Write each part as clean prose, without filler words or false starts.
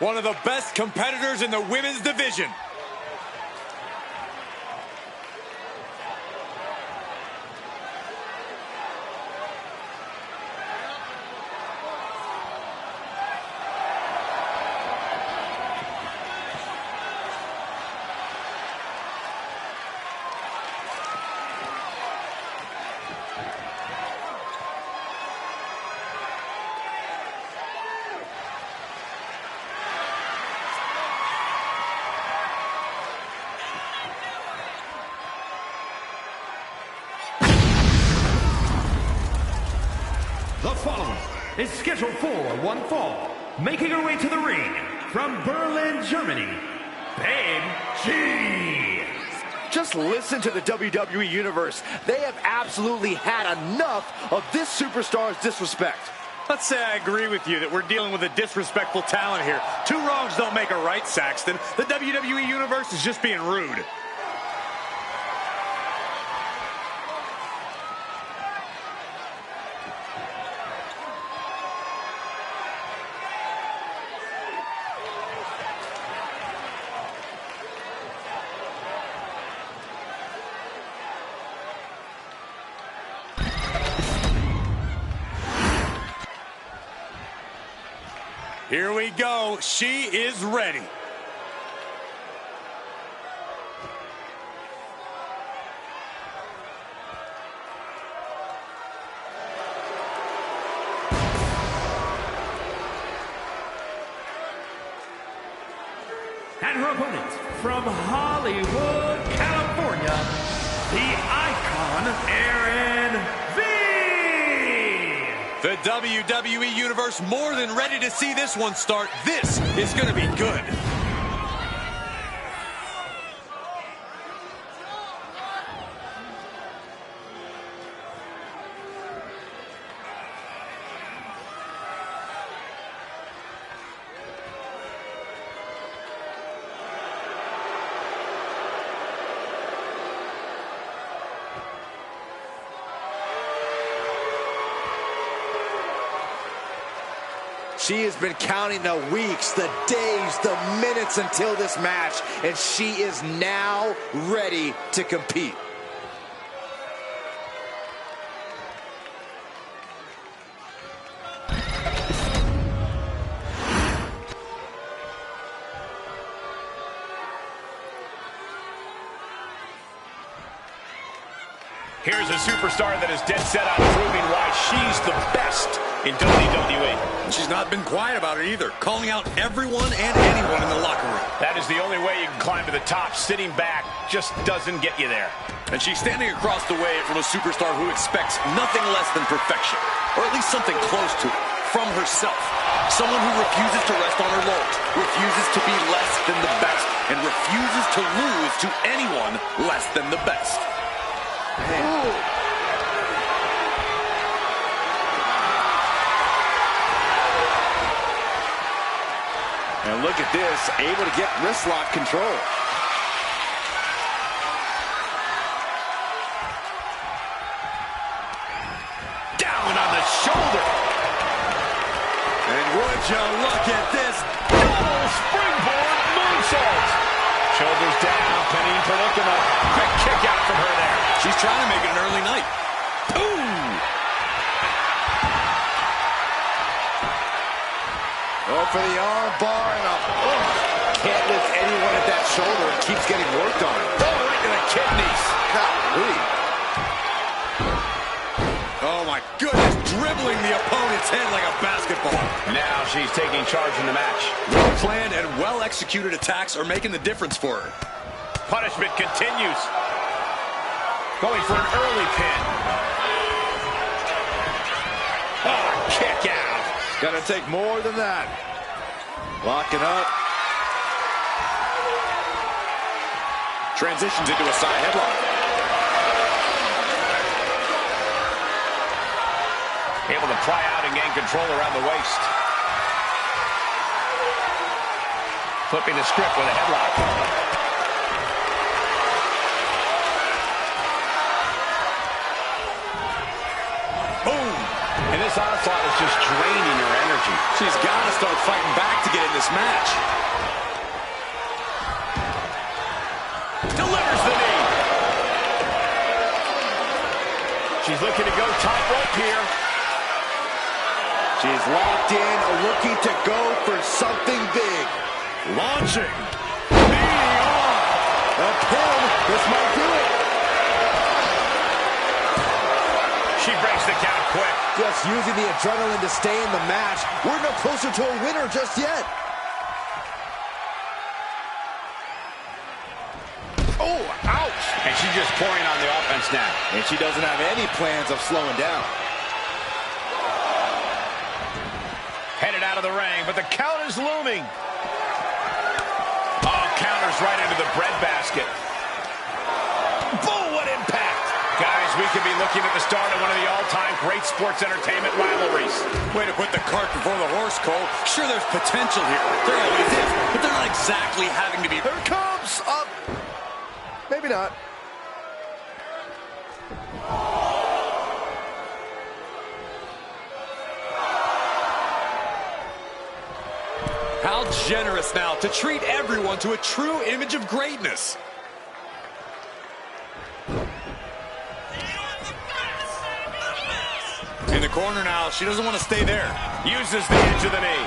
One of the best competitors in the women's division. The following is scheduled for one fall, making her way to the ring from Berlin, Germany, G. Just listen to the WWE Universe. They have absolutely had enough of this superstar's disrespect. Let's say I agree with you that we're dealing with a disrespectful talent here. Two wrongs don't make a right, Saxton. The WWE Universe is just being rude. Here we go. She is ready. And her opponent from Hollywood, California, the icon, The WWE Universe more than ready to see this one start. This is going to be good. She has been counting the weeks, the days, the minutes until this match, and she is now ready to compete. Here's a superstar that is dead set on proving why she's the best in WWE. She's not been quiet about it either, calling out everyone and anyone in the locker room. That is the only way you can climb to the top. Sitting back just doesn't get you there. And she's standing across the way from a superstar who expects nothing less than perfection, or at least something close to it, from herself. Someone who refuses to rest on her laurels, refuses to be less than the best, and refuses to lose to anyone less than the best. And look at this, able to get wrist lock control. Down on the shoulder. And would you look at this? Double springboard moonsault. Shoulders down, pinning predicament. Quick kick out from her there. She's trying to make it an early night. Boom! Oh, for the arm bar and a... Can't lift anyone at that shoulder and keeps getting worked on. Oh, right to the kidneys. Golly. Oh, my goodness. Dribbling the opponent's head like a basketball. Now she's taking charge in the match. Well-planned and well-executed attacks are making the difference for her. Punishment continues. Going for an early pin. Oh, kick out. Gonna take more than that. Locking up. Transitions into a side headlock. Able to pry out and gain control around the waist. Flipping the script with a headlock. Boom! And this onslaught is just draining her energy. She's got to start fighting back to get in this match. Delivers the knee. She's looking to go top rope here. She's locked in, looking to go for something big. Launching. Knee on. A pin. This might do it. She breaks the count quick. Just using the adrenaline to stay in the match. We're no closer to a winner just yet. Oh, ouch. And she's just pouring on the offense now. And she doesn't have any plans of slowing down. Headed out of the ring, but the count is looming. Oh, counters right into the breadbasket. Boom, what impact. Guys, we could be looking at the start of one of the all-time great sports entertainment rivalries. Way to put the cart before the horse, Cole. Sure, there's potential here. There always is, but they're not exactly having to be. Here it comes. Up. Maybe not. How generous now to treat everyone to a true image of greatness. In the corner now, she doesn't want to stay there. Uses the edge of the knee.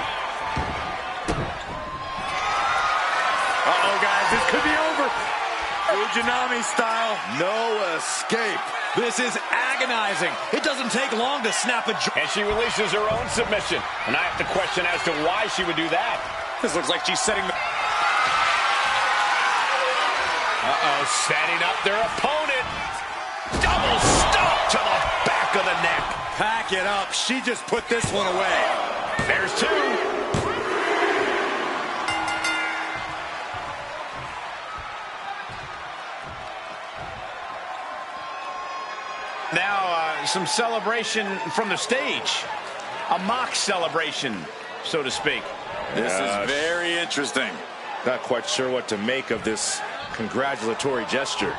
Uh-oh, guys, this could be over. Fujinami style. No escape. This is agonizing. It doesn't take long to snap a jaw. And she releases her own submission. And I have to question as to why she would do that. This looks like she's setting the... Uh-oh, setting up their opponent. Double stomp to the back of the neck. Pack it up. She just put this one away. There's two. Now, some celebration from the stage. A mock celebration, so to speak. This is very interesting. Not quite sure what to make of this congratulatory gesture.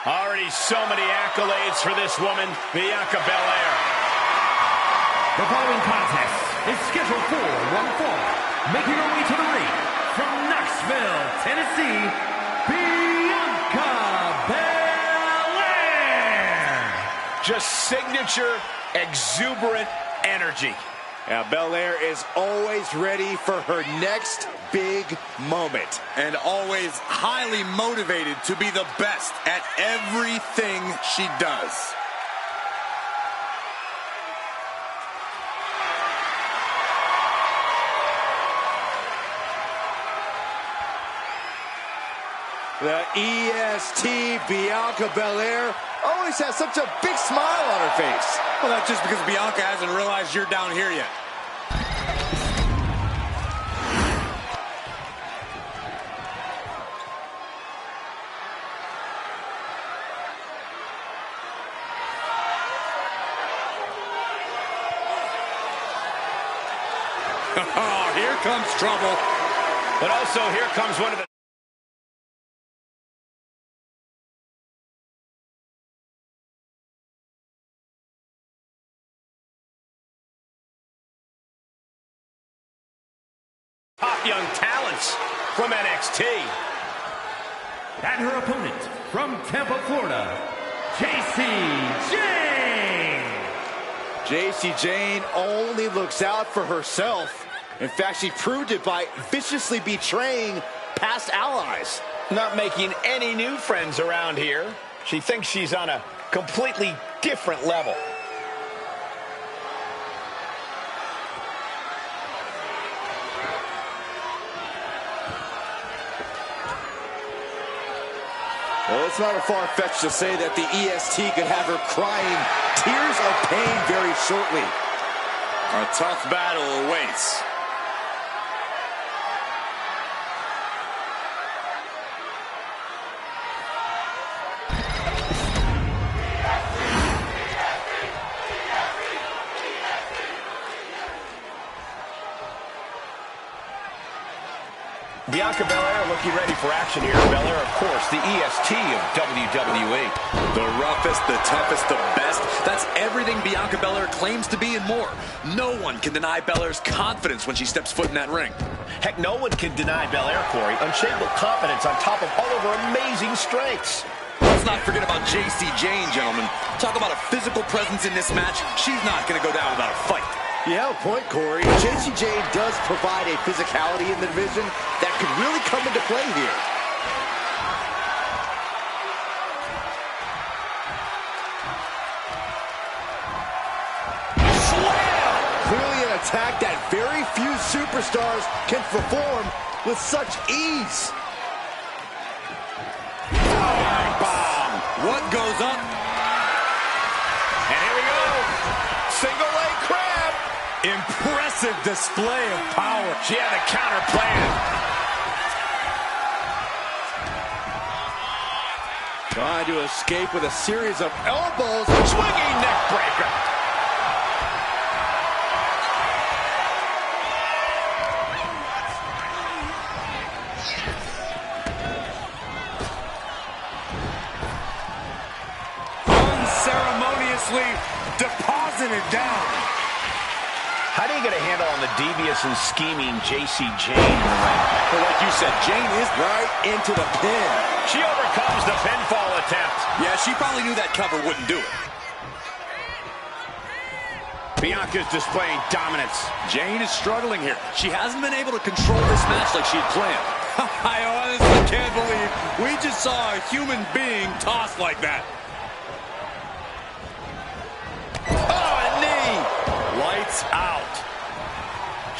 Already so many accolades for this woman, Bianca Belair. The following contest is scheduled for one fall. Making her way to the ring from Knoxville, Tennessee, Bianca Belair. Just signature, exuberant energy. Now, Belair is always ready for her next big moment. And always highly motivated to be the best at everything she does. The EST Bianca Belair always has such a big smile on her face. Well, that's just because Bianca hasn't realized you're down here yet. Oh, here comes trouble. But also, here comes one of the... top young talents from NXT. And her opponent from Tampa, Florida, Jacy Jane only looks out for herself. In fact, she proved it by viciously betraying past allies. Not making any new friends around here. She thinks she's on a completely different level. Well, it's not a far-fetched to say that the EST could have her crying tears of pain very shortly. A tough battle awaits. Bianca Belair looking ready for action here. Belair, of course, the EST of WWE. The roughest, the toughest, the best. That's everything Bianca Belair claims to be and more. No one can deny Belair's confidence when she steps foot in that ring. Heck, no one can deny Belair, Corey. Unshakable confidence on top of all of her amazing strengths. Let's not forget about Jacy Jane, gentlemen. Talk about a physical presence in this match. She's not going to go down without a fight. You have a point, Corey. Jacy Jane does provide a physicality in the division that could really come into play here. Slam! Clearly an attack that very few superstars can perform with such ease. Bomb! What goes up? And here we go. Single leg crab. Impressive display of power. She had a counter plan. Trying to escape with a series of elbows. Swinging neck breaker. Unceremoniously deposited down. How do you get a handle on the devious and scheming Jacy Jane in the ring? Well, like you said, Jane is Right into the pin. She overcomes the pinfall attempt. Yeah, she probably knew that cover wouldn't do it. Bianca's displaying dominance. Jane is struggling here. She hasn't been able to control this match like she had planned. I honestly can't believe we just saw a human being tossed like that. Oh, a knee. Lights out.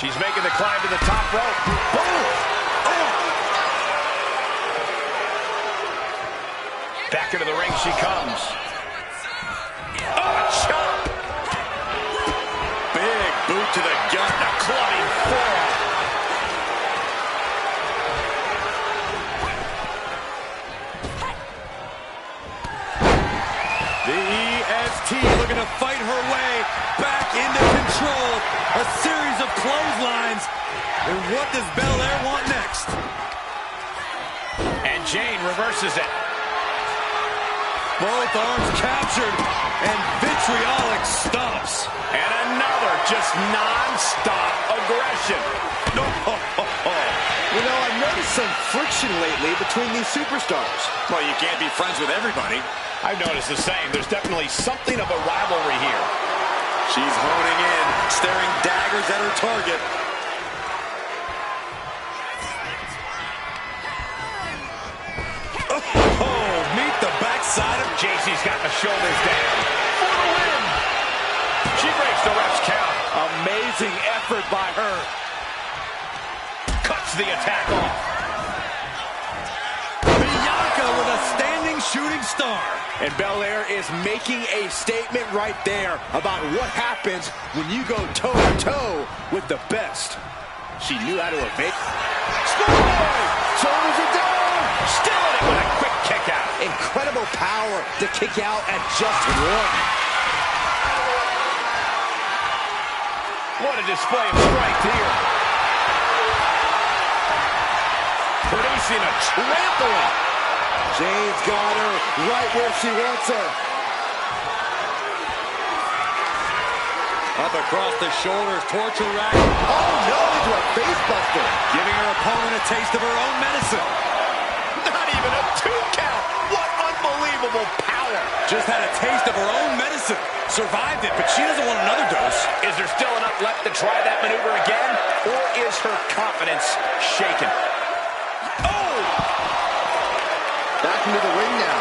She's making the climb to the top rope. Boom. Back into the ring she comes. Oh, a chop. Big boot to the gut. A clubbing forearm. The EST looking to fight her way back into control. A series of clotheslines. And what does Belair want next? And Jane reverses it. Both arms captured, and vitriolic stops. And another just non-stop aggression. You know, I've noticed some friction lately between these superstars. Well, you can't be friends with everybody. I've noticed the same. There's definitely something of a rivalry here. She's honing in, staring daggers at her target. Oh, meet the backside of Jacy's got the shoulders down. For the win. She breaks the ref's count. Amazing effort by her. Cuts the attack off. Bianca with a standing shooting star. And Belair is making a statement right there about what happens when you go toe-to-toe with the best. She knew how to evade. Springboard! Shoulders are down! Still in it with a quick kick out. Incredible power to kick out at just one. What a display of strength here. Producing a trampling. Jade's got her right where she wants her. Up across the shoulders, torture rack. Oh no, into a face buster. Giving her opponent a taste of her own medicine. Not even a 2 count. What unbelievable power. Just had a taste of her own medicine. Survived it, but she doesn't want another dose. Is there still enough left to try that maneuver again? Or is her confidence shaken? Oh! Back into the ring now.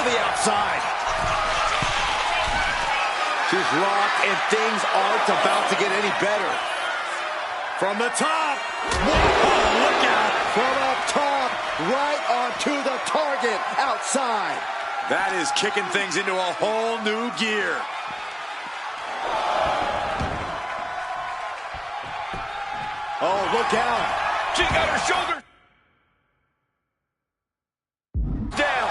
the outside. She's rocked, and things aren't about to get any better. From the top. Whoa, look out. From up top, right onto the target outside. That is kicking things into a whole new gear. Oh, look out. She got her shoulder down.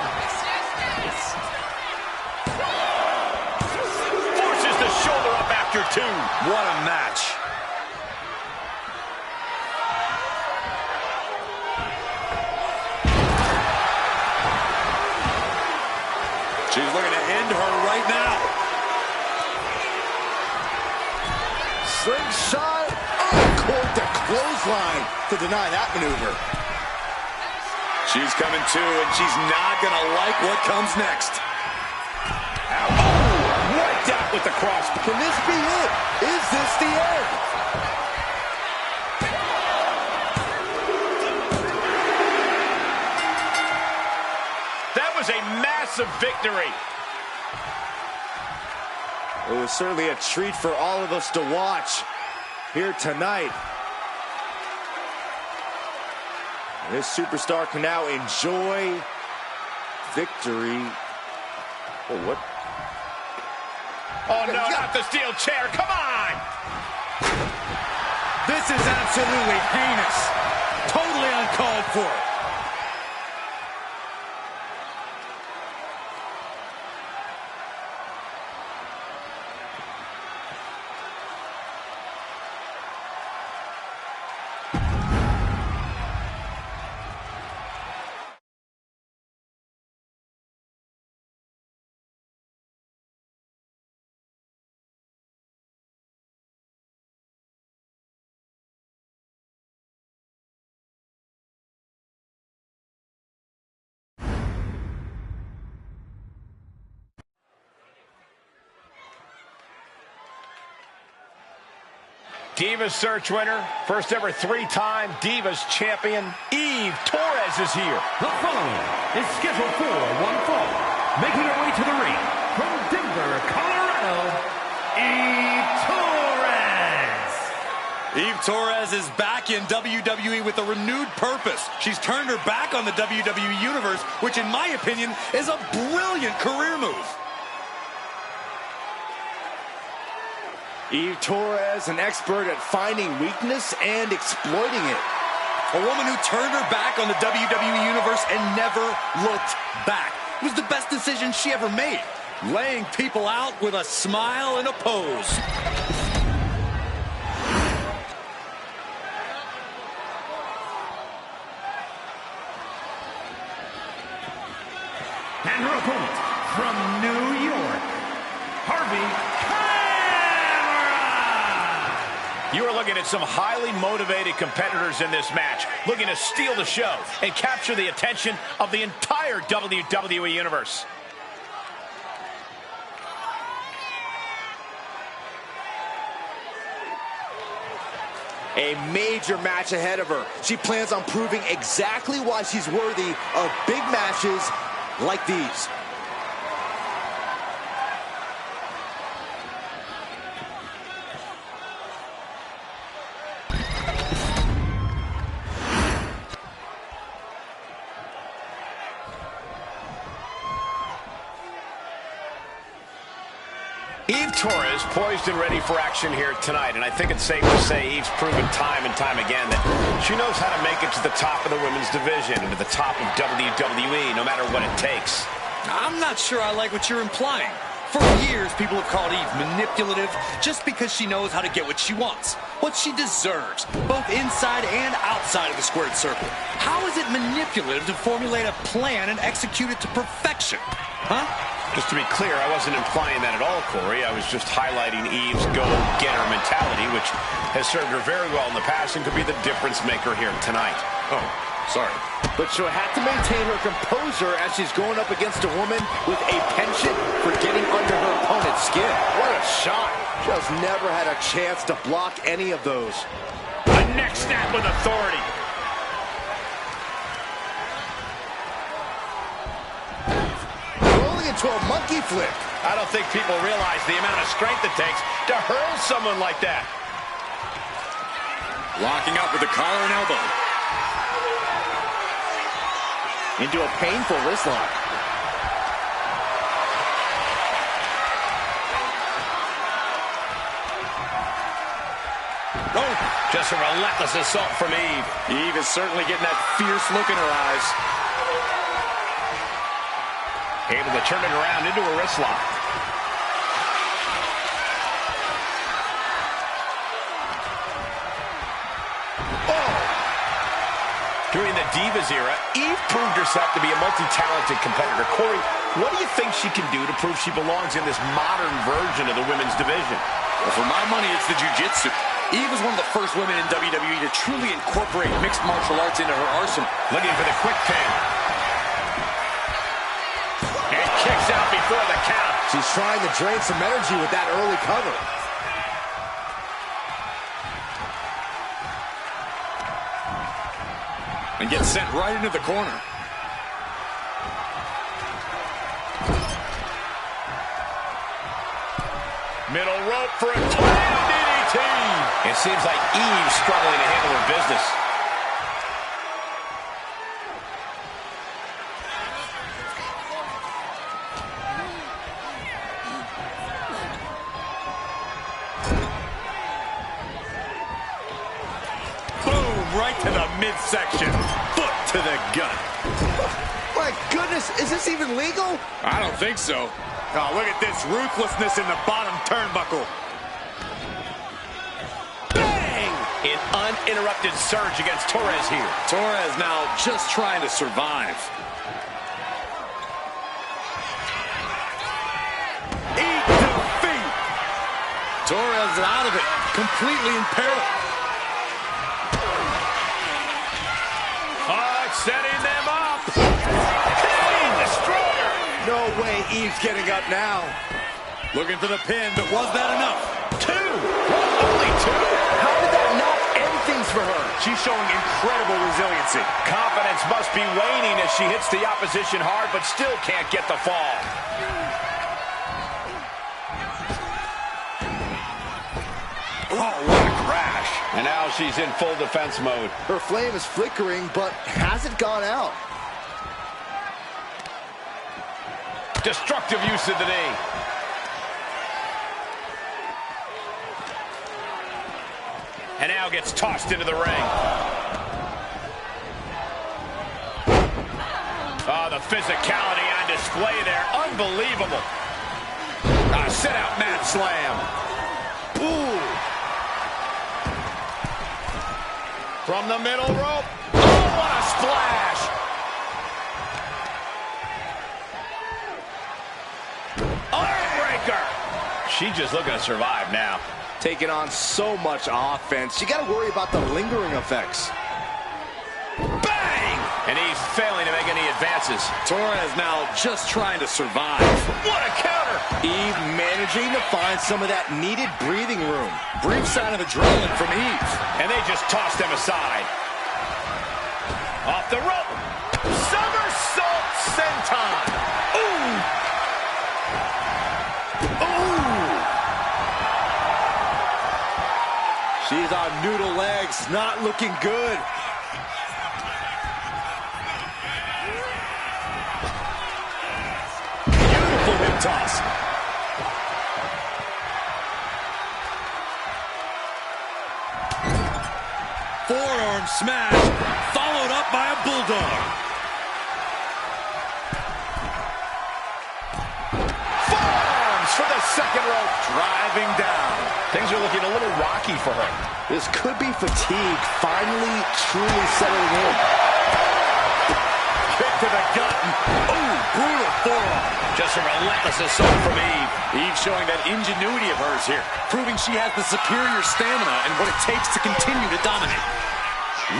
Forces the shoulder up after two. What a match. She's looking to end her right now. Slingshot. Caught the clothesline to deny that maneuver. She's coming to, and she's not going to like what comes next. Oh, right out with the cross. Can this be it? Is this the end? That was a massive victory. It was certainly a treat for all of us to watch here tonight. This superstar can now enjoy victory. Oh, what? Oh, no, not the steel chair. Come on! This is absolutely heinous. Totally uncalled for. Divas search winner, first ever three-time Divas champion, Torres is here. The following is scheduled for one fall. Making her way to the ring from Denver, Colorado, Eve Torres is back in WWE with a renewed purpose. She's turned her back on the WWE Universe, which in my opinion is a brilliant career move. Eve Torres, an expert at finding weakness and exploiting it. A woman who turned her back on the WWE Universe and never looked back. It was the best decision she ever made. Laying people out with a smile and a pose. and her opponent from New York, Harvey. You are looking at some highly motivated competitors in this match, looking to steal the show and capture the attention of the entire WWE Universe. A major match ahead of her. She plans on proving exactly why she's worthy of big matches like these. Eve Torres poised and ready for action here tonight, and I think it's safe to say Eve's proven time and time again that she knows how to make it to the top of the women's division and to the top of WWE, no matter what it takes. I'm not sure I like what you're implying. For years, people have called Eve manipulative just because she knows how to get what she wants, what she deserves, both inside and outside of the squared circle. How is it manipulative to formulate a plan and execute it to perfection? Huh? Just to be clear, I wasn't implying that at all, Corey. I was just highlighting Eve's go-getter mentality, which has served her very well in the past and could be the difference maker here tonight. Oh, sorry. But she'll have to maintain her composure as she's going up against a woman with a penchant for getting under her opponent's skin. What a shot. Just never had a chance to block any of those. A neck snap with authority. into a monkey flip. I don't think people realize the amount of strength it takes to hurl someone like that. Locking up with the collar and elbow. Into a painful wrist lock. Oh, just a relentless assault from Eve. Eve is certainly getting that fierce look in her eyes. Able to turn it around into a wrist lock. Oh! During the Divas era, Eve proved herself to be a multi-talented competitor. Corey, what do you think she can do to prove she belongs in this modern version of the women's division? Well, for my money, it's the jiu-jitsu. Eve was one of the first women in WWE to truly incorporate mixed martial arts into her arsenal. Looking for the quick pin. And kicks out before the count. She's trying to drain some energy with that early cover. And gets sent right into the corner. Middle rope for a tornado DDT. It seems like Eve's struggling to handle her business. Boom, right to the midsection. Foot to the gut. My goodness, is this even legal? I don't think so. Oh, look at this ruthlessness in the bottom turnbuckle. Bang! An uninterrupted surge against Torres here. Torres now just trying to survive. Eat defeat. Torres out of it, completely in peril. Setting them up. Clean destroyer. No way Eve's getting up now. Looking for the pin, but was that enough? Two. Only two. How did that not end things for her? She's showing incredible resiliency. Confidence must be waning as she hits the opposition hard, but still can't get the fall. Oh, what a crash. And now she's in full defense mode. Her flame is flickering, but hasn't gone out. Destructive use of the knee. And now gets tossed into the ring. Oh, the physicality on display there. Unbelievable. Sit-out mat slam. Ooh. From the middle rope. Oh, what a splash. Armbreaker. She's just looking to survive now. Taking on so much offense. You got to worry about the lingering effects. Bang! And he's failing to make any advances. Torres now just trying to survive. What a counter! Eve managing to find some of that needed breathing room. Brief sign of adrenaline from Eve. And they just tossed them aside. Off the rope. Somersault senton. Ooh. Ooh. She's on noodle legs, not looking good. Beautiful hip toss. Forearm smash, followed up by a bulldog. Forearms for the second rope. Driving down. Things are looking a little rocky for her. This could be fatigue finally truly settling in. Kick to the gut. Ooh, brutal forearm. Just a relentless assault from Eve. Eve showing that ingenuity of hers here, proving she has the superior stamina and what it takes to continue to dominate.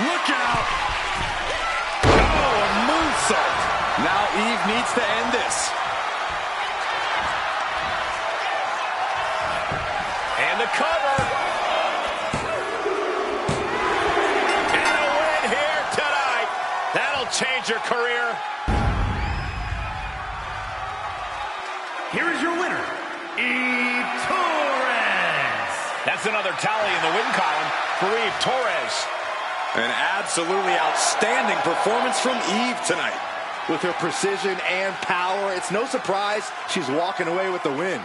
Look out! Oh, a moonsault. Now Eve needs to end this. And the cover. And a win here tonight. That'll change her career. here is your winner, Torres. That's another tally in the win column for Torres. An absolutely outstanding performance from Eve tonight. With her precision and power, it's no surprise she's walking away with the win.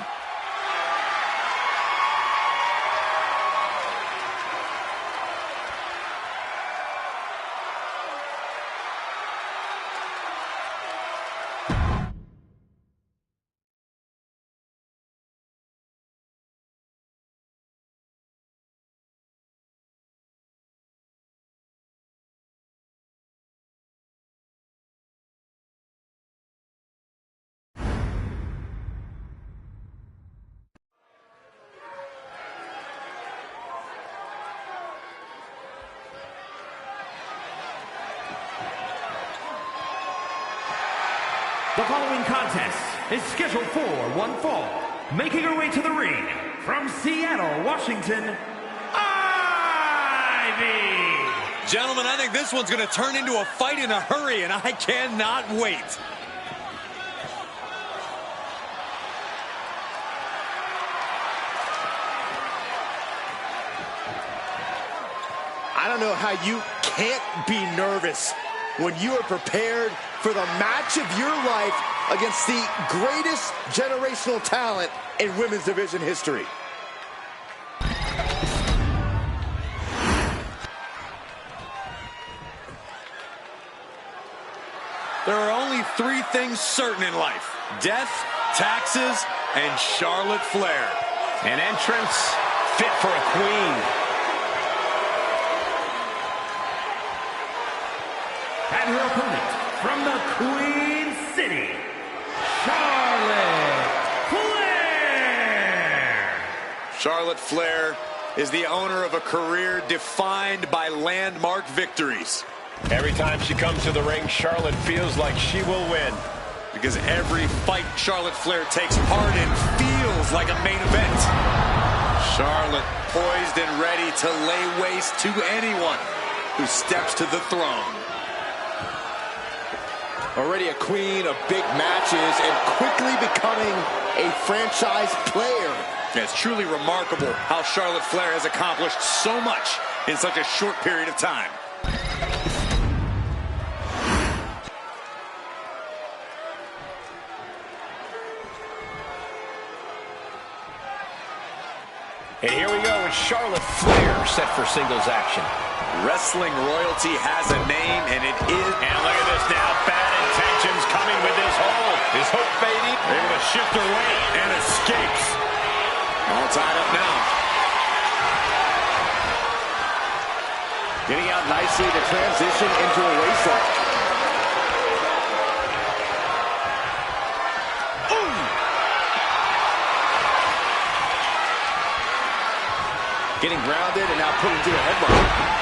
The following contest is scheduled for one fall. Making her way to the ring from Seattle, Washington, Ivy. Gentlemen, I think this one's going to turn into a fight in a hurry, and I cannot wait. I don't know how you can't be nervous when you are prepared for the match of your life against the greatest generational talent in women's division history. There are only three things certain in life: death, taxes, and Charlotte Flair. An entrance fit for a queen. And her opponent from the Queen City, Charlotte Flair. Charlotte Flair is the owner of a career defined by landmark victories. Every time she comes to the ring, Charlotte feels like she will win. Because every fight Charlotte Flair takes part in feels like a main event. Charlotte poised and ready to lay waste to anyone who steps to the throne. Already a queen of big matches and quickly becoming a franchise player. It's truly remarkable how Charlotte Flair has accomplished so much in such a short period of time. And here we go with Charlotte Flair set for singles action. Wrestling royalty has a name, and it is... And look at this now. Bad intentions coming with this hold. Is hope fading? Able to shift her weight. And escapes. All tied up now. Getting out nicely to transition into a waistlock. Getting grounded and now put into a headlock.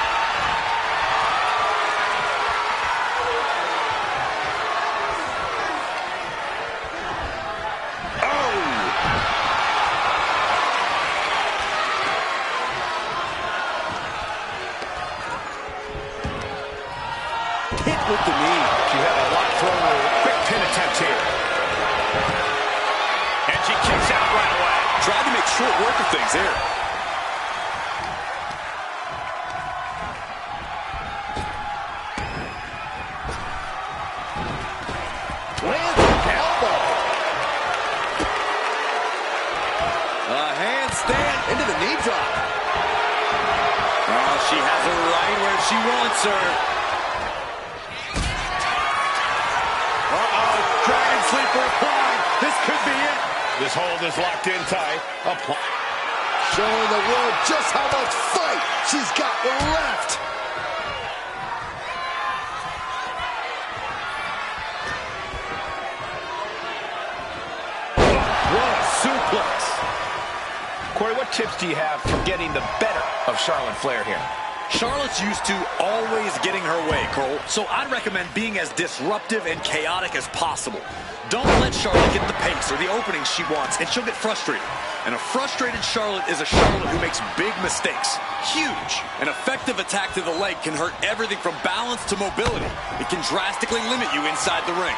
Hit with the knee. She had a lot thrown her. Quick pin attempt here. And she kicks out right away. Tried to make short work of things here. Lands an elbow. A handstand Into the knee drop. Oh, she has her right where she wants her. Dragon sleeper applied. This could be it. This hold is locked in tight. Showing the world just how much fight she's got left. What a suplex. Corey, what tips do you have for getting the better of Charlotte Flair here? Charlotte's used to always getting her way, Cole, so I'd recommend being as disruptive and chaotic as possible. Don't let Charlotte get the pace or the openings she wants, and she'll get frustrated. And a frustrated Charlotte is a Charlotte who makes big mistakes. Huge. An effective attack to the leg can hurt everything from balance to mobility. It can drastically limit you inside the ring.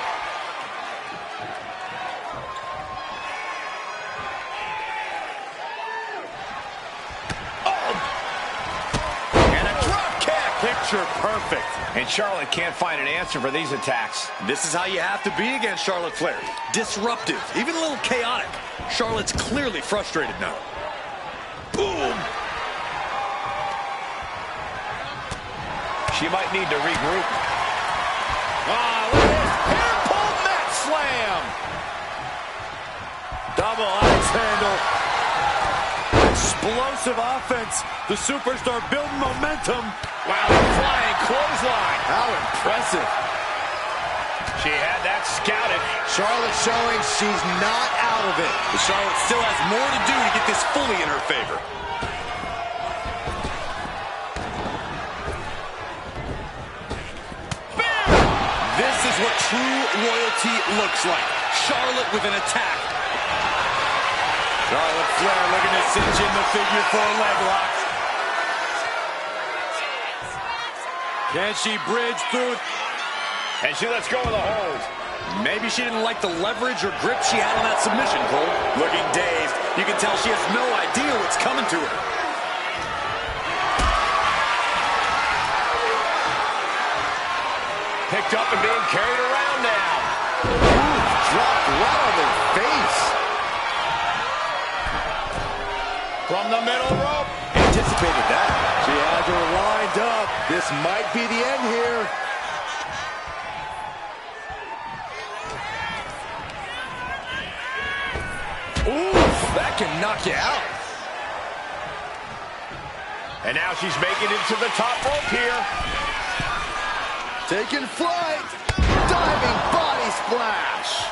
Picture perfect. And Charlotte can't find an answer for these attacks. This is how you have to be against Charlotte Flair. Disruptive, even a little chaotic. Charlotte's clearly frustrated now. Boom! She might need to regroup. Ah, look at this. Hair pull mat slam. Double axe handle. Explosive offense. The superstar building momentum. Wow, flying clothesline. How impressive. She had that scouted. Charlotte showing she's not out of it. But Charlotte still has more to do to get this fully in her favor. This is what true royalty looks like. Charlotte with an attack. Charlotte Flair looking to cinch in the figure 4 leg lock. Can she bridge through? And she lets go of the hold. Maybe she didn't like the leverage or grip she had on that submission, Cole. Looking dazed. You can tell she has no idea what's coming to her. Picked up and being carried around now. Ooh, dropped right on their face. From the middle rope. Anticipated that. She had her lined up. This might be the end here. Oof, that can knock you out. And now she's making it to the top rope here. Taking flight. Diving body splash.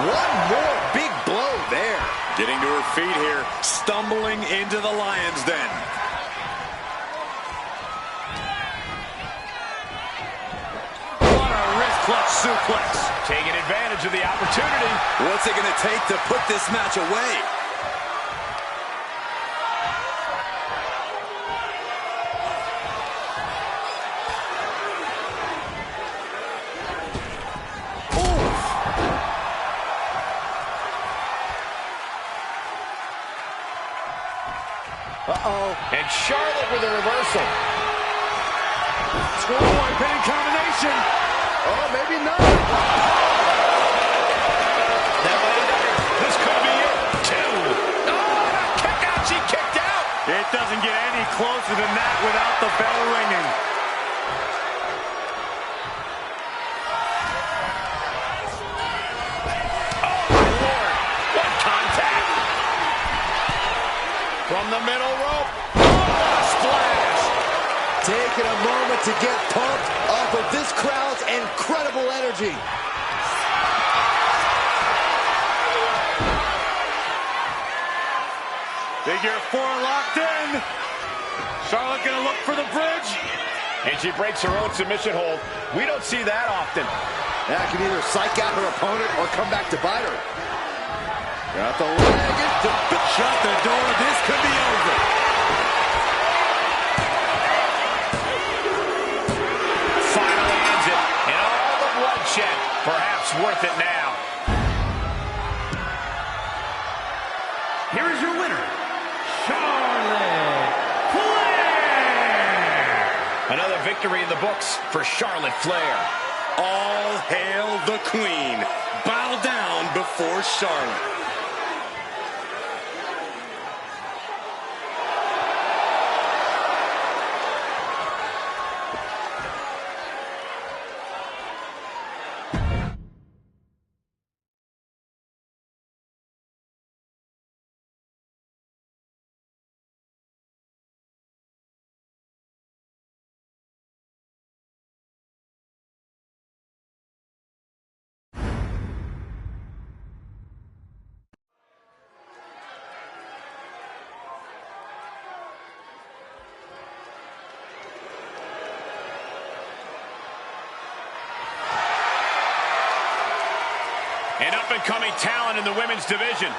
One more big blow there. Getting to her feet here, stumbling into the lion's den. What a wrist clutch suplex. Taking advantage of the opportunity. What's it going to take to put this match away? Uh-oh. And Charlotte with a reversal. Scoreboard pinning combination. Oh, maybe not. That might have done it. This could be it. 2. Oh, a kick out. She kicked out. It doesn't get any closer than that without the bell ringing. Oh, my Lord. What contact. From the middle rope. Oh, a splash. Taking a moment to get pumped off of this crowd's incredible energy. Figure 4 locked in. Charlotte gonna look for the bridge. And she breaks her own submission hold. We don't see that often. That can either psych out her opponent or come back to bite her. Got the leg. Shut the door. This could be over. Finally ends it. And all the bloodshed. Perhaps worth it now. Here is your winner, Charlotte Flair. Another victory in the books for Charlotte Flair. All hail the queen. Bow down before Charlotte. An up-and-coming talent in the women's division.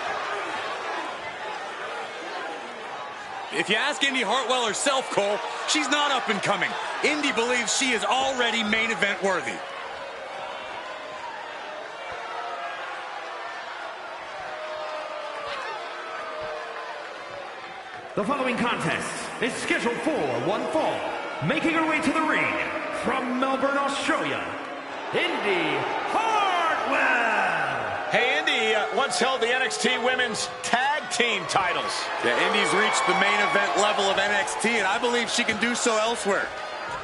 If you ask Indi Hartwell herself, Cole, she's not up-and-coming. Indi believes she is already main event worthy. The following contest is scheduled for one fall. Making her way to the ring from Melbourne, Australia, Indi Hartwell. Hey, Indi once held the NXT Women's Tag Team titles. Yeah, Indi's reached the main event level of NXT, and I believe she can do so elsewhere.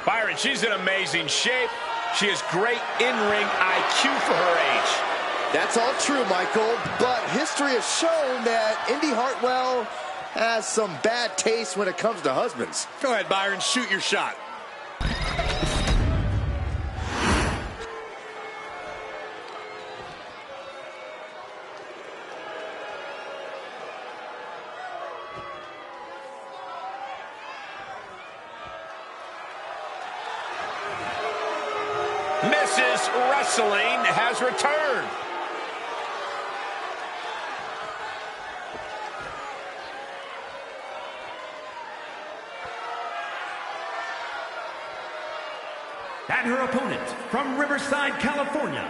Byron, she's in amazing shape. She has great in-ring IQ for her age. That's all true, Michael, but history has shown that Indi Hartwell has some bad taste when it comes to husbands. Go ahead, Byron, shoot your shot. Mrs. Wrestling has returned. And her opponent from Riverside, California,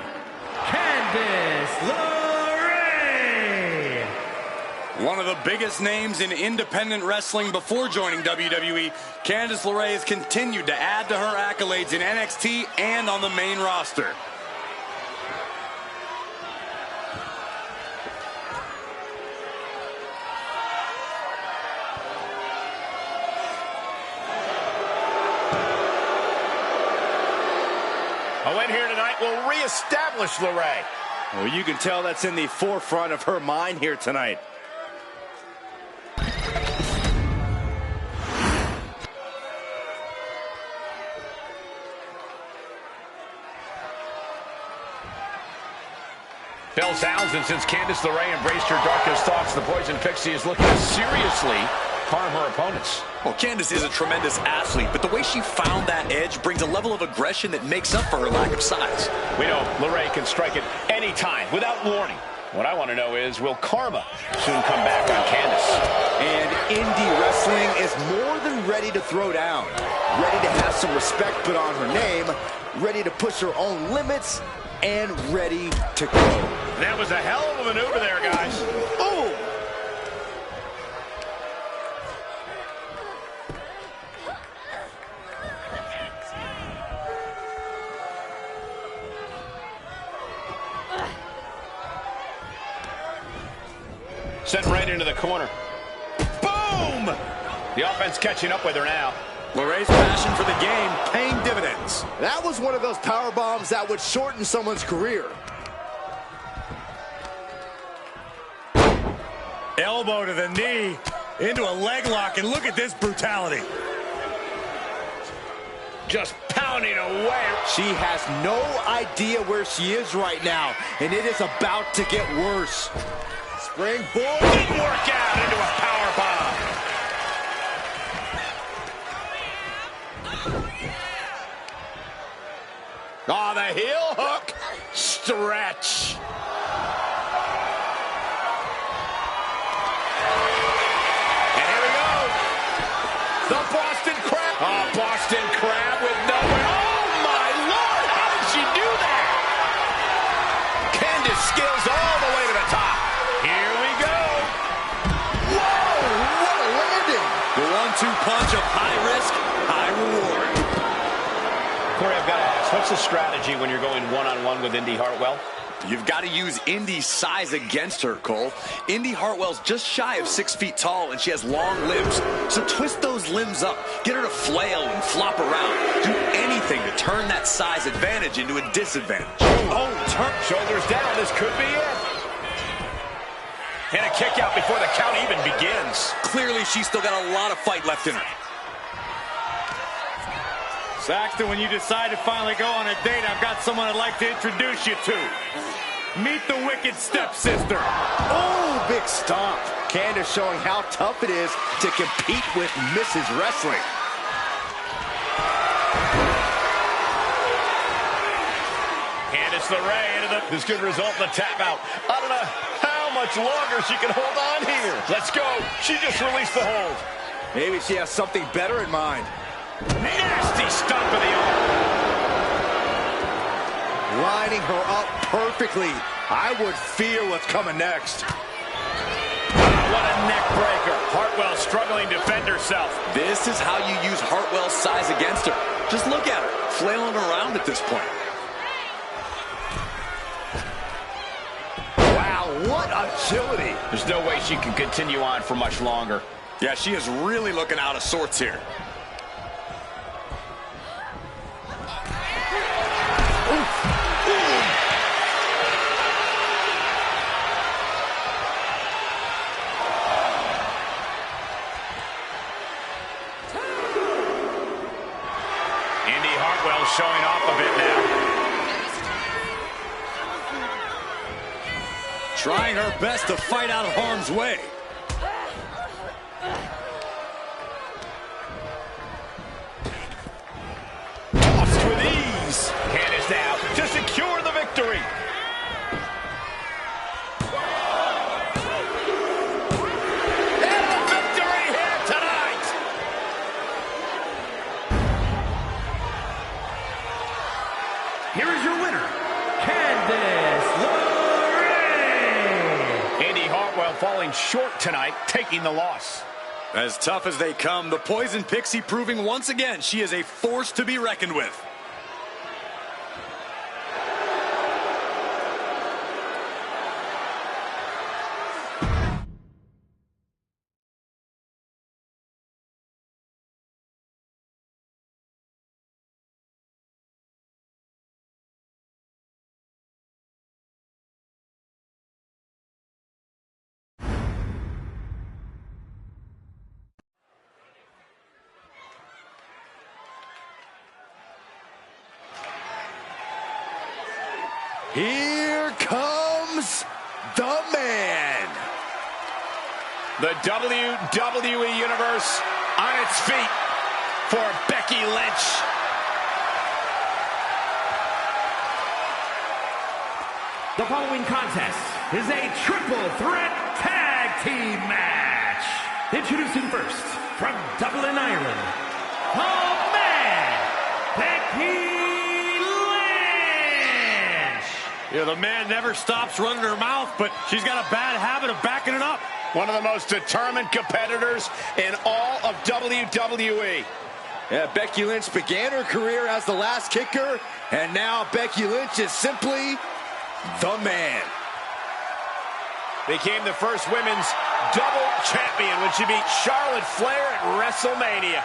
Candice LeRae. One of the biggest names in independent wrestling before joining WWE, Candice LeRae has continued to add to her accolades in NXT and on the main roster. A win here tonight will reestablish LeRae. Well, you can tell that's in the forefront of her mind here tonight. Bell sounds, and since Candice LeRae embraced her darkest thoughts, the Poison Pixie is looking to seriously harm her opponents. Well, Candice is a tremendous athlete, but the way she found that edge brings a level of aggression that makes up for her lack of size. We know LeRae can strike at any time without warning. What I want to know is, will karma soon come back on Candice? And Indi Wrestling is more than ready to throw down. Ready to have some respect put on her name, ready to push her own limits, and ready to go. That was a hell of a maneuver there, guys. Oh! Sent right into the corner. Boom! The offense catching up with her now. LeRae's passion for the game paying dividends. That was one of those power bombs that would shorten someone's career. Elbow to the knee, into a leg lock, and look at this brutality. Just pounding away. She has no idea where she is right now, and it is about to get worse. Springboard. Didn't work out, into a power bomb. Oh, the heel hook. Stretch. And here we go. The Boston Crab. Oh, Boston Crab with nowhere. Oh, my Lord. How did she do that? Candice scales all the way to the top. Here we go. Whoa, what a landing. The 1-2 punch of high risk, high reward. Corey, I've got to ask, what's the strategy when you're going one-on-one with Indi Hartwell? You've got to use Indi's size against her, Cole. Indi Hartwell's just shy of 6 feet tall, and she has long limbs. So twist those limbs up. Get her to flail and flop around. Do anything to turn that size advantage into a disadvantage. Oh, turn. Shoulders down. This could be it. And a kick out before the count even begins. Clearly, she's still got a lot of fight left in her. Saxton, when you decide to finally go on a date, I've got someone I'd like to introduce you to. Meet the wicked stepsister. Oh, big stomp. Candice showing how tough it is to compete with Mrs. Wrestling. Candice LeRae into the... This could result in a tap out. I don't know how much longer she can hold on here. Let's go. She just released the hold. Maybe she has something better in mind. Nasty stomp of the arm. Lining her up perfectly. I would fear what's coming next. What a neck breaker. Hartwell struggling to defend herself. This is how you use Hartwell's size against her. Just look at her, flailing around at this point. Wow, what agility. There's no way she can continue on for much longer. Yeah, she is really looking out of sorts here. Showing off a bit now. Trying her best to fight out of harm's way. Lost with ease. Candace now to secure the victory. And the victory here tonight. Here is your winner, Candice LeRae. Indi Hartwell falling short tonight, taking the loss. As tough as they come, the Poison Pixie proving once again she is a force to be reckoned with. Here comes the man. The WWE Universe on its feet for Becky Lynch. The following contest is a triple threat tag team match. Introducing first, from Dublin, Ireland, the man, Becky Lynch. Yeah, the man never stops running her mouth, but she's got a bad habit of backing it up. One of the most determined competitors in all of WWE. Yeah, Becky Lynch began her career as the last kicker, and now Becky Lynch is simply the man. Became the first women's double champion when she beat Charlotte Flair at WrestleMania.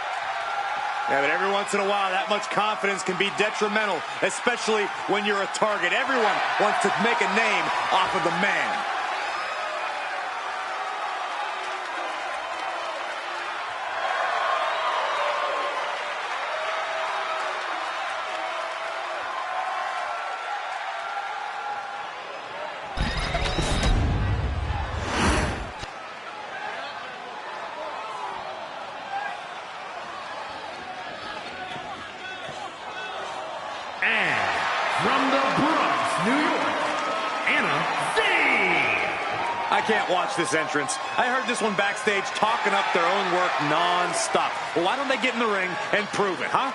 Yeah, but every once in a while, that much confidence can be detrimental, especially when you're a target. Everyone wants to make a name off of the man. I can't watch this entrance. I heard this one backstage talking up their own work non-stop. Well, why don't they get in the ring and prove it, huh?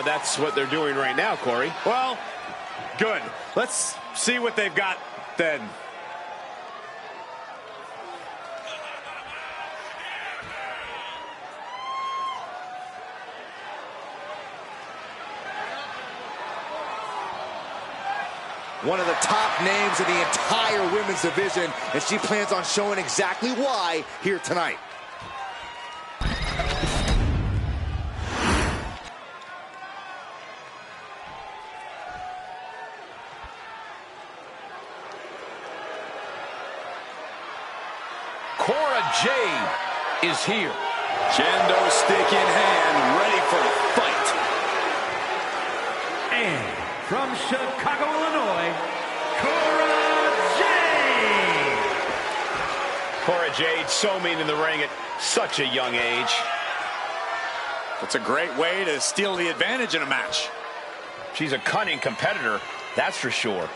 That's what they're doing right now, Corey. Well, good. Let's see what they've got then. One of the top names in the entire women's division, and she plans on showing exactly why here tonight. Cora Jade is here. Kendo stick in hand, ready for a fight. And from Chicago, Illinois, Cora Jade. Cora Jade, so mean in the ring at such a young age. That's a great way to steal the advantage in a match. She's a cunning competitor, that's for sure.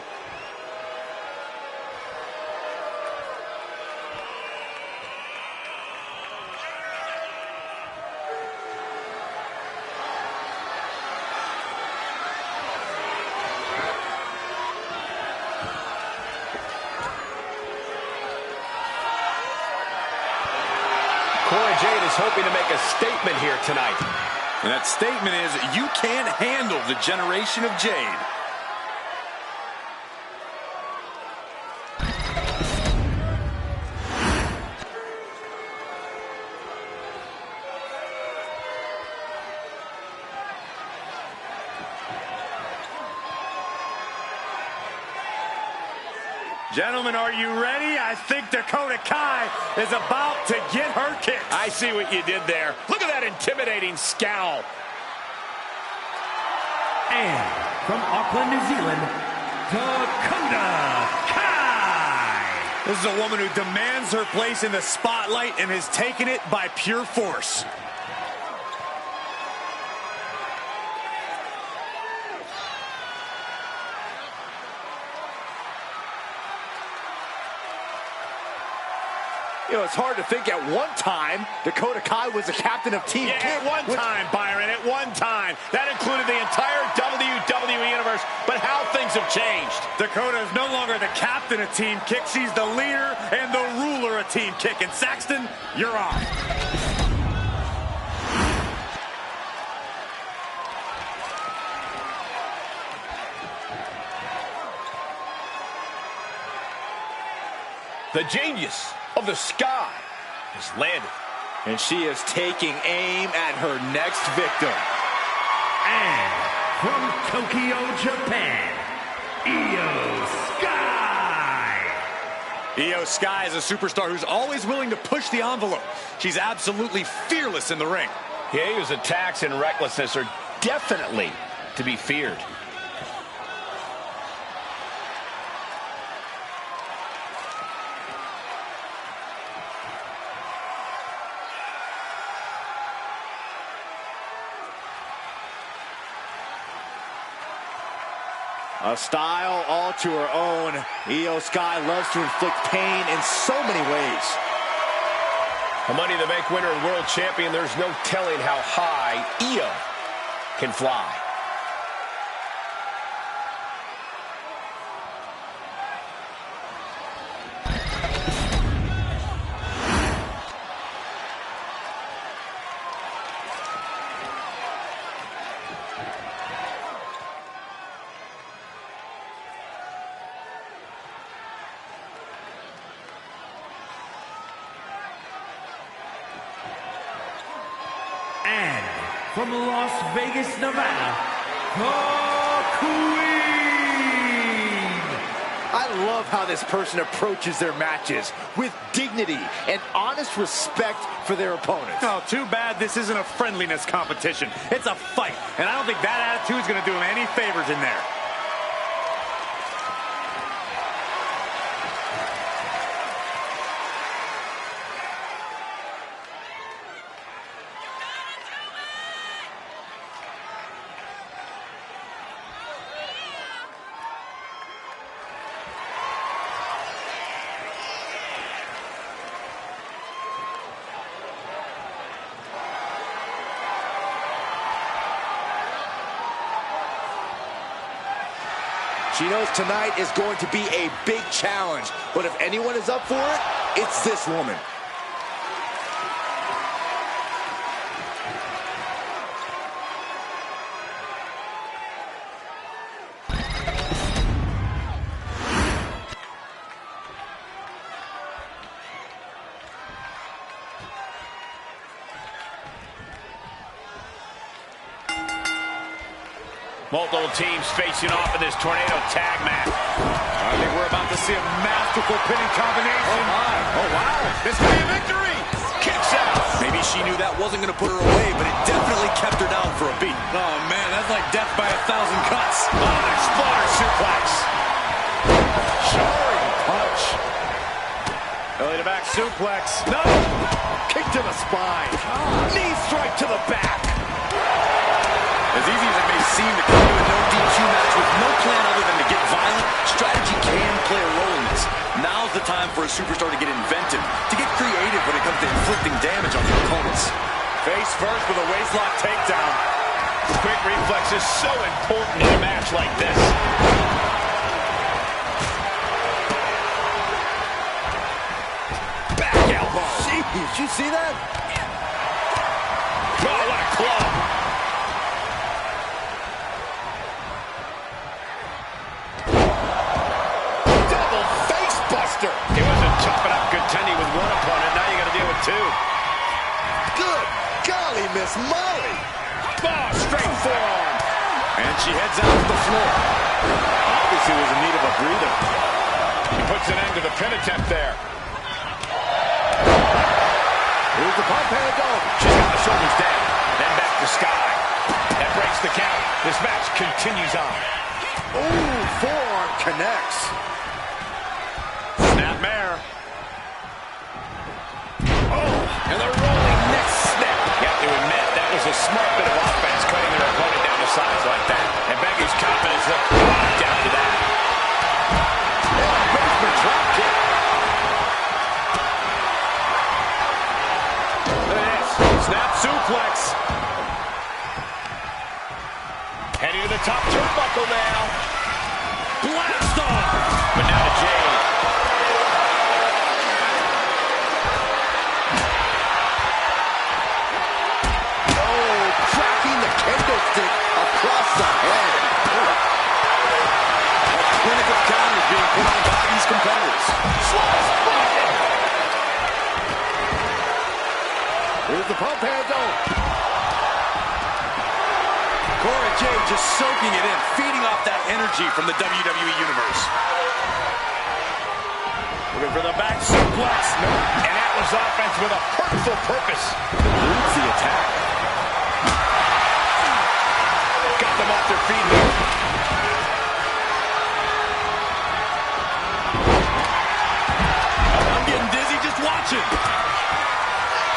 Cora Cora Jade is hoping to make a statement here tonight. And that statement is, you can't handle the generation of Jade. Gentlemen, are you ready? I think Dakota Kai is about to get her kick. I see what you did there. Look at that intimidating scowl. And from Auckland, New Zealand, Dakota Kai. This is a woman who demands her place in the spotlight and has taken it by pure force. You know, it's hard to think at one time Dakota Kai was the captain of Team Kick. At one time, Byron, at one time. That included the entire WWE Universe, but how things have changed. Dakota is no longer the captain of Team Kick. She's the leader and the ruler of Team Kick. And Saxton, you're off. The genius of the sky has landed. And she is taking aim at her next victim. And from Tokyo, Japan, Io Sky. Io Sky is a superstar who's always willing to push the envelope. She's absolutely fearless in the ring. Yeah, Io's attacks and recklessness are definitely to be feared. A style all to her own. Io Sky loves to inflict pain in so many ways. A Money in the Bank winner and world champion, there's no telling how high Io can fly. And from Las Vegas, Nevada, the Queen. I love how this person approaches their matches with dignity and honest respect for their opponents. Oh, too bad this isn't a friendliness competition. It's a fight, and I don't think that attitude is going to do him any favors in there. She knows tonight is going to be a big challenge, but if anyone is up for it, it's this woman. Multiple teams facing off in this tornado tag match. I think we're about to see a masterful pinning combination. Oh, my. Oh, wow. This could be a victory. Kicks out. Maybe she knew that wasn't going to put her away, but it definitely kept her down for a beat. Oh, man, that's like death by 1,000 cuts. Oh, exploder suplex. Jarring punch. Belly to back suplex. No! Kick to the spine. Knee strike to the back. As easy as it may seem to come to a no DQ match with no plan other than to get violent, strategy can play a role in this. Now's the time for a superstar to get inventive, to get creative when it comes to inflicting damage on their opponents. Face first with a waistlock takedown. Quick reflex is so important in a match like this. Back elbow. Jeez, did you see that? Good golly, Miss Molly. Oh, straight forearm. And she heads out to the floor. Obviously was in need of a breather. He puts an end to the pin attempt there. Here's the pump handle. She's got the shoulders down. Then back to Sky. That breaks the count. This match continues on. Ooh, forearm connects. Snapmare. Oh, and the rolling neck snap. You have to admit, that was a smart bit of offense, cutting their opponent down to size like that. And Becky's confidence looked down to that. Basement drop kick. Look at this. Snap suplex. Heading to the top turnbuckle now. Blast off. But now to Jade. Oh, cracking the candlestick across the head. A clinic of counters being put on by these competitors. Slice broken. Here's the pump handle. Cora and Jade just soaking it in, feeding off that energy from the WWE Universe. Looking for the back suplex. No. And that was offense with a hurtful purpose. Leads the attack. Got them off their feet here. I'm getting dizzy just watching.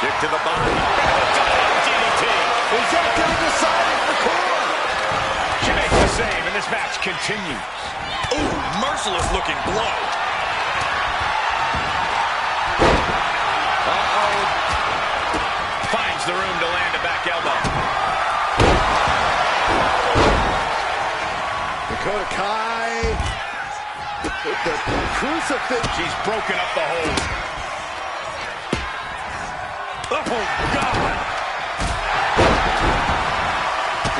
Kick to the body. DDT. Is that going to decide for Cora? She makes the save, and this match continues. Ooh, merciless looking blow. Uh-oh. Finds the room to land a back elbow. Dakota Kai with the crucifix. She's broken up the hold. Oh, God.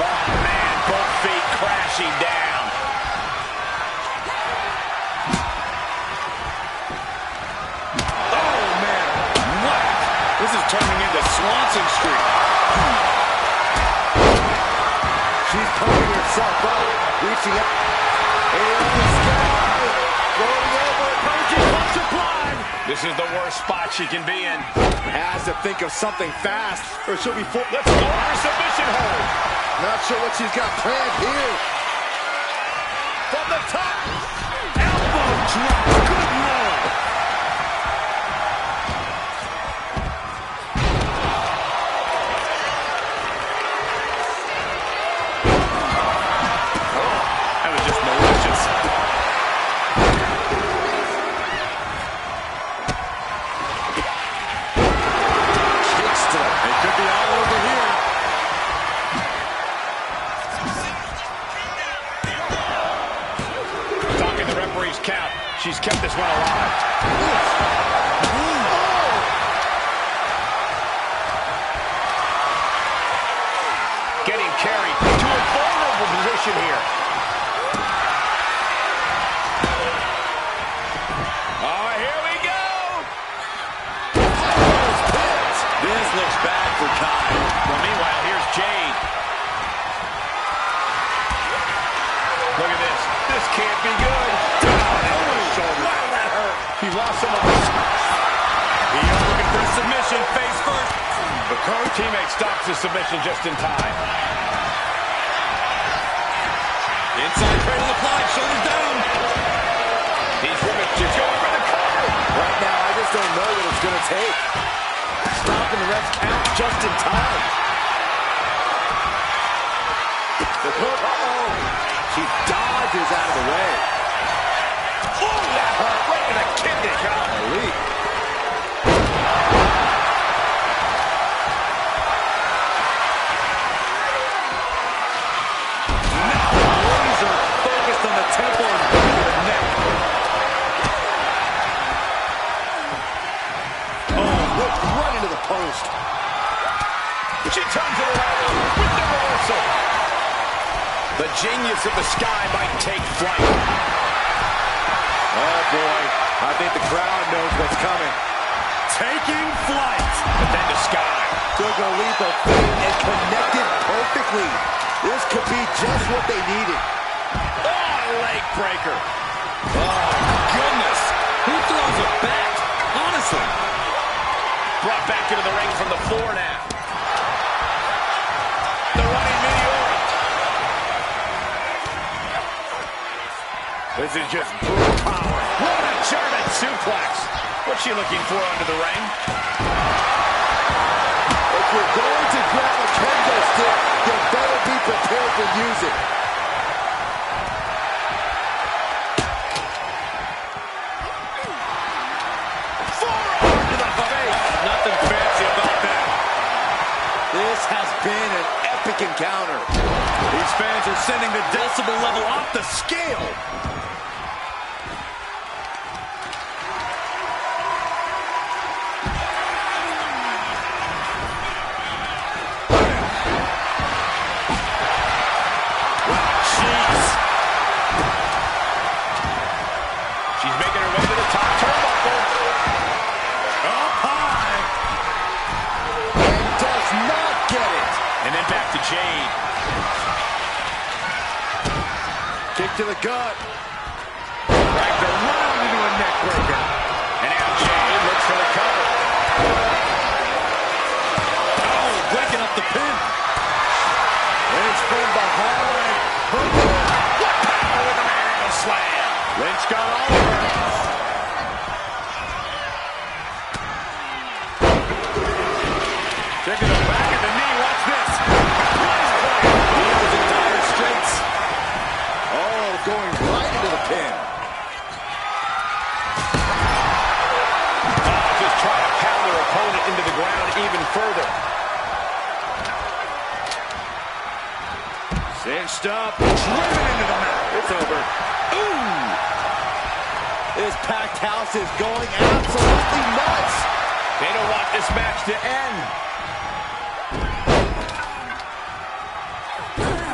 Oh, man, both feet crashing down. Oh, man. What? This is turning into Swanson Street. She's pulling herself up, reaching up. In the sky, going over, approaching, punch applied. This is the worst spot she can be in. Has to think of something fast, or she'll be full. Let's go for submission hold. Not sure what she's got planned here. From the top. Elbow drop. Good Lord. That was just malicious. Kicks to it. It could be all over here. Talking the referee's count. She's kept this one alive. Getting carried to a vulnerable position here. Oh, here we go. This looks bad for Kai. Well, meanwhile, here's Jade. Look at this. This can't be good. Wow, that hurt. He lost some of his. He's looking for a submission, face first. The Cora teammate stops the submission just in time. Inside cradle applied, shoulders down. He's going for the cover. Right now, I just don't know what it's going to take. Stopping the ref's count just in time. Uh-oh. She dodges out of the way. Oh, that hurt right in the kidney. Golly. Laser focused on the temple and the neck. Oh, whipped right into the post. She turns it around with the reversal. The genius of the Sky might take flight. Oh, boy. I think the crowd knows what's coming. Taking flight. But then the Sky Took a leap of faith and connected perfectly. This could be just what they needed. Oh, leg breaker. Oh, goodness. Who throws it back? Honestly. Brought back into the ring from the floor now. The running meteora. This is just brute power. What a German suplex. What's she looking for under the ring? If you're going to grab a kendo stick, you better be prepared to use it. Forearm to the face. Nothing fancy about that. This has been an epic encounter. These fans are sending the decibel level off the scale. She's making her way to the top turnbuckle. Up high. And does not get it. And then back to Jade. Kick to the gut. Dragged around into a neck breaker. And now Jade looks for the cover. Oh, breaking up the pin. Lynch from behind. What power with the Marital Slam. Lynch got all of her. Taking the back of the knee. Watch this. He was in dire straits. Oh, going right into the pin. Just trying to pound their opponent into the ground even further. Cinched up. Driven into the mat. It's over. Ooh! This packed house is going absolutely nuts. They don't want this match to end.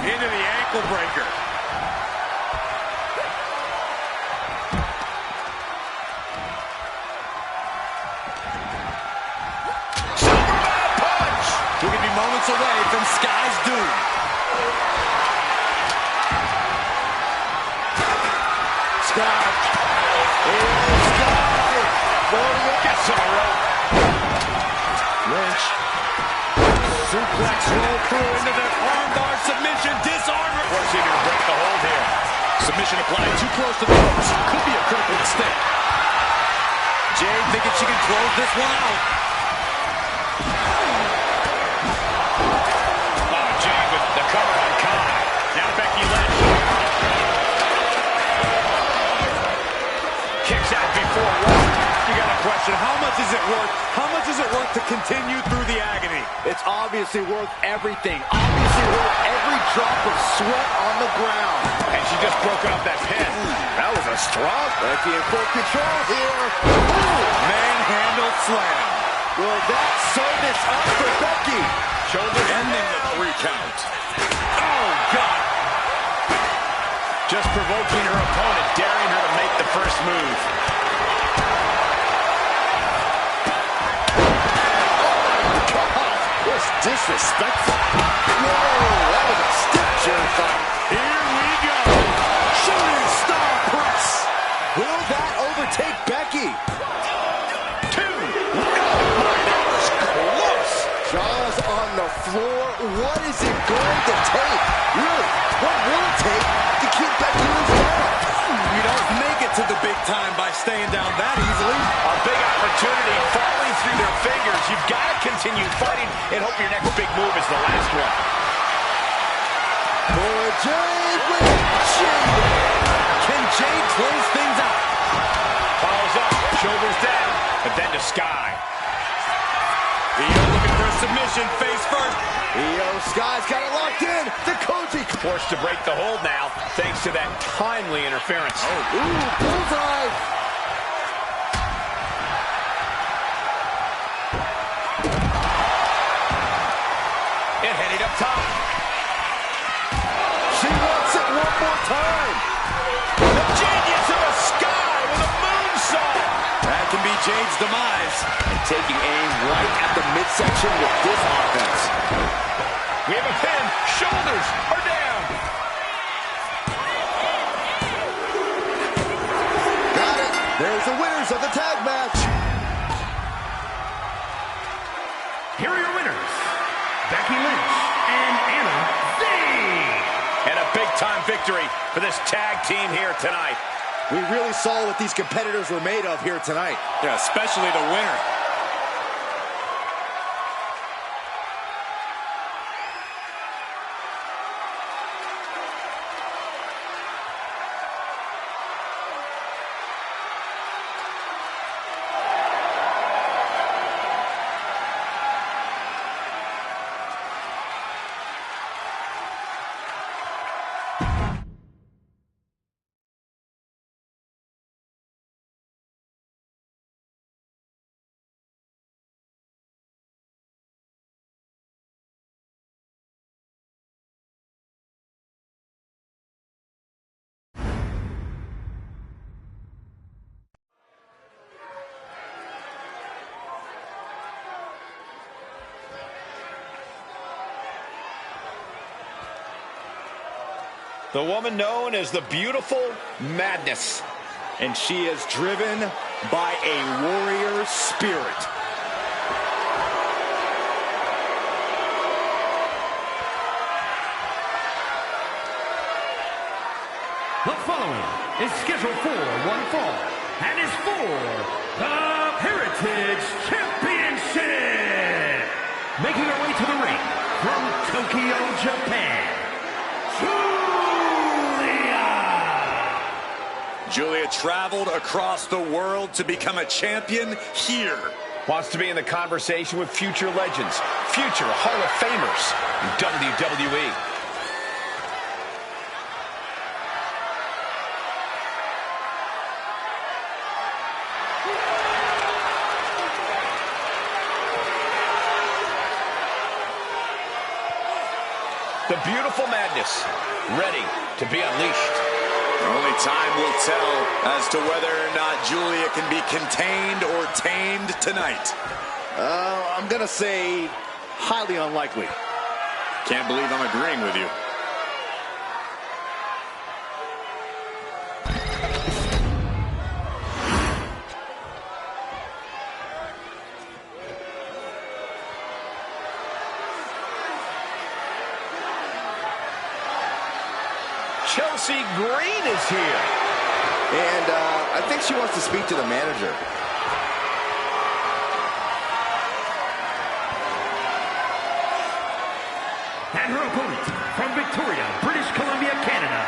Into the ankle breaker. Superman punch. We could be moments away from Sky's doom. Sky. Here's Sky. Loading up. Gets on the rope. Lynch. Suplex roll through into the armbar submission. Disarm. Forcing her to break the hold here. Submission applied too close to the ropes. Could be a critical mistake. Jade thinking she can close this one out. Oh, Jade with the cover on Kai. Now Becky Lynch. Kicks out before one. You got a question. How much is it worth? How much is it worth to continue through the agony? It's obviously worth everything. Obviously worth every drop of sweat on the ground. And she just broke off that pin. That was a strong Becky in full control here. Manhandle slam. Will that sew this up for Becky? Shoulders Ending the 3 count. Oh, God. Just provoking her opponent, daring her to make the first move. Disrespectful. Whoa, that was a stiff chair fight. Here we go. Shooting star press. Will that overtake Becky? 2. Oh, my, that was close. Jaws on the floor. What is it going to take? Really, what will it take to keep Becky Lynch down? You don't make it to the big time by staying down that easily. A big opportunity falling through their fingers. You've got to continue fighting and hope your next big move is the last one. For Jade with Jade. Can Jade close things out? Follows up, shoulders down, but then to Sky. Io looking for a submission, face first. Io Sky's got it locked in. Dakota Forced to break the hold now, thanks to that timely interference. Ooh, bullseye. And heading up top. She wants it one more time. The genius of a Sky with a moonsault. That can be Jade's demise. And taking aim right at the midsection with this arm Becky Lynch and And a big-time victory for this tag team here tonight. We really saw what these competitors were made of here tonight. Yeah, especially the winner. The woman known as the Beautiful Madness. And she is driven by a warrior spirit. The following is scheduled for one fall and is for the Heritage Championship. Making her way to the ring from Tokyo, Japan, Giulia traveled across the world to become a champion here. Wants to be in the conversation with future legends, future Hall of Famers in WWE. The Beautiful Madness, ready to be unleashed. Only time will tell as to whether or not Giulia can be contained or tamed tonight. I'm going to say highly unlikely. Can't believe I'm agreeing with you. Chelsea Green is here. And I think she wants to speak to the manager. and her opponent from Victoria, British Columbia, Canada,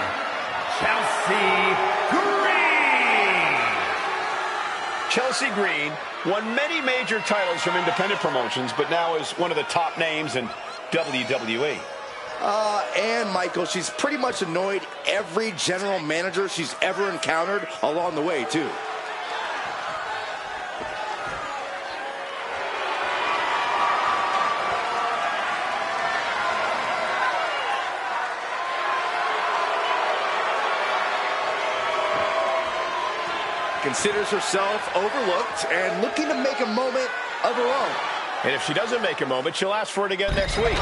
Chelsea Green. Chelsea Green won many major titles from independent promotions, but now is one of the top names in WWE. And Michael, she's pretty much annoyed every general manager she's ever encountered along the way, too. Considers herself overlooked and looking to make a moment of her own. And if she doesn't make a moment, she'll ask for it again next week.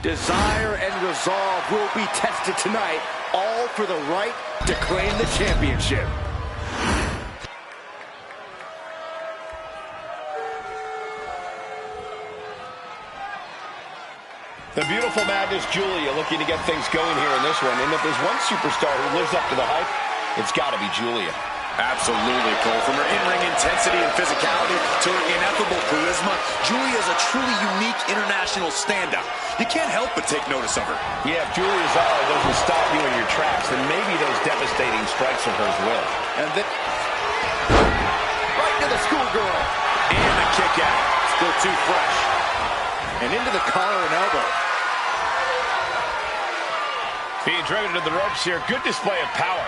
Desire and resolve will be tested tonight, all for the right to claim the championship. The Beautiful Madness, Giulia, looking to get things going here in this one. And if there's one superstar who lives up to the hype, it's got to be Giulia. Absolutely, Cole. From her in-ring intensity and physicality to her ineffable charisma, Giulia is a truly unique international standout. You can't help but take notice of her. Yeah, if Giulia's aura doesn't stop you in your tracks, then maybe those devastating strikes of hers will. And then right to the schoolgirl. And the kick out. Still too fresh. And into the collar and elbow. Being driven to the ropes here. Good display of power.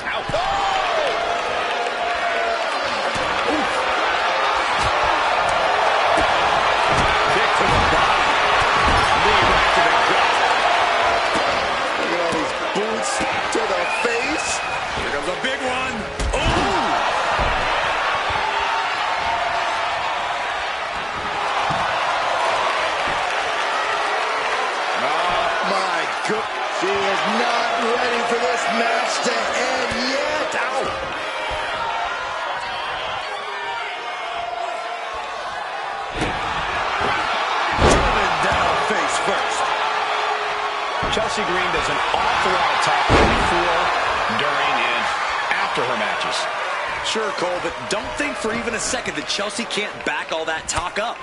Ow. Oh! Kick to the body. Knee right to the gut. Look at all these boots to the face. Here comes a big one. She is not ready for this match to end yet. Ow! Driven down face first. Chelsea Green does an awful lot of talking before, during, and after her matches. Sure, Cole, but don't think for even a second that Chelsea can't back all that talk up.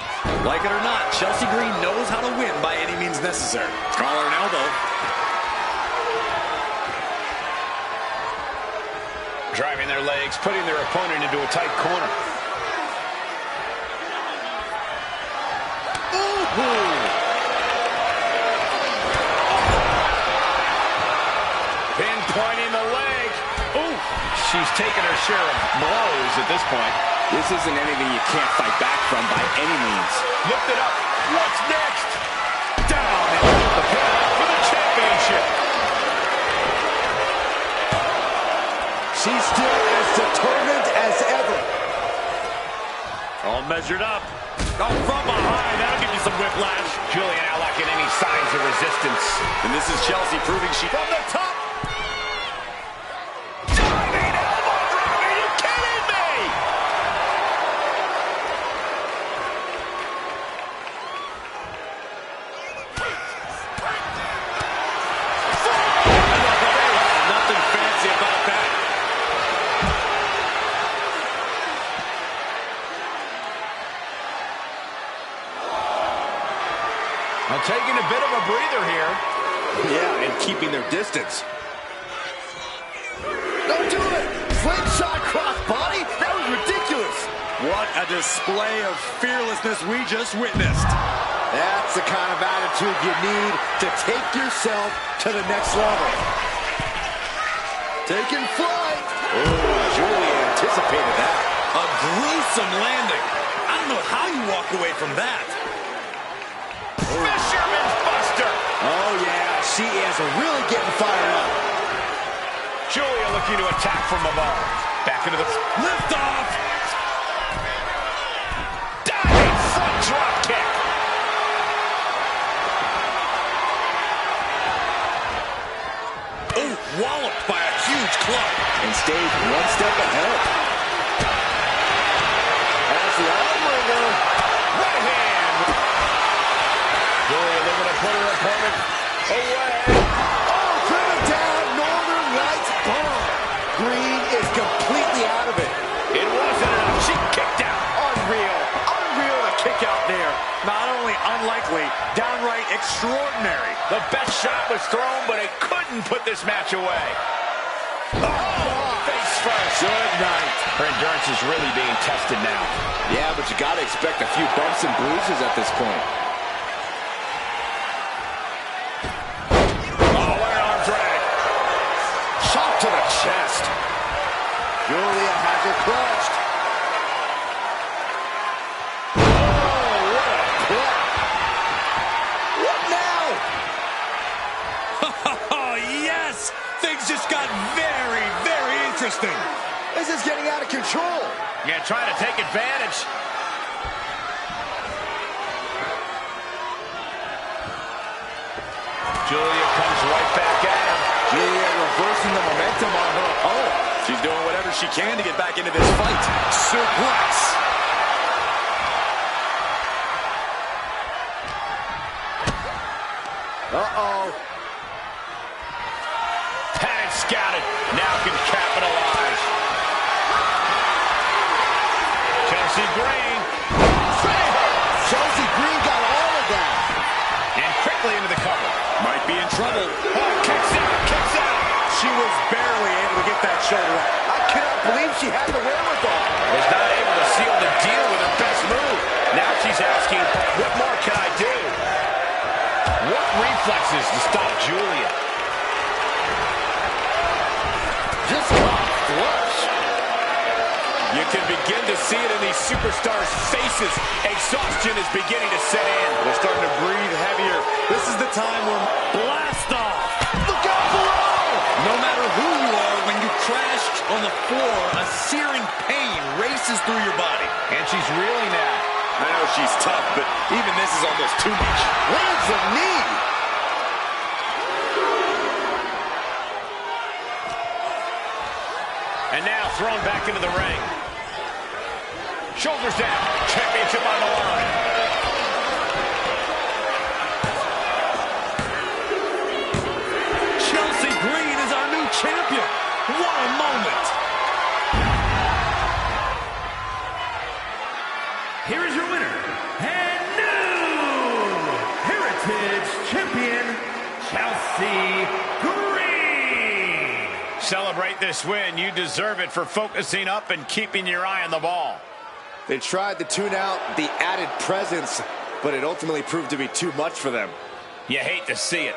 Like it or not, Chelsea Green knows how to win by any means necessary. Collar and elbow. Driving their legs, putting their opponent into a tight corner. Pinpointing the leg. Ooh, she's taken her share of blows at this point. This isn't anything you can't fight back from by any means. Lift it up. What's next? Down and out the pin for the championship. She's still as determined as ever. All measured up. Oh, from behind. That'll give you some whiplash. Giulia now lacking any signs of resistance. And this is Chelsea proving she... From the top. Diving elbow drop. Are you kidding me? Nothing fancy about that. Now taking a bit of a breather here. Yeah, and keeping their distance. Don't do it! Slingshot crossbody? That was ridiculous! What a display of fearlessness we just witnessed. That's the kind of attitude you need to take yourself to the next level. Taking flight. Oh, Giulia anticipated that. A gruesome landing. I don't know how you walk away from that. Fisherman's Buster. Oh, yeah, she is really getting fired up. Giulia looking to attack from above. Back into the Lift off. diving front drop kick. Oh, walloped by a huge club. And stayed one step ahead. As the armbringer. Right hand. Giulia looking to put her opponent away. Oh, driven down, Northern Lights bomb. Green is completely out of it. It wasn't enough. She kicked out. Unreal. Unreal to kick out there. Not only unlikely, downright extraordinary. The best shot was thrown, but it couldn't put this match away. Oh, face first. Good night. Her endurance is really being tested now. Yeah, but you got to expect a few bumps and bruises at this point. Oh, what an arm drag. Shot to the chest. Giulia has her clutched. Oh, what a clip. What now? Oh, yes. Things just got very, very interesting. This is getting out of control. Yeah, trying to take advantage. Giulia comes right back at him. Giulia reversing the momentum on her opponent. She's doing whatever she can to get back into this fight. Suplex. Uh-oh. Had it scouted. Now can capitalize. Chelsea Green. Chelsea Green got all of that. And quickly into the cover. Might be in trouble. Oh, kicks out, kicks out. She was barely able to get that shoulder up. I cannot believe she had the wherewithal. Was not able to seal the deal with her best move. Now she's asking, what more can I do? What reflexes to stop Giulia? Just caught flush. You can begin to see it in these superstars' faces. Exhaustion is beginning to set in. They're starting to breathe heavier. This is the time where blast off. Look out below. No matter who you are, when you crash on the floor, a searing pain races through your body. And she's reeling now. I know she's tough, but even this is almost too much. Lands a knee. And now thrown back into the ring. Shoulders down. Championship on the line. Chelsea Green is our new champion. What a moment. Here is your winner, and new Heritage Champion, Chelsea Green. Celebrate this win. You deserve it for focusing up and keeping your eye on the ball. They tried to tune out the added presence, but it ultimately proved to be too much for them. You hate to see it.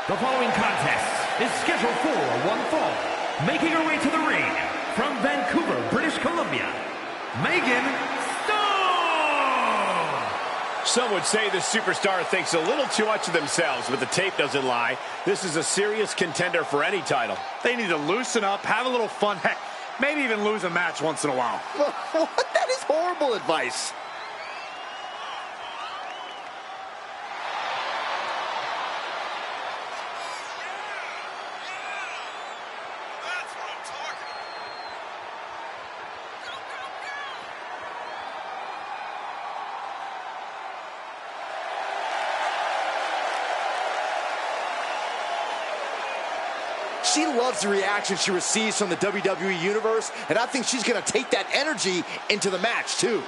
The following contest is scheduled for one fall. Making her way to the ring from Vancouver, British Columbia, Megan Stone! Some would say the superstar thinks a little too much of themselves, but the tape doesn't lie. This is a serious contender for any title. They need to loosen up, have a little fun, heck, maybe even lose a match once in a while. What? That is horrible advice. She loves the reaction she receives from the WWE Universe, and I think she's going to take that energy into the match, too.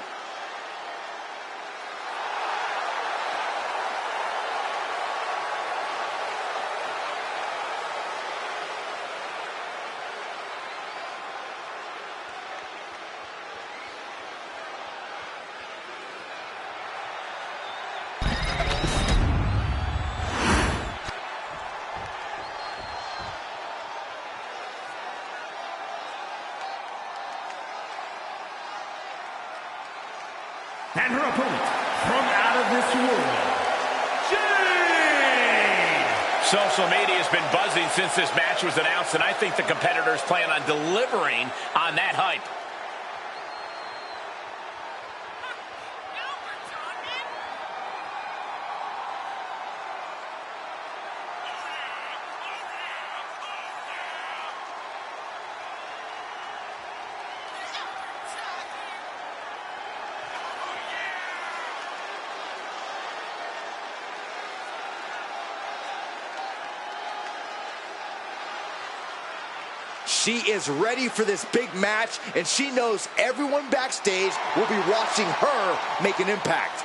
And her opponent, from out of this world, Jade! Social media has been buzzing since this match was announced, and I think the competitors plan on delivering on that hype. She is ready for this big match, and she knows everyone backstage will be watching her make an impact.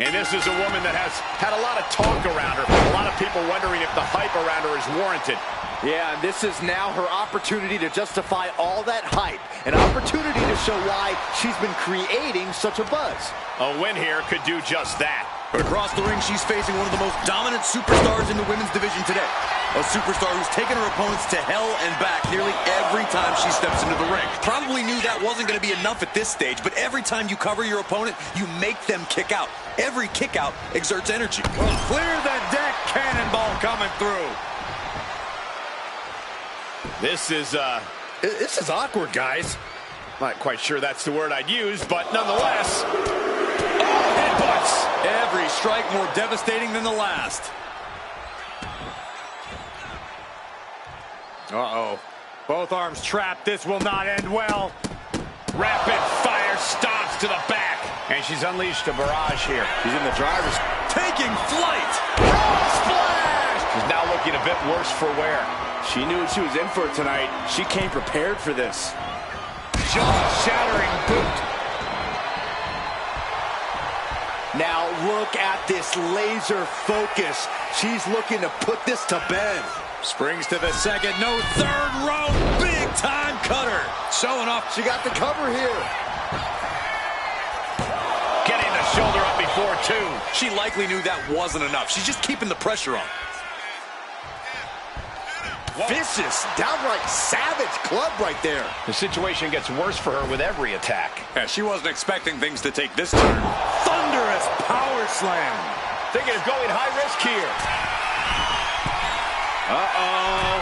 And this is a woman that has had a lot of talk around her. A lot of people wondering if the hype around her is warranted. Yeah, and this is now her opportunity to justify all that hype. An opportunity to show why she's been creating such a buzz. A win here could do just that. But across the ring, she's facing one of the most dominant superstars in the women's division today. A superstar who's taken her opponents to hell and back nearly every time she steps into the ring. Probably knew that wasn't going to be enough at this stage, but every time you cover your opponent, you make them kick out. Every kick out exerts energy. Well, clear the deck, cannonball coming through. This is awkward, guys. Not quite sure that's the word I'd use, but nonetheless. Oh, headbutts. Every strike more devastating than the last. Uh-oh. Both arms trapped. This will not end well. Rapid fire stomps to the back. And she's unleashed a barrage here. She's in the driver's. Taking flight. Splash! She's now looking a bit worse for wear. She knew what she was in for tonight. She came prepared for this. Jaw-shattering boot. Now look at this laser focus. She's looking to put this to bed. Springs to the second. No, third row. Big time cutter. Showing off. She got the cover here. Getting the shoulder up before two. She likely knew that wasn't enough. She's just keeping the pressure on. Vicious, downright savage club right there. The situation gets worse for her with every attack. Yeah, she wasn't expecting things to take this turn. Thunderous power slam. Thinking of going high risk here. Uh-oh.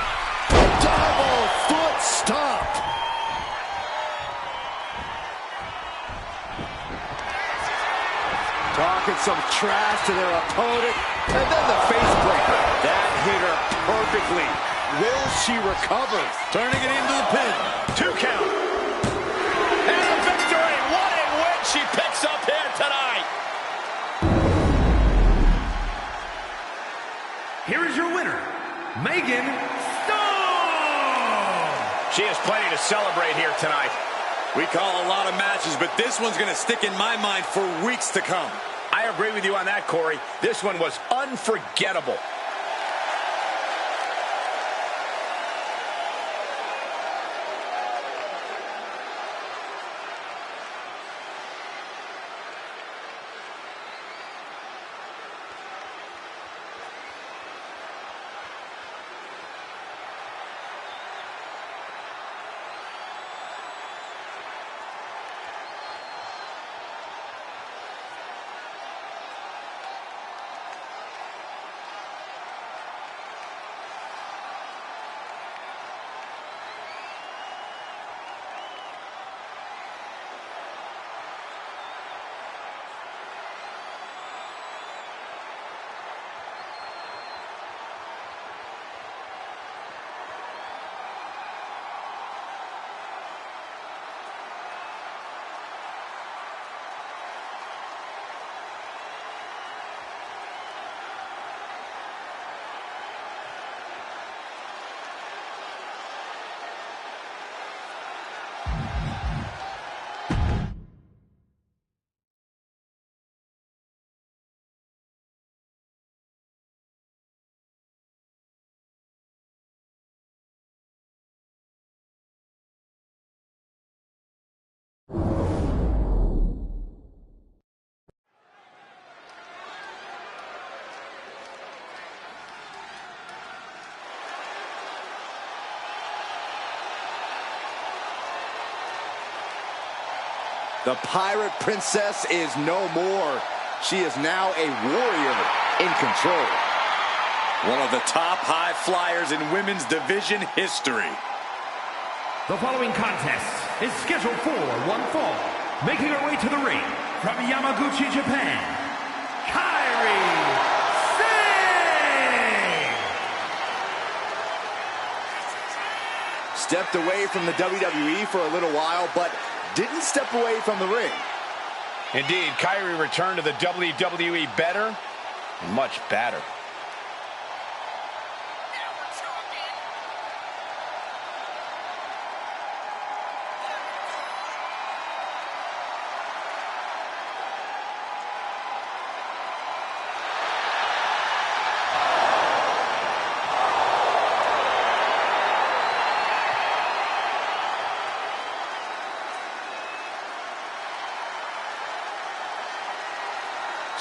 Double foot stomp. Talking some trash to their opponent. And then the face breaker. That hit her perfectly. Will she recover? Turning it into the pin. 2 count. And a victory. What a win she picks up here tonight. Here is your winner, Megan Stone! She has plenty to celebrate here tonight. We call a lot of matches, but this one's going to stick in my mind for weeks to come. I agree with you on that, Corey. This one was unforgettable. The Pirate Princess is no more. She is now a warrior in control. One of the top high flyers in women's division history. The following contest is scheduled for one fall. Making her way to the ring from Yamaguchi, Japan, Kairi Sane! Stepped away from the WWE for a little while, but didn't step away from the ring. Indeed, Kairi returned to the WWE better and much badder.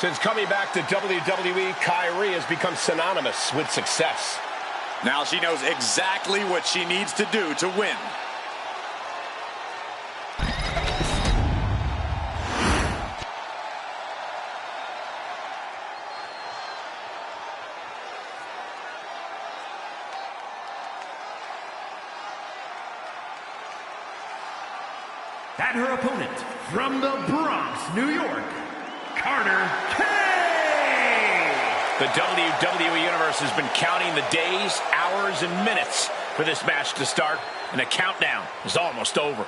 Since coming back to WWE, Kairi has become synonymous with success. Now she knows exactly what she needs to do to win. And her opponent from the Bronx, New York, Carter K. The WWE Universe has been counting the days, hours, and minutes for this match to start, and the countdown is almost over.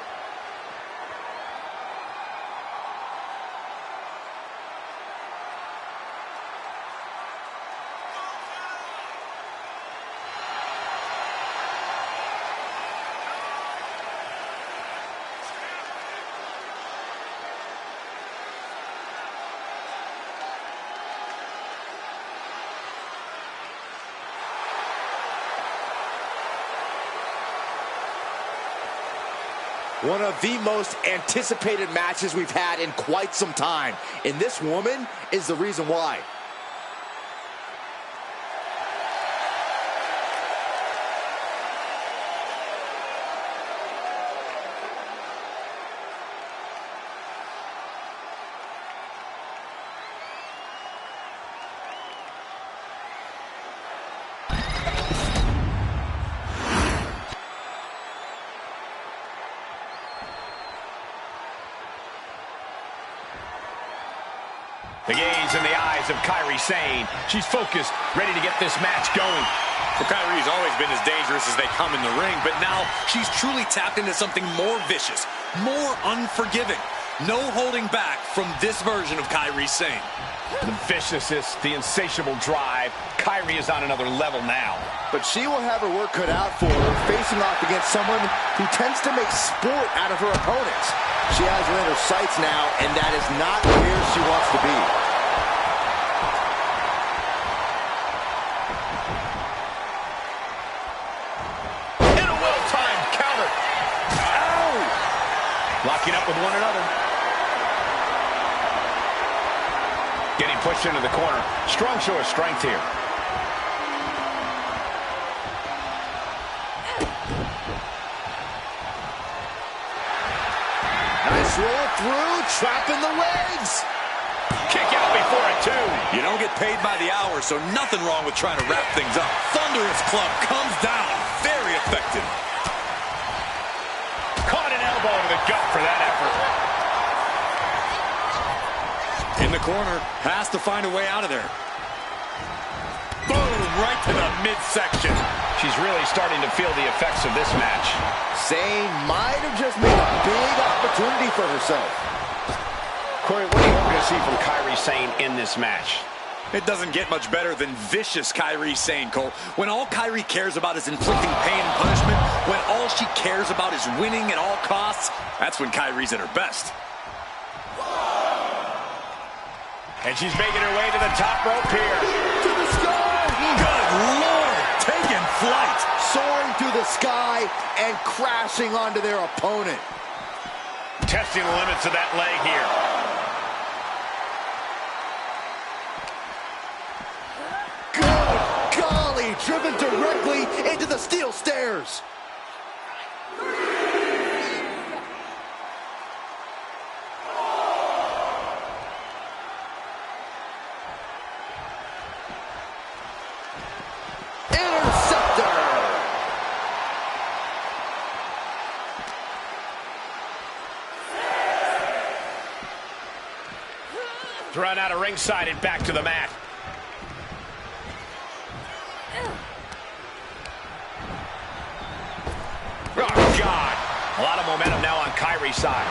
One of the most anticipated matches we've had in quite some time. And this woman is the reason why. The gaze in the eyes of Kairi Sane. She's focused, ready to get this match going. Well, Kairi's always been as dangerous as they come in the ring, but now she's truly tapped into something more vicious, more unforgiving. No holding back from this version of Kairi Sane. The viciousness, the insatiable drive. Kairi is on another level now. But she will have her work cut out for her, facing off against someone who tends to make sport out of her opponents. She has her in her sights now, and that is not where she wants to be. And a well-timed counter. Ow! Locking up with one another. Getting pushed into the corner. Strong show of strength here. Nice roll through, trapping the legs. Kick out before a two. You don't get paid by the hour, so nothing wrong with trying to wrap things up. Thunderous club comes down. Very effective. Caught an elbow to the gut for that effort. In the corner, has to find a way out of there. Boom, right to the midsection. She's really starting to feel the effects of this match. Sane might have just made a big opportunity for herself. Corey, what are you hoping to see from Kairi Sane in this match? It doesn't get much better than vicious Kairi Sane, Cole. When all Kairi cares about is inflicting pain and punishment, when all she cares about is winning at all costs, that's when Kairi's at her best. And she's making her way to the top rope here. To the sky! Good Lord! Taking flight! Soaring through the sky and crashing onto their opponent. Testing the limits of that leg here. Good golly! Driven directly into the steel stairs. run out of ringside and back to the mat. Oh, God. A lot of momentum now on Kyrie's side.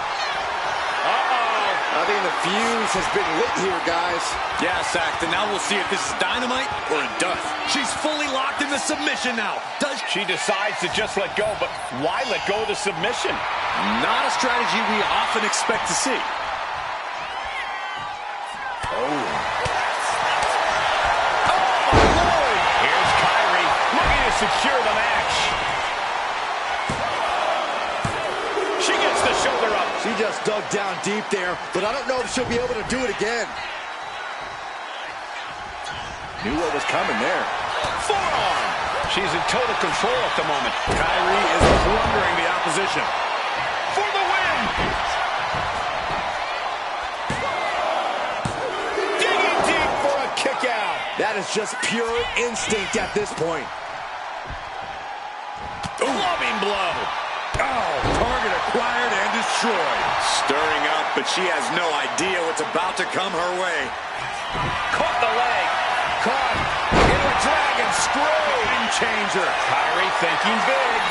I think the fuse has been lit here, guys. Yeah, Saxton. Now we'll see if this is dynamite or a dud. She's fully locked in the submission now. She decides to just let go, but why let go of the submission? Not a strategy we often expect to see. Oh, my Lord! Here's Kyrie looking to secure the match. She gets the shoulder up. She just dug down deep there, but I don't know if she'll be able to do it again. Knew what was coming there. Forearm. She's in total control at the moment. Kyrie is plundering the opposition. For the win! Digging deep for a kick out. That is just pure instinct at this point. Loving blow. Oh, target acquired and destroyed. Stirring up, but she has no idea what's about to come her way. Caught the leg. Caught in a dragon screw. Game changer. Kyrie thinking big.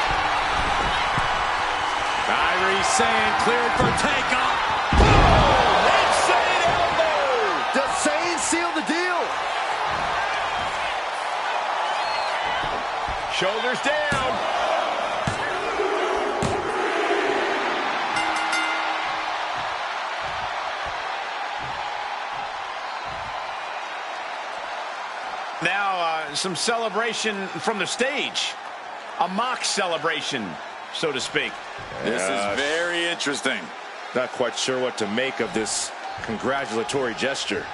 Kyrie saying cleared for takeoff. Oh, insane elbow. Does Sane seal the deal? Shoulders down. Now, some celebration from the stage. A mock celebration, so to speak. This is very interesting. Not quite sure what to make of this congratulatory gesture.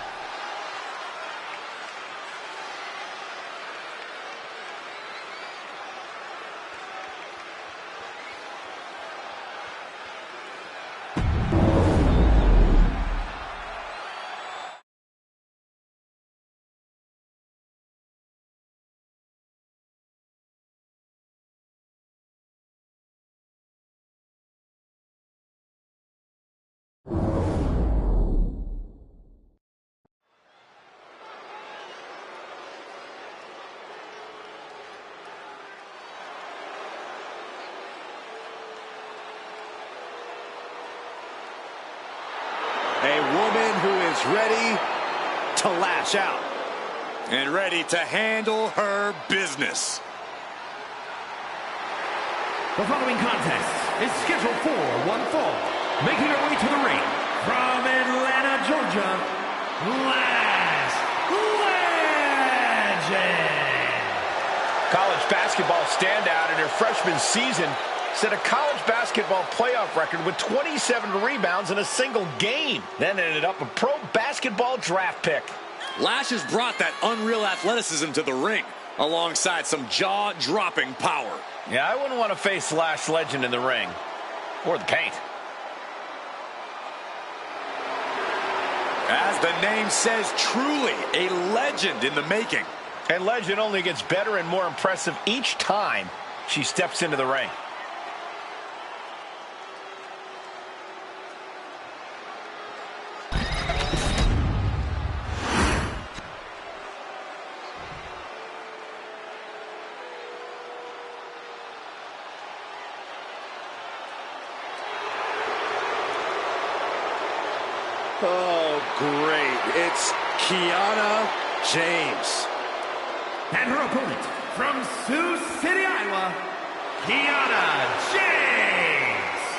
A woman who is ready to lash out. And ready to handle her business. The following contest is scheduled for one fall. Making her way to the ring from Atlanta, Georgia, Last Legend. College basketball standout in her freshman season set a college basketball playoff record with 27 rebounds in a single game. Then ended up a pro basketball draft pick. Lash has brought that unreal athleticism to the ring, alongside some jaw-dropping power. Yeah, I wouldn't want to face Lash Legend in the ring. Or the paint. As the name says, truly a legend in the making. And Legend only gets better and more impressive each time she steps into the ring. Oh, great. It's Kiana James. And her opponent from Sioux City, Iowa, Kiana James.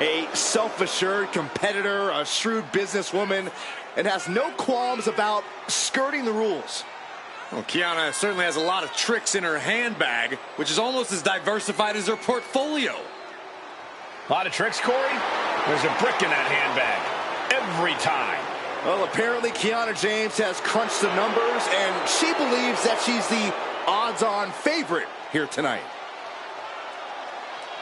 A self-assured competitor, a shrewd businesswoman, and has no qualms about skirting the rules. Well, Kiana certainly has a lot of tricks in her handbag, which is almost as diversified as her portfolio. A lot of tricks, Corey? There's a brick in that handbag. Every time. Well, apparently Kiana James has crunched the numbers, and she believes that she's the odds-on favorite here tonight.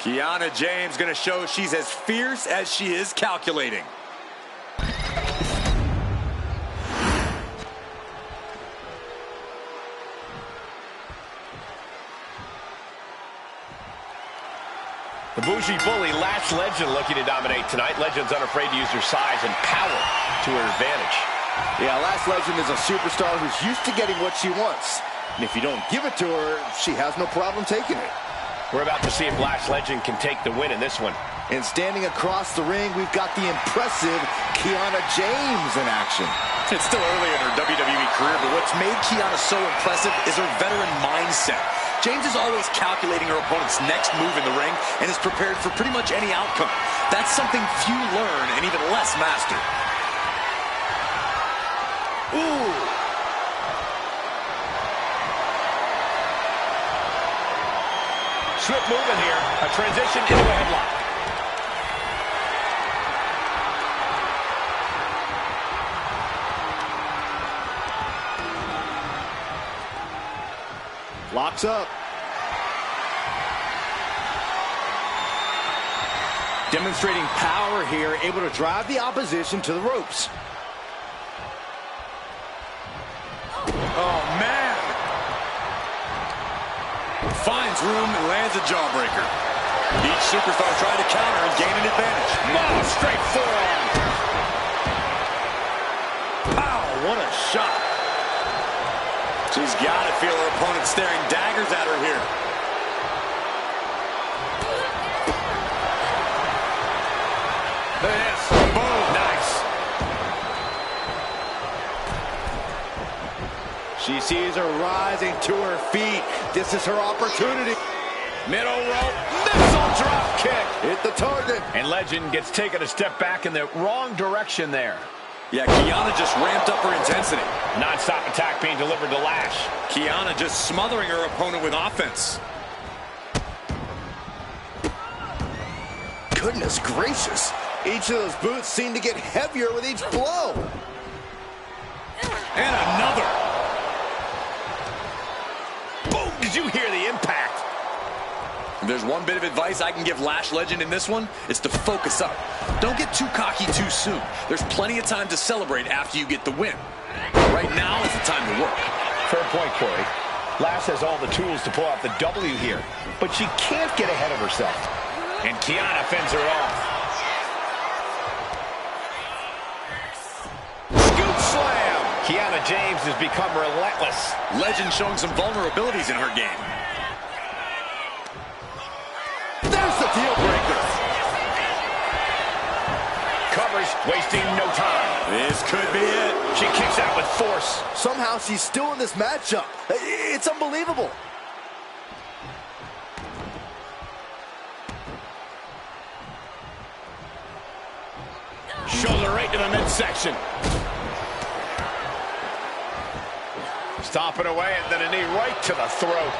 Kiana James going to show she's as fierce as she is calculating. The bougie bully Lash Legend looking to dominate tonight. Legend's unafraid to use her size and power to her advantage. Yeah, Lash Legend is a superstar who's used to getting what she wants. And if you don't give it to her, she has no problem taking it. We're about to see if Lash Legend can take the win in this one. And standing across the ring, we've got the impressive Kiana James in action. It's still early in her WWE career, but what's made Kiana so impressive is her veteran mindset. James is always calculating her opponent's next move in the ring and is prepared for pretty much any outcome. That's something few learn and even less master. Ooh! Swift movement here. A transition into a headlock. Locks up. Demonstrating power here, able to drive the opposition to the ropes. Oh, man. Finds room and lands a jawbreaker. Each superstar trying to counter and gain an advantage. Oh, straight forearm. Pow, what a shot. She's got to feel her opponent staring daggers at her here. Yes. Boom. Nice. She sees her rising to her feet. This is her opportunity. Middle rope. Missile drop kick. Hit the target. And Legend gets taken a step back in the wrong direction there. Yeah, Kiana just ramped up her intensity. Non-stop attack being delivered to Lash. Kiana just smothering her opponent with offense. Goodness gracious. Each of those boots seem to get heavier with each blow. And another. Boom! Did you hear the impact? If there's one bit of advice I can give Lash Legend in this one, it's to focus up. Don't get too cocky too soon. There's plenty of time to celebrate after you get the win. Right now is the time to work. Fair point, Corey. Lash has all the tools to pull out the W here, but she can't get ahead of herself. And Kiana fends her off. Scoop slam! Kiana James has become relentless. Legend showing some vulnerabilities in her game. There's the deal breaker. Covers, wasting no time. This could be it. She kicks out with force. Somehow she's still in this matchup. It's unbelievable. Shoulder right to the midsection. Stomping away and then a knee right to the throat.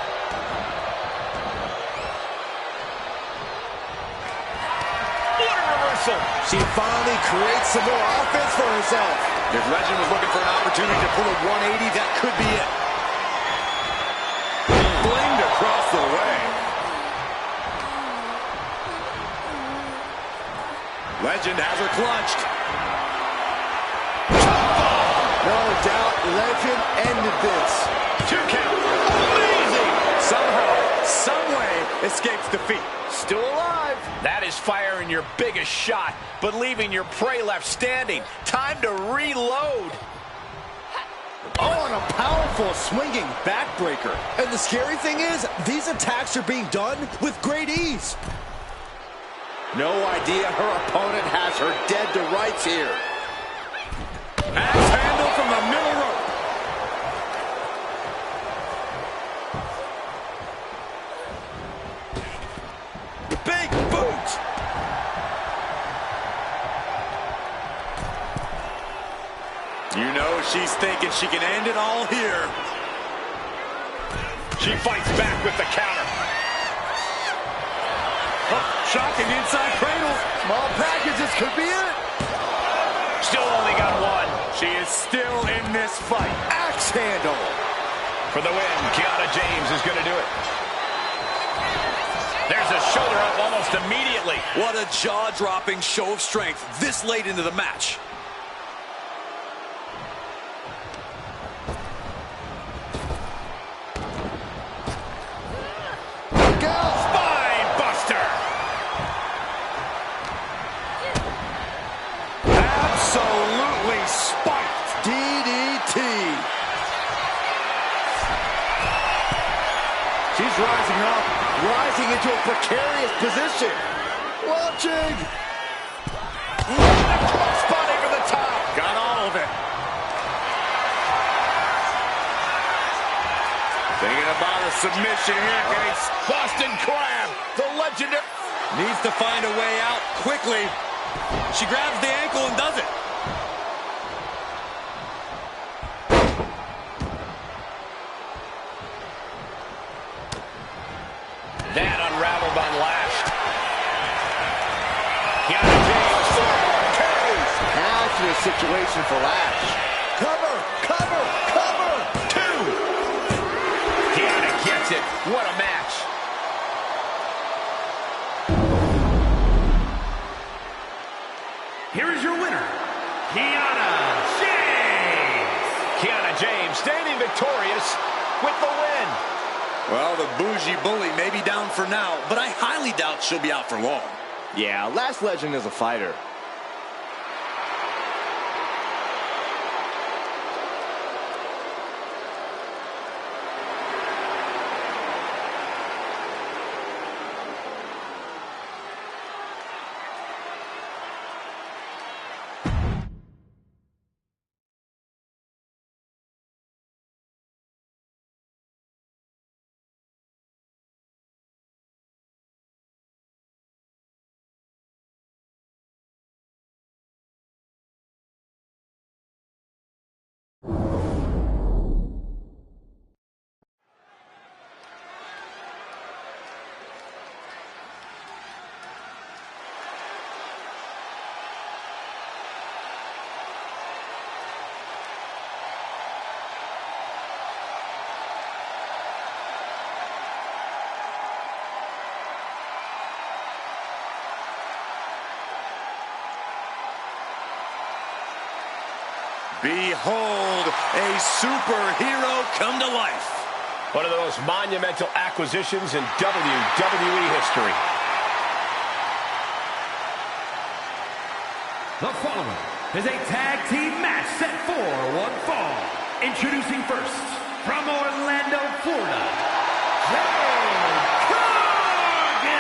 What a reversal. She finally creates some more offense for herself. If Legend was looking for an opportunity to pull a 180, that could be it. Blinged across the way. Legend has her clutched. No doubt Legend ended this. 2 count. Amazing. Somehow, someway, escapes defeat. Still alive. That is firing your biggest shot, but leaving your prey left standing. Time to reload. Oh, and a powerful swinging backbreaker. And the scary thing is, these attacks are being done with great ease. No idea her opponent has her dead to rights here. Axe handle from the middle rope. Big boot. You know she's thinking she can end it all here. She fights back with the counter. Oh, shocking inside cradle. Small packages could be it. Still only got one. She is still in this fight. Axe handle. For the win, Kiana James is going to do it. There's a shoulder up almost immediately. What a jaw-dropping show of strength this late into the match. Spine buster. Absolutely spiked. She's rising up, rising into a precarious position. Launching. Spotting from the top. Got all of it. Thinking about a submission here, guys. Boston Crab, the legendary. Needs to find a way out quickly. She grabs the ankle and does it. That unraveled unlashed. Kiana James, 4-1-2. Passionate situation for Lash. Cover, cover, cover. 2. Kiana gets it. What a match. Here is your winner, Kiana James. Kiana James standing victorious with the win. Well, the bougie bully may be down for now, but I highly doubt she'll be out for long. Yeah, Lash Legend is a fighter. Behold, a superhero come to life. One of the most monumental acquisitions in WWE history. The following is a tag team match set for one fall. Introducing first, from Orlando, Florida, Jade Cargill.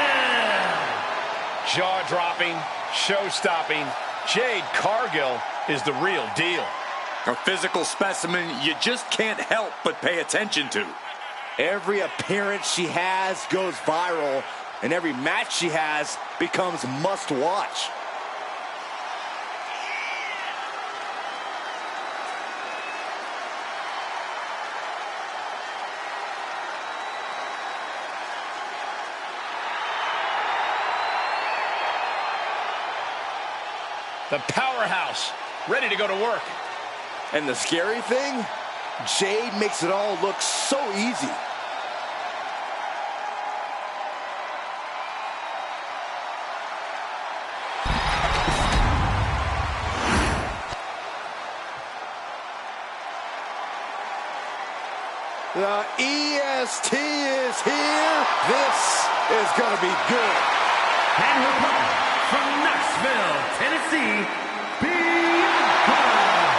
Jaw-dropping, show-stopping, Jade Cargill is the real deal. A physical specimen you just can't help but pay attention to. Every appearance she has goes viral, and every match she has becomes must-watch. The powerhouse, ready to go to work. And the scary thing, Jade makes it all look so easy. The EST is here. This is going to be good. And her partner from Knoxville, Tennessee, Bianca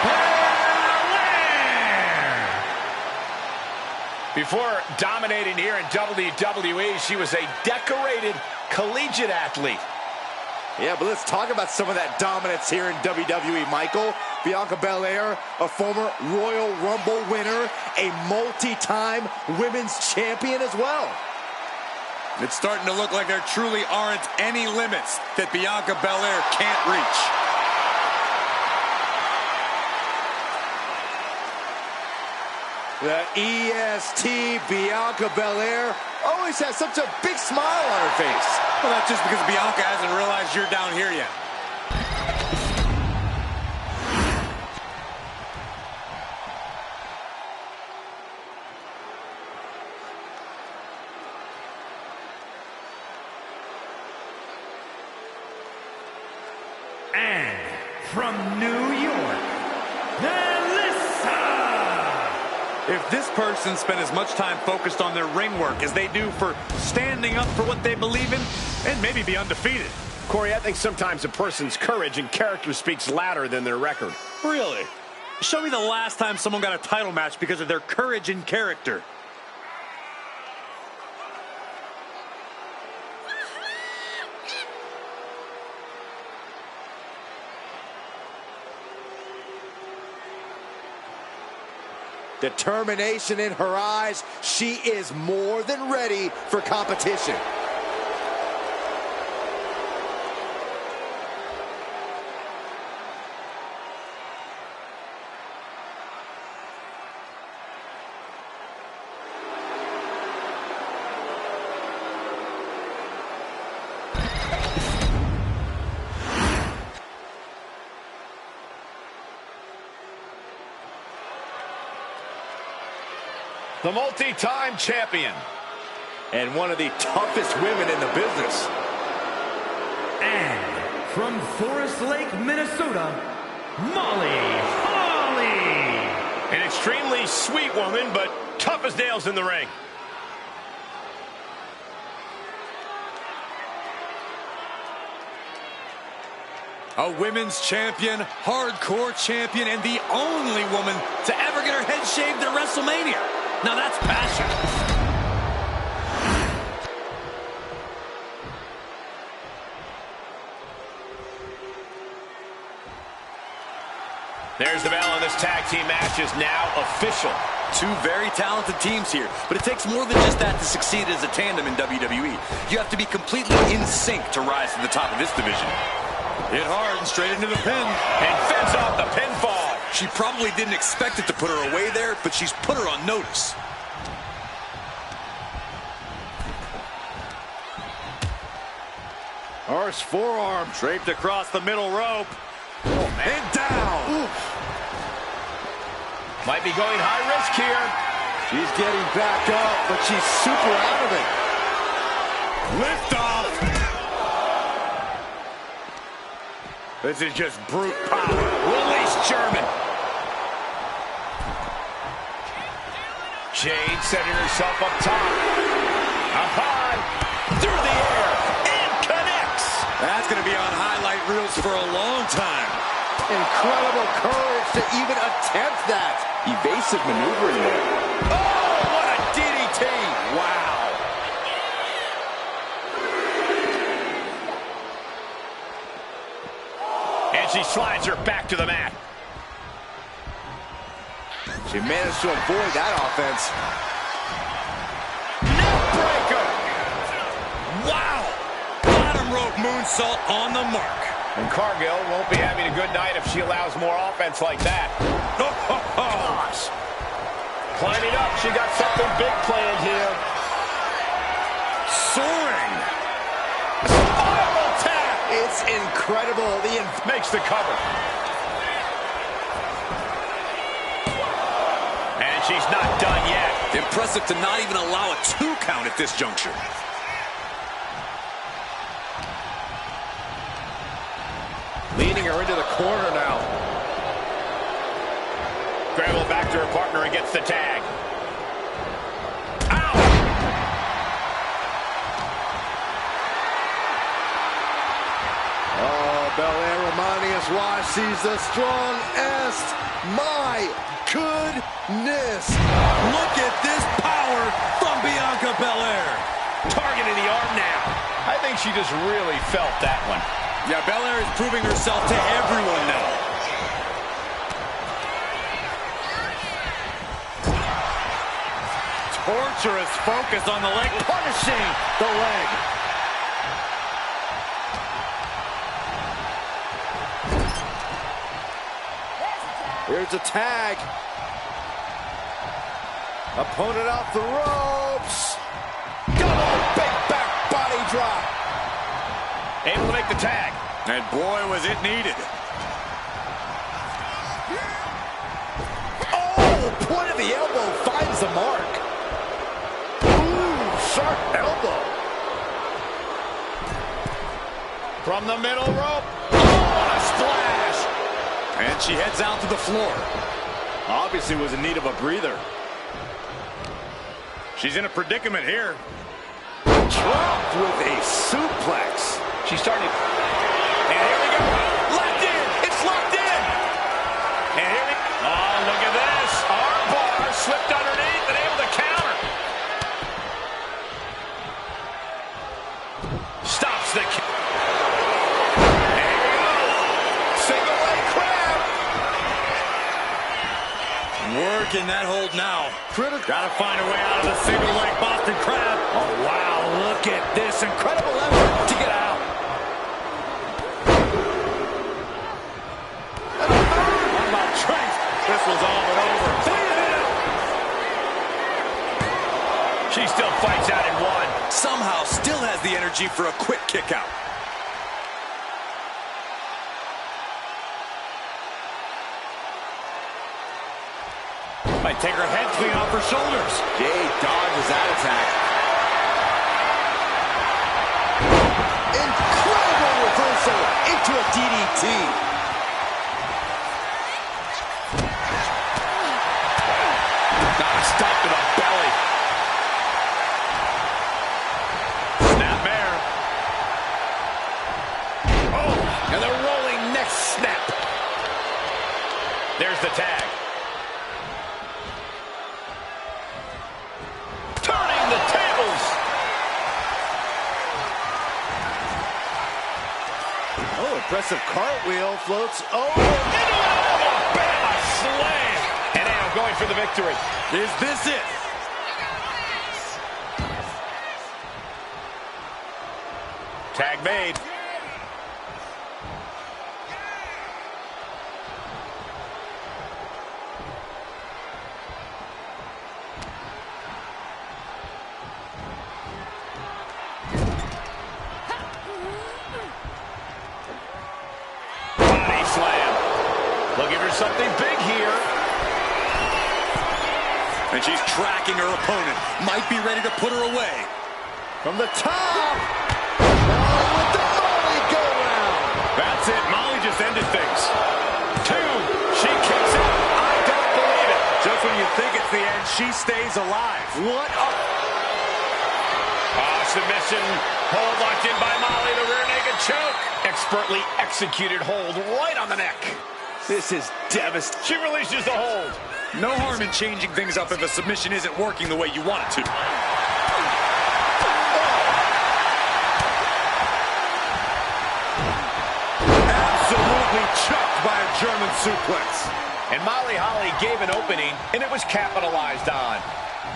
Belair. Before dominating here in WWE, she was a decorated collegiate athlete. Yeah, but let's talk about some of that dominance here in WWE, Michael. Bianca Belair, a former Royal Rumble winner, a multi-time women's champion as well. It's starting to look like there truly aren't any limits that Bianca Belair can't reach. The EST Bianca Belair always has such a big smile on her face. Well, that's just because Bianca hasn't realized you're down here yet. And from New York, If this person spent as much time focused on their ring work as they do for standing up for what they believe in, and maybe be undefeated. Corey, I think sometimes a person's courage and character speaks louder than their record. Really? Show me the last time someone got a title match because of their courage and character. Determination in her eyes. She is more than ready for competition. The multi-time champion. And one of the toughest women in the business. And from Forest Lake, Minnesota, Molly Holly. An extremely sweet woman, but tough as nails in the ring. A women's champion, hardcore champion, and the only woman to ever get her head shaved at WrestleMania. Now that's passion. There's the bell, and this tag team match is now official. Two very talented teams here, but it takes more than just that to succeed as a tandem in WWE. You have to be completely in sync to rise to the top of this division. Hit hard and straight into the pin. And fends off the pinfall. She probably didn't expect it to put her away there, but she's put her on notice. Harsh forearm. Draped across the middle rope. Oh, man. And down. Oof. Might be going high risk here. She's getting back up, but she's super out of it. Lift off. This is just brute power. Release German. Jade setting herself up top. Up high. Through the air. And connects. That's going to be on highlight reels for a long time. Incredible courage to even attempt that. Evasive maneuvering there. Oh, what a DDT. Wow. And she slides her back to the mat. She managed to avoid that offense. Neckbreaker. Wow. Bottom rope moonsault on the mark. And Cargill won't be having a good night if she allows more offense like that. Gosh. Climbing up, she got something big planned here. Soaring. Spiral tap. It's incredible. Makes the cover. And she's not done yet. Impressive to not even allow a 2 count at this juncture. Leading her into the corner now. Gravel back to her partner and gets the tag. Ow! Oh, Belair reminding us why she's the strongest. My goodness. Look at this power from Bianca Belair. Targeting the arm now. I think she just really felt that one. Yeah, Belair is proving herself to everyone now. Torturous focus on the leg, punishing the leg. Here's a tag. Opponent off the ropes. Double big back body drop. Able to make the tag. And boy, was it needed. Oh, point of the elbow finds the mark. Ooh, sharp elbow. From the middle rope. Oh, a splash. And she heads out to the floor. Obviously was in need of a breather. She's in a predicament here. Dropped with a suplex. She's starting. And here we go. Locked in. It's locked in. And here we go. Oh, look at this. Arm bar slipped underneath and able to counter. Stops the kick. And here we go. Single leg crab. Working working that hold now. Gotta find a way out of the single leg Boston Crab. Oh, wow, look at this incredible effort to get out. What about Trent? This was all but over. She still fights out in one. Somehow still has the energy for a quick kick out. Might take her head clean off her shoulders. Jade dodges that attack. Incredible reversal into a DDT. Stop to the belly. Snapmare. Oh, and the rolling neck snap. There's the tag. Turning the tables. Oh, impressive cartwheel floats over. Into an Alabama slam. And now going for the victory. Is this it? Tag made. Body slam. Looking for something big here. And she's tracking her opponent. Might be ready to put her away. From the top. Oh, with the Molly go round. That's it. Molly just ended things. 2. She kicks out. I don't believe it. Just when you think it's the end, she stays alive. What a... Submission. Hold locked in by Molly. The rear naked choke. Expertly executed hold right on the neck. This is devastating. She releases the hold. No harm in changing things up if a submission isn't working the way you want it to. Absolutely chucked by a German suplex. And Molly Holly gave an opening, and it was capitalized on.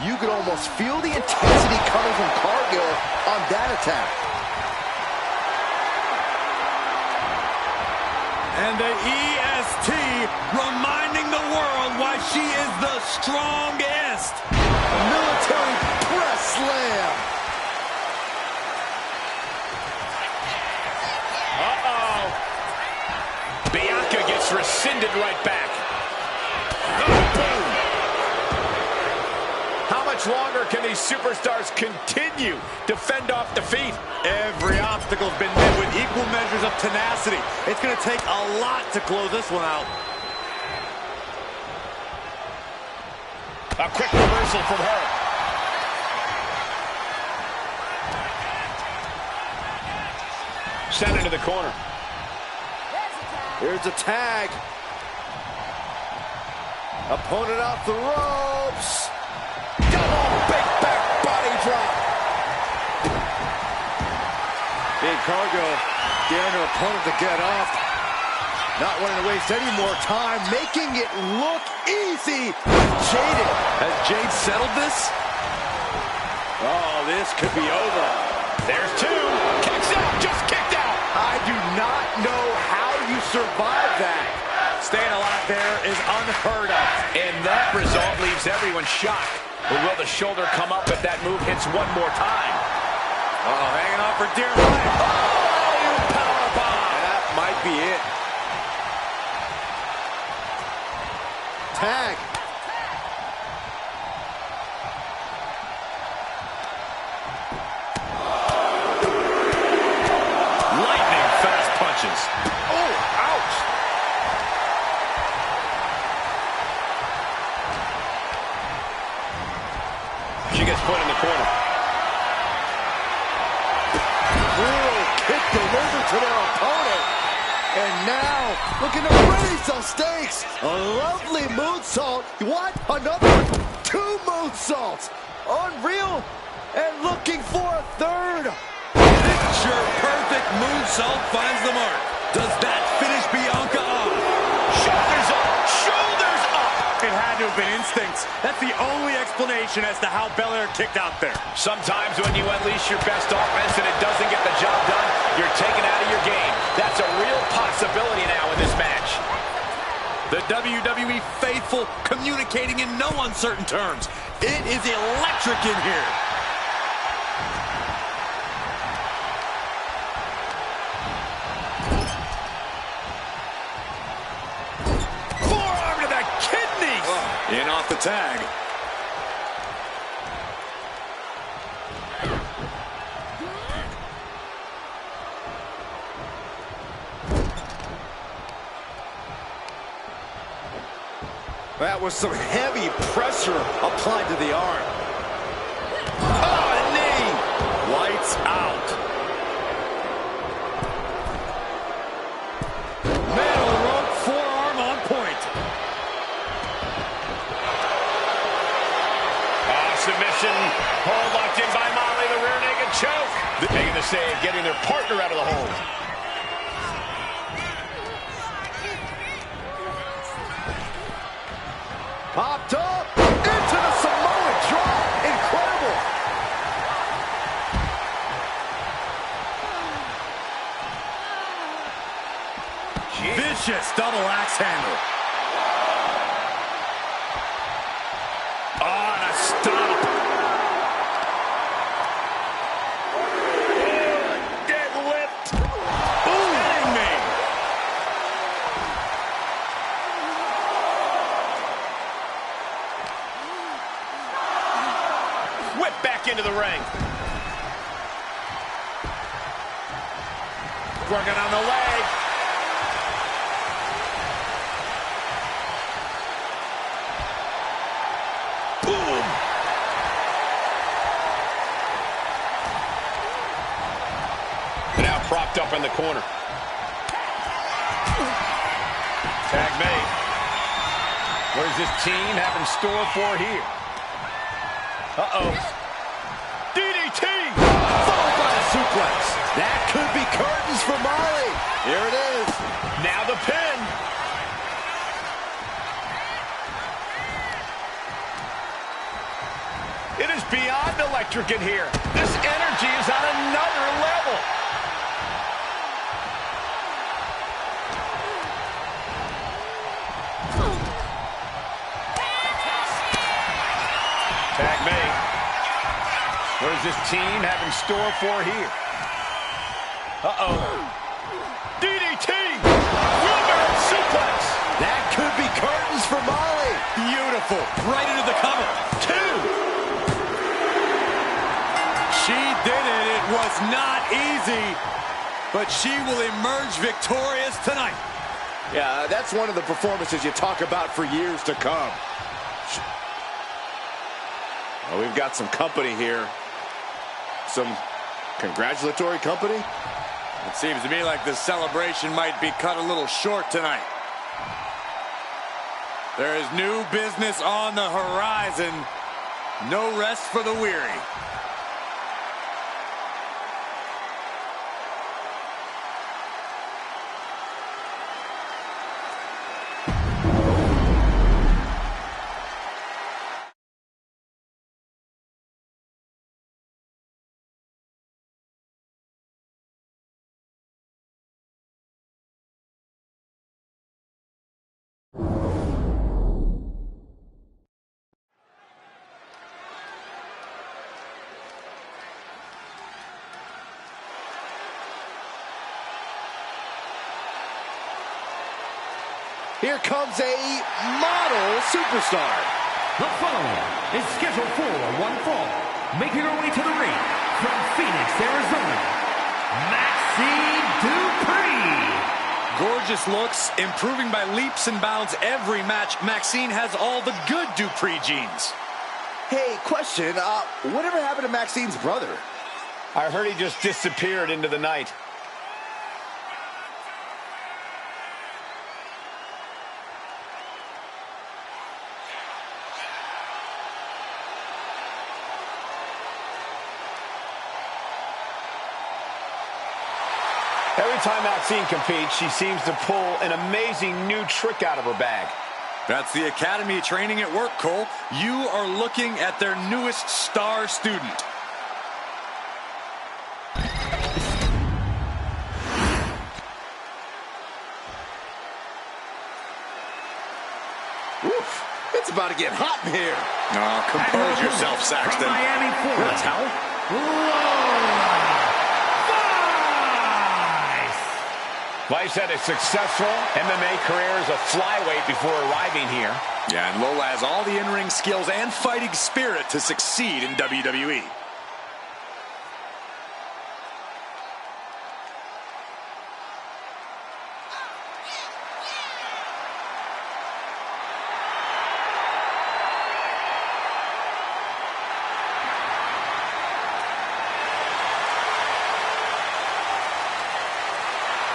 You could almost feel the intensity coming from Cargill on that attack. And the EST reminding the world why she is the strongest. Military press slam. Uh-oh. Bianca gets rescinded right back. Boom. How much longer can these superstars continue to fend off defeat? Every obstacle's been met with equal measures of tenacity. It's going to take a lot to close this one out. A quick reversal from her. Sent into the corner. Here's a tag. Opponent off the ropes. Double big back body drop. Big Cargill getting her opponent to get up. Not wanting to waste any more time, making it look easy. Jaded. Has Jade settled this? Oh, this could be over. There's 2. Kicks out. Just kicked out. I do not know how you survive that. Staying alive there is unheard of. And that result leaves everyone shocked. But will the shoulder come up if that move hits one more time? Oh, hanging on for dear life. Oh, you powerbomb. That might be it. Tag. Lightning fast punches. Oh, ouch. She gets put in the corner. Brutal kick delivered to their opponent. And now, looking to raise the stakes. A lovely moonsault. What? Another 2 moonsaults. Unreal. And looking for a third. Picture perfect moonsault finds the mark. Does that finish Bianca off? Shoulders up. Shoulders up. It had to have been instincts. That's the only explanation as to how Belair kicked out there. Sometimes when you unleash your best offense and it doesn't get the job done, you're taken out of your game. That's a real possibility now in this match. The WWE faithful communicating in no uncertain terms. It is electric in here. Forearm to the kidneys. In off the tag. That was some heavy pressure applied to the arm. Oh, a knee. Lights out. Metal rope forearm on point. Submission. Hold locked in by Molly, the rear naked choke. Making the save, getting their partner out of the hold. Popped up into the Samoa drop. Incredible. Vicious double axe handle. Oh, and a stop. Deadlift. Kidding me. Whip back into the ring. Working on the leg. Boom. Now propped up in the corner. Tag made. What does this team have in store for here? Uh-oh. DDT! Followed by a suplex. That could be curtains for Molly. Here it is. Now the pin. It is beyond electric in here. This energy is on another level. Tag made. What does this team have in store for here? Uh-oh. DDT! Wheelbarrow suplex! That could be curtains for Molly. Beautiful. Right into the cover. 2. She did it. It was not easy, but she will emerge victorious tonight. Yeah, that's one of the performances you talk about for years to come. Well, we've got some company here. Some congratulatory company. It seems to me like the celebration might be cut a little short tonight. There is new business on the horizon. No rest for the weary. Here comes a model superstar. The following is scheduled for one fall. Making her way to the ring from Phoenix, Arizona, Maxine Dupree. Gorgeous looks, improving by leaps and bounds every match. Maxine has all the good Dupree genes. Hey, question. Whatever happened to Maxine's brother? I heard he just disappeared into the night. Every time Maxine competes, she seems to pull an amazing new trick out of her bag. That's the Academy training at work, Cole. You are looking at their newest star student. Oof, it's about to get hot in here. Oh, compose yourself, Saxton. From Miami, Florida. Towel? Vice had a successful MMA career as a flyweight before arriving here. Yeah, and Lola has all the in-ring skills and fighting spirit to succeed in WWE.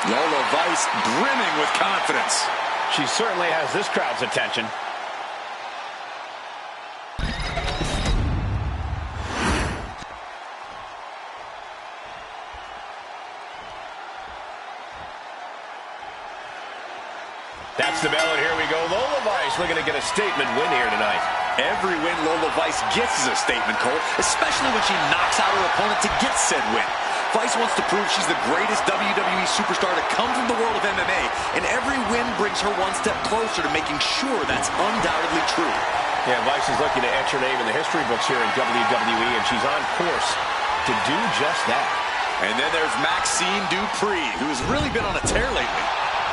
Lola Vice brimming with confidence. She certainly has this crowd's attention. That's the bell, and here we go. Lola Vice looking to get a statement win here tonight. Every win Lola Vice gets is a statement, Cole, especially when she knocks out her opponent to get said win. Vice wants to prove she's the greatest WWE superstar to come from the world of MMA, and every win brings her one step closer to making sure that's undoubtedly true. Yeah, Vice is looking to enter her name in the history books here in WWE, and she's on course to do just that. And then there's Maxine Dupree, who has really been on a tear lately.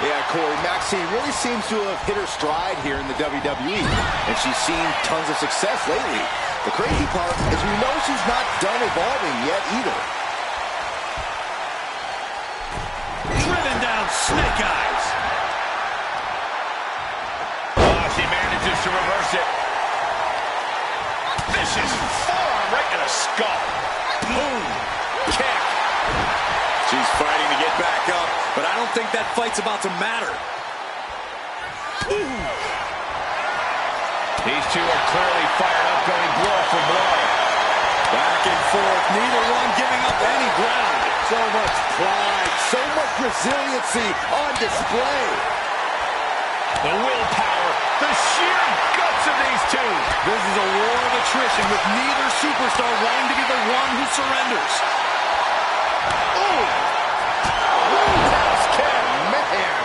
Yeah, Corey, Maxine really seems to have hit her stride here in the WWE, and she's seen tons of success lately. The crazy part is we know she's not done evolving yet either. Driven down Snake Eyes. Oh, she manages to reverse it. Vicious forearm right to the skull. Boom. Kick. She's fighting to get back up, but I don't think that fight's about to matter. Ooh. These two are clearly fired up, going blow for blow. Back and forth, neither one giving up any ground. So much pride, so much resiliency on display. The willpower, the sheer guts of these two. This is a war of attrition with neither superstar wanting to be the one who surrenders. Ooh! Roundhouse kick, man!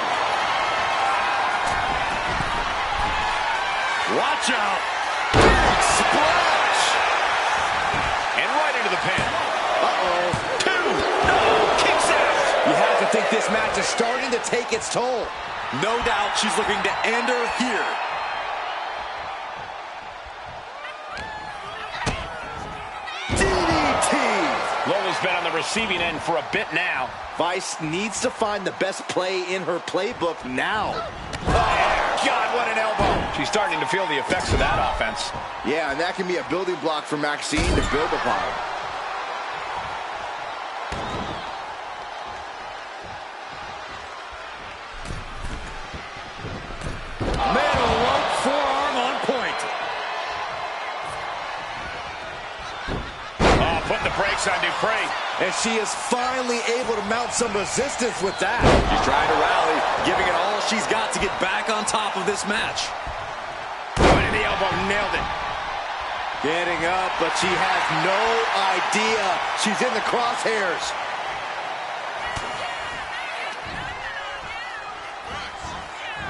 Watch out! Big splash! And right into the pin. Uh-oh. Two! No! Kicks out! You have to think this match is starting to take its toll. No doubt she's looking to end her here. DDT! Lola's been on the receiving end for a bit now. Vice needs to find the best play in her playbook now. Oh, God, what an elbow. She's starting to feel the effects of that offense. Yeah, and that can be a building block for Maxine to build upon. Metal rope forearm on point. Oh, putting the brakes on Dupree. And she is finally able to mount some resistance with that. She's trying to rally, giving it all she's got to get back on top of this match. Right in the elbow, nailed it. Getting up, but she has no idea she's in the crosshairs.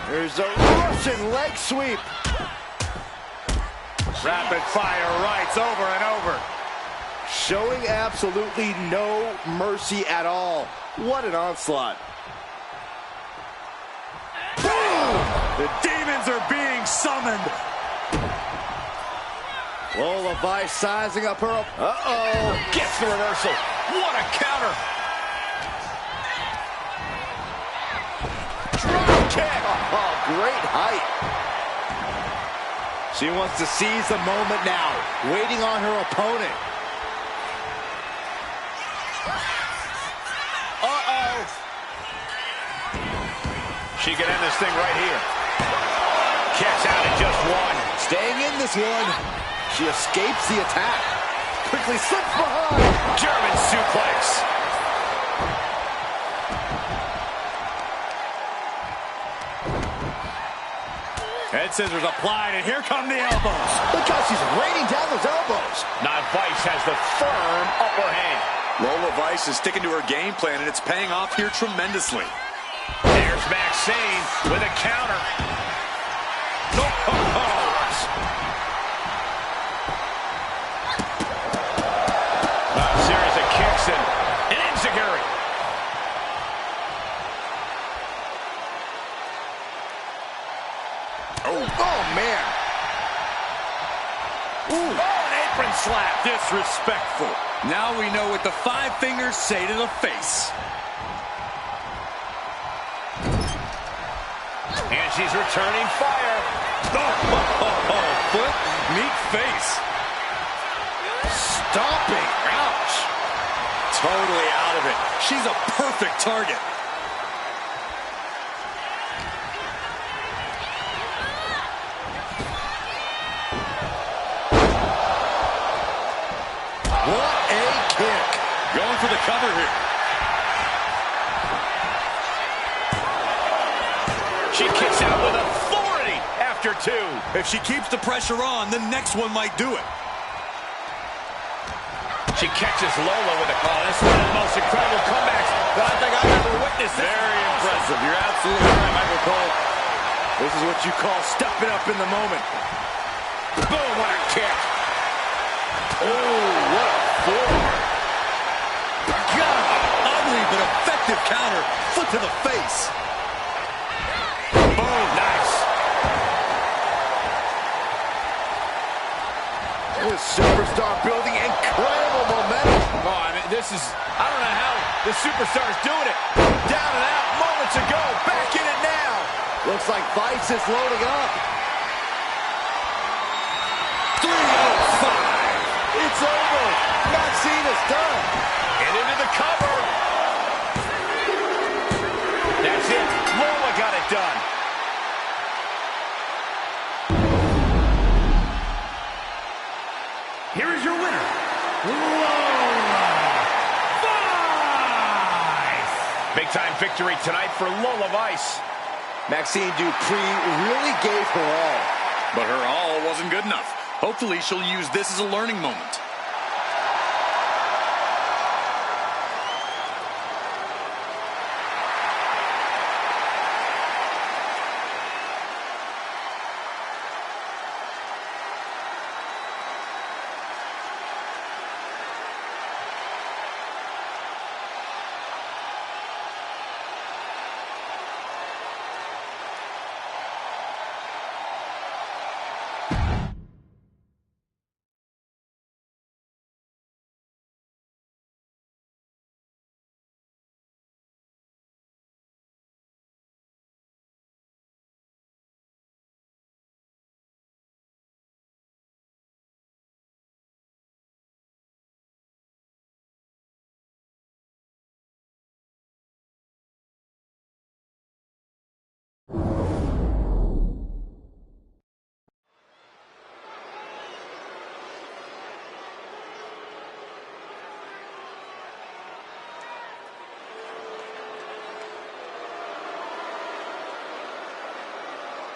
There's a Russian leg sweep. Rapid fire rights over and over. Showing absolutely no mercy at all. What an onslaught. Boom! The demons are being summoned. Lola Vice sizing up her. Uh-oh. Gets the reversal. What a counter. Drop kick. Oh, great height. She wants to seize the moment now, waiting on her opponent. Uh-oh. She can end this thing right here. Kicks out at just one. Staying in this one. She escapes the attack. Quickly slips behind. German suplex. And scissors applied, and here come the elbows. Look how she's raining down those elbows. Now Vice has the firm upper hand. Lola Vice is sticking to her game plan, and it's paying off here tremendously. There's Maxine with a counter. A series of kicks and an enziguri. Oh, man. Ooh. Oh, an apron slap. Disrespectful. Now we know what the five fingers say to the face. And she's returning fire. Foot, meet face. Stomping. Ouch. Totally out of it. She's a perfect target. What a kick. Going for the cover here. She kicks out with authority after two. If she keeps the pressure on, the next one might do it. She catches Lola with a call. This is one of the most incredible comebacks that I think I've ever witnessed. Very impressive. You're absolutely right, Michael Cole. This is what you call stepping up in the moment. Boom, what a kick. Oh, what a forearm. God, ugly but effective counter. Foot to the face. Boom, nice. This superstar building incredible momentum. Oh, I mean, this is, I don't know how the superstar's doing it. Down and out moments ago, back in it now. Looks like Vice is loading up. 305. It's over. Maxine is done. And into the cover. That's it. Lola got it done. Here is your winner, Lola Vice. Big time victory tonight for Lola Vice. Maxine Dupree really gave her all. But her all wasn't good enough. Hopefully she'll use this as a learning moment.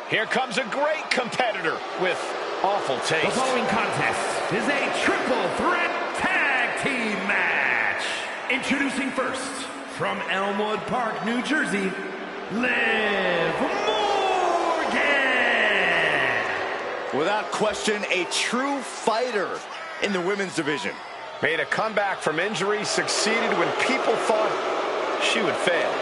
Here comes a great competitor with awful The taste. following contest is a triple threat tag team match. Introducing first, from Elmwood Park, New Jersey, Liv Morgan. Without question, a true fighter in the women's division. Made a comeback from injury, succeeded when people thought she would fail.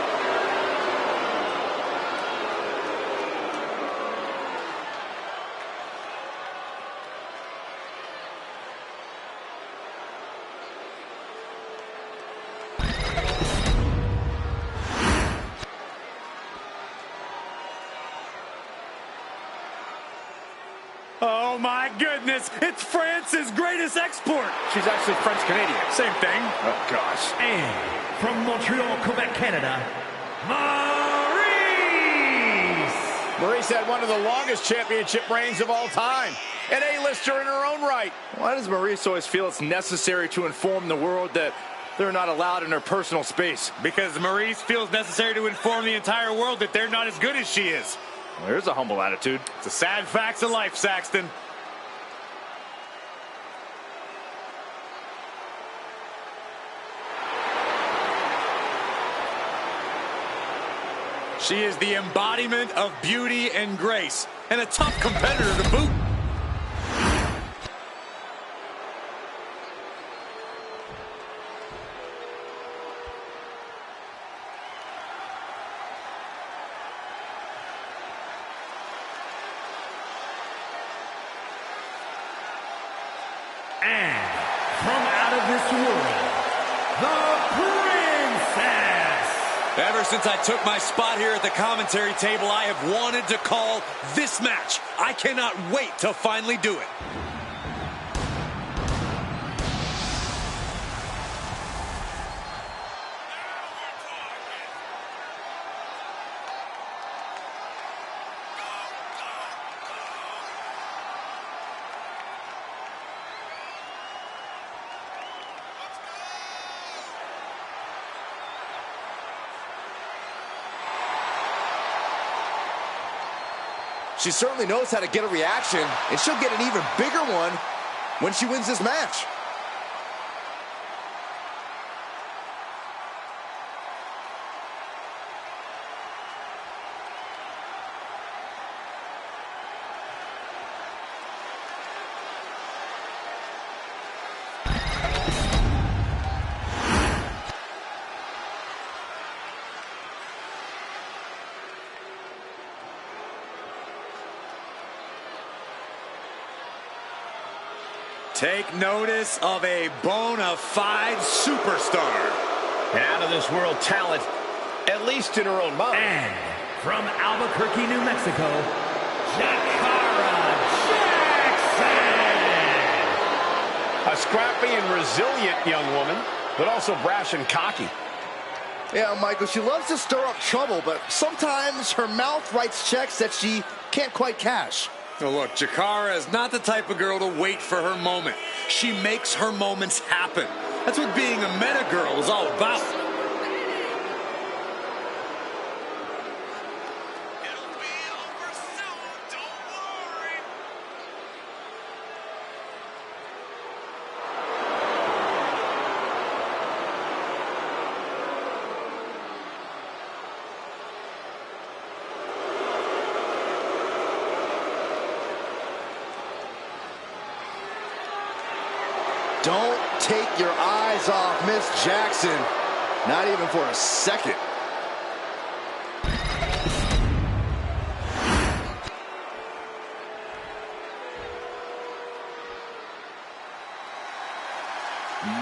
Oh my goodness, it's France's greatest export. She's actually French-Canadian. Same thing. Oh, gosh. And from Montreal, Quebec, Canada, Maryse. Maryse had one of the longest championship reigns of all time. An A-lister in her own right. Why does Maryse always feel it's necessary to inform the world that they're not allowed in her personal space? Because Maryse feels necessary to inform the entire world that they're not as good as she is. Well, there's a humble attitude. It's a sad facts of life, Saxton. She is the embodiment of beauty and grace, and a tough competitor to boot. And from out of this world, the Princess. Ever since I took my spot here at the commentary table, I have wanted to call this match. I cannot wait to finally do it. She certainly knows how to get a reaction, and she'll get an even bigger one when she wins this match. Take notice of a bona fide superstar. An out-of-this-world talent, at least in her own mind. And from Albuquerque, New Mexico, Cora Jackson. A scrappy and resilient young woman, but also brash and cocky. Yeah, Michael, she loves to stir up trouble, but sometimes her mouth writes checks that she can't quite cash. Now look, Cora is not the type of girl to wait for her moment. She makes her moments happen. That's what being a meta girl is all about. It'll be over soon, don't worry. Don't take your eyes off Miss Jackson. Not even for a second.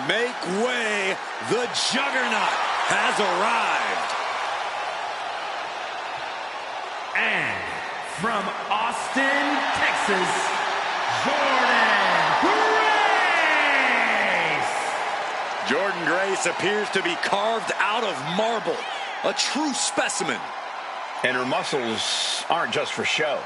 Make way. The Juggernaut has arrived. And from Austin, Texas, Jordan Grace. Jordan Grace appears to be carved out of marble. A true specimen. And her muscles aren't just for show.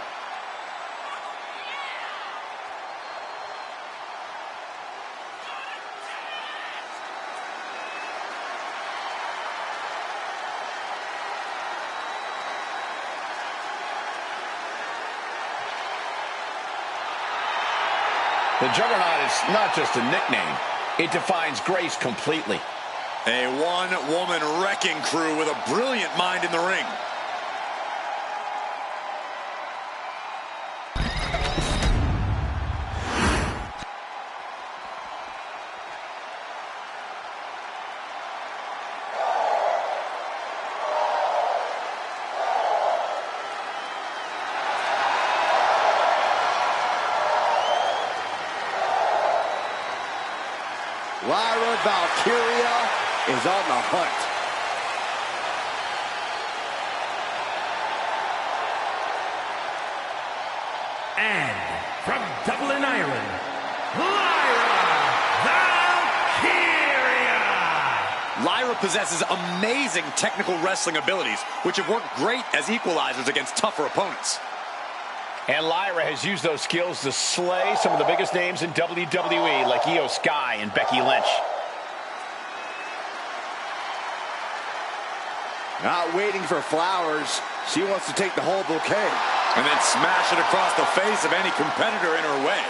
The Juggernaut is not just a nickname. It defines Grace completely. A one-woman wrecking crew with a brilliant mind in the ring. Lyra Valkyria is on the hunt. And from Dublin, Ireland, Lyra Valkyria. Lyra possesses amazing technical wrestling abilities, which have worked great as equalizers against tougher opponents. And Lyra has used those skills to slay some of the biggest names in WWE, like Io Sky and Becky Lynch. Not waiting for flowers. She wants to take the whole bouquet. And then smash it across the face of any competitor in her way.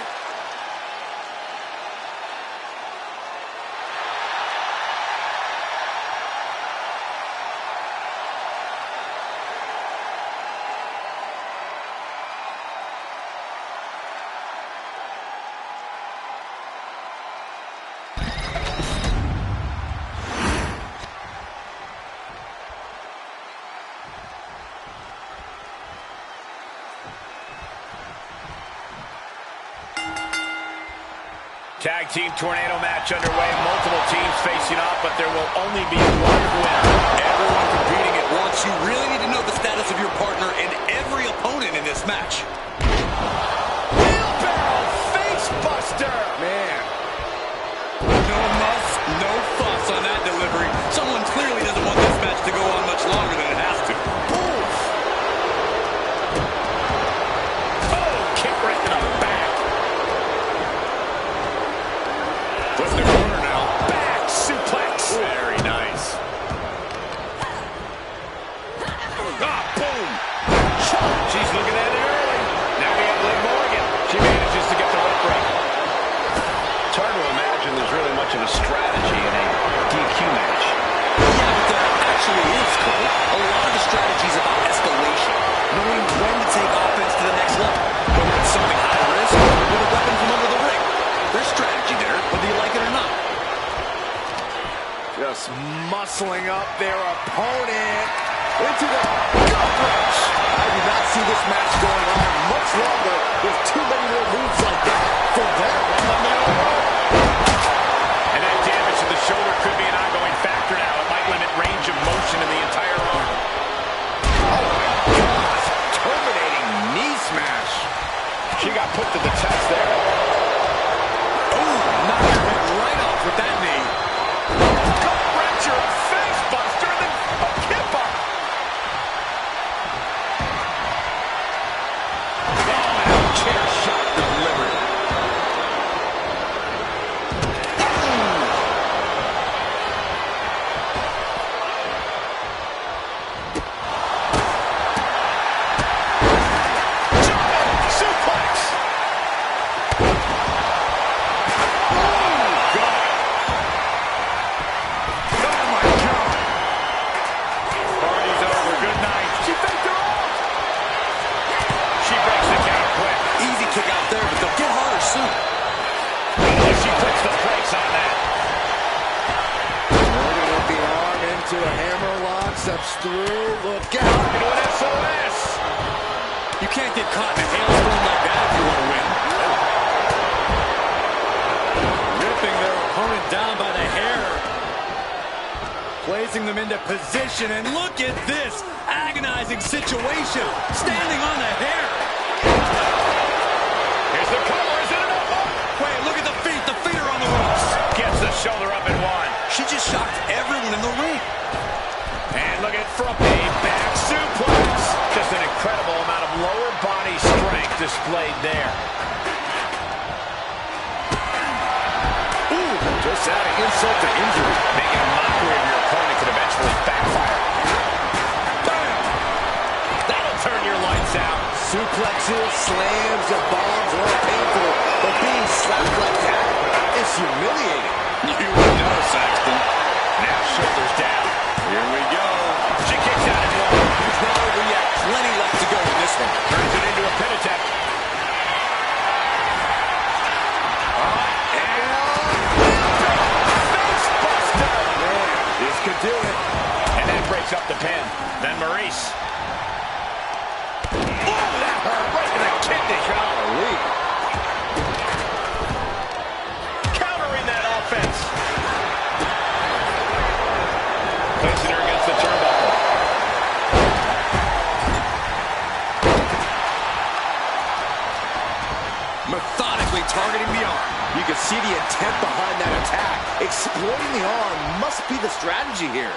Tag team tornado match underway. Multiple teams facing off, but there will only be one winner. Everyone competing at once. You really need to know the status of your partner and every opponent in this match. Wheelbarrow face buster. Man. No muss, no fuss on that delivery. Someone clearly doesn't want this match to go on much longer than it has to. Oof. Oh, kick right to the back. Put in the corner now. Back suplex. Very nice. Ah, boom. She's looking at it early. Now we have Liv Morgan. She manages to get the rope break. It's hard to imagine there's really much of a strategy in a DQ match. Yeah, but there actually is, Cole. A lot of the strategy is about escalation. Knowing when to take offense to the next level. Whether it's something high risk or with a weapon from under the ring. There's strategy there, whether you like it or not. Just muscling up their opponent into the gut wrench. I do not see this match going on much longer with too many more moves like that from them on the middle rope. And that damage to the shoulder could be an ongoing factor now. It might limit range of motion in the entire arm. Oh my gosh, terminating knee smash. She got put to the test there. Knock your head right off with that knee. Gut wrencher, a face buster, and then a kipper. Chair shot delivered. Suplex. Party's over. Good night. She faked her off. She breaks the count quick. Easy kick out there, but they'll get harder soon. She puts the brakes on that. Morgan with the arm into a hammer lock, steps through, look out. Into an SOS. You can't get caught in a hailstorm like that if you want to win. Ripping their opponent down by the hair. Placing them into position, and look at this agonizing situation. Standing on the hair. Here's the cover. Is it enough? Wait, look at the feet. The feet are on the ropes. Gets the shoulder up and one. She just shocked everyone in the ring. And look at from a back suplex. Just an incredible amount of lower body strength displayed there. Ooh, just adding insult to injury. Making a mockery of your opponent could eventually backfire. Bam! That'll turn your lights out. Suplexes, slams, and bombs are all painful, but being slapped like that is humiliating. You would know, Saxton. Now shoulders down. Here we go. She kicks out at one. It's not over yet. Plenty left to go in this one. Turns it into a pin attempt. Face buster. Man, this could do it. And that breaks up the pin. Then Maurice. Oh, that hurt right in the kidney. Golly. Countering that offense. Placing her against the turnbuckle. Methodically targeting the arm. You can see the intent behind that attack. Exploiting the arm must be the strategy here.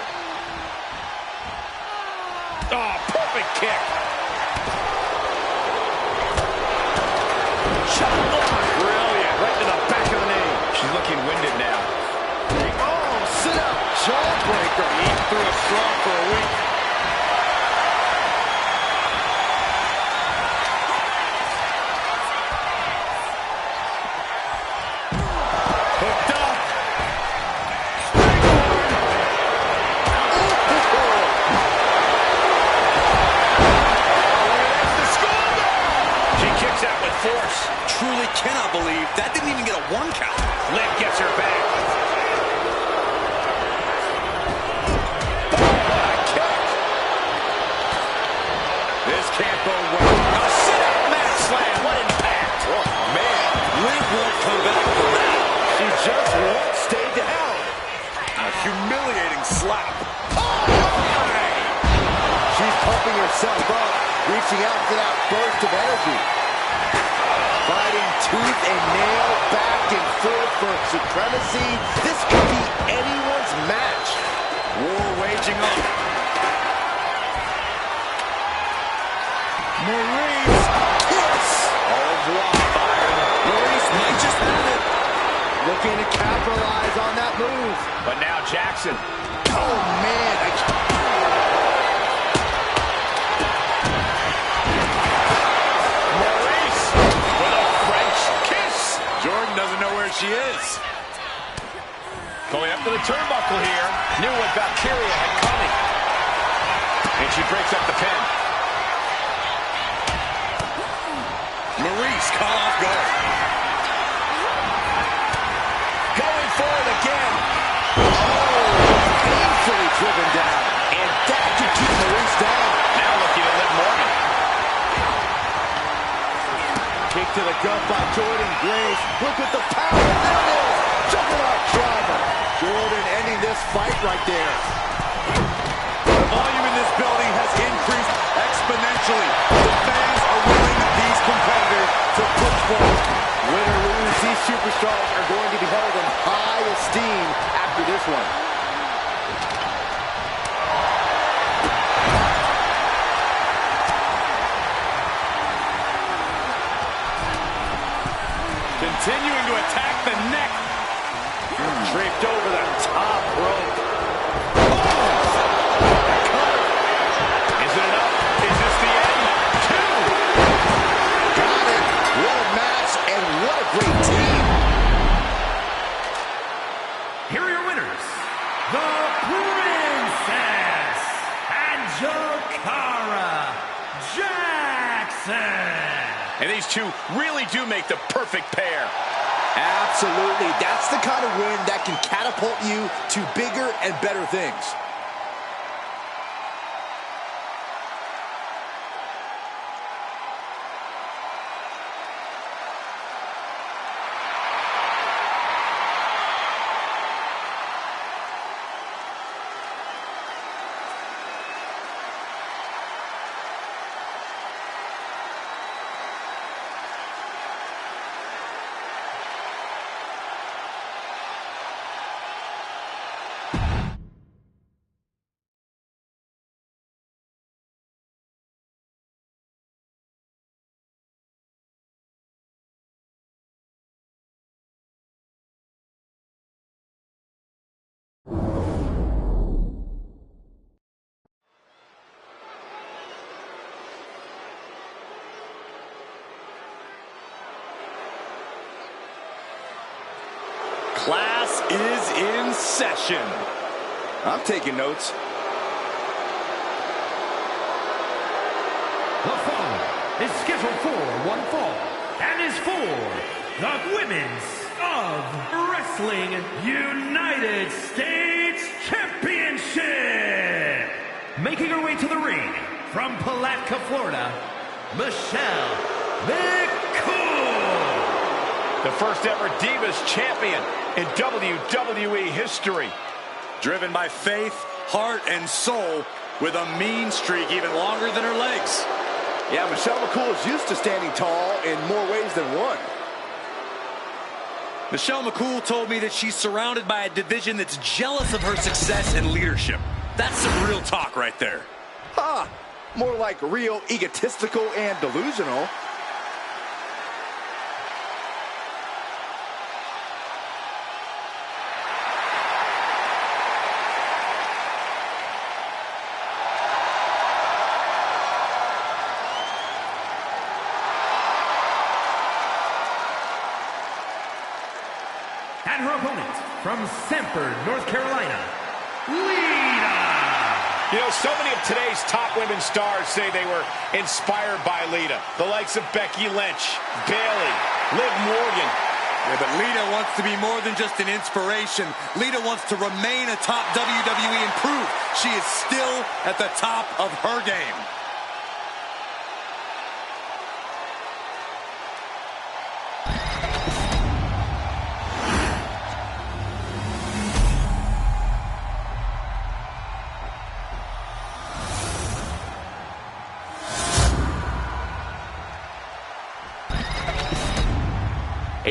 Oh, perfect kick. Shot block. Brilliant. Right to the back of the knee. She's looking winded now. Oh, sit up. Jawbreaker. Eating through a straw for a week. slap. Oh, my! She's pumping herself up, reaching out for that burst of energy. Fighting tooth and nail, back and forth for supremacy. This could be anyone's match. War waging on. Marie's kiss. Au revoir, Byron. Maurice might just have it. Looking to capitalize on that move. But now Jackson. Oh, man. Maurice with a French kiss. Jordan doesn't know where she is. Going up to the turnbuckle here. Knew what bacteria had coming. And she breaks up the pin. Maurice caught off guard. Going for it again. Painfully driven down. And that could keep Maurice down. Now looking at Liv Morgan. Kick to the gut by Jordan Grace. Look at the power. There it is. Juggernaut driver. Jordan ending this fight right there. The volume in this building has increased exponentially. The fans are willing these competitors to push forward. Win or lose, these superstars are going to be held in high esteem after this one. Continuing to attack the neck. Draped over the top rope. Is it enough? Is this the end? Two. Got it. What a match and what a great team. Here are your winners, the Princess Angelicara Jackson. And these two really do make the perfect pair. Absolutely. That's the kind of win that can catapult you to bigger and better things. Class is in session. I'm taking notes. The following is scheduled for one fall and is for the Women's of Wrestling United States Championship. Making her way to the ring from Palatka, Florida, Michelle McCool. The first ever Divas champion in WWE history. Driven by faith, heart, and soul, with a mean streak even longer than her legs. Yeah, Michelle McCool is used to standing tall in more ways than one. Michelle McCool told me that she's surrounded by a division that's jealous of her success and leadership. That's some real talk right there. Ha! More like real egotistical and delusional. And her opponent from Sanford, North Carolina, Lita. You know, so many of today's top women stars say they were inspired by Lita. The likes of Becky Lynch, Bayley, Liv Morgan. Yeah, but Lita wants to be more than just an inspiration. Lita wants to remain a top WWE and prove she is still at the top of her game.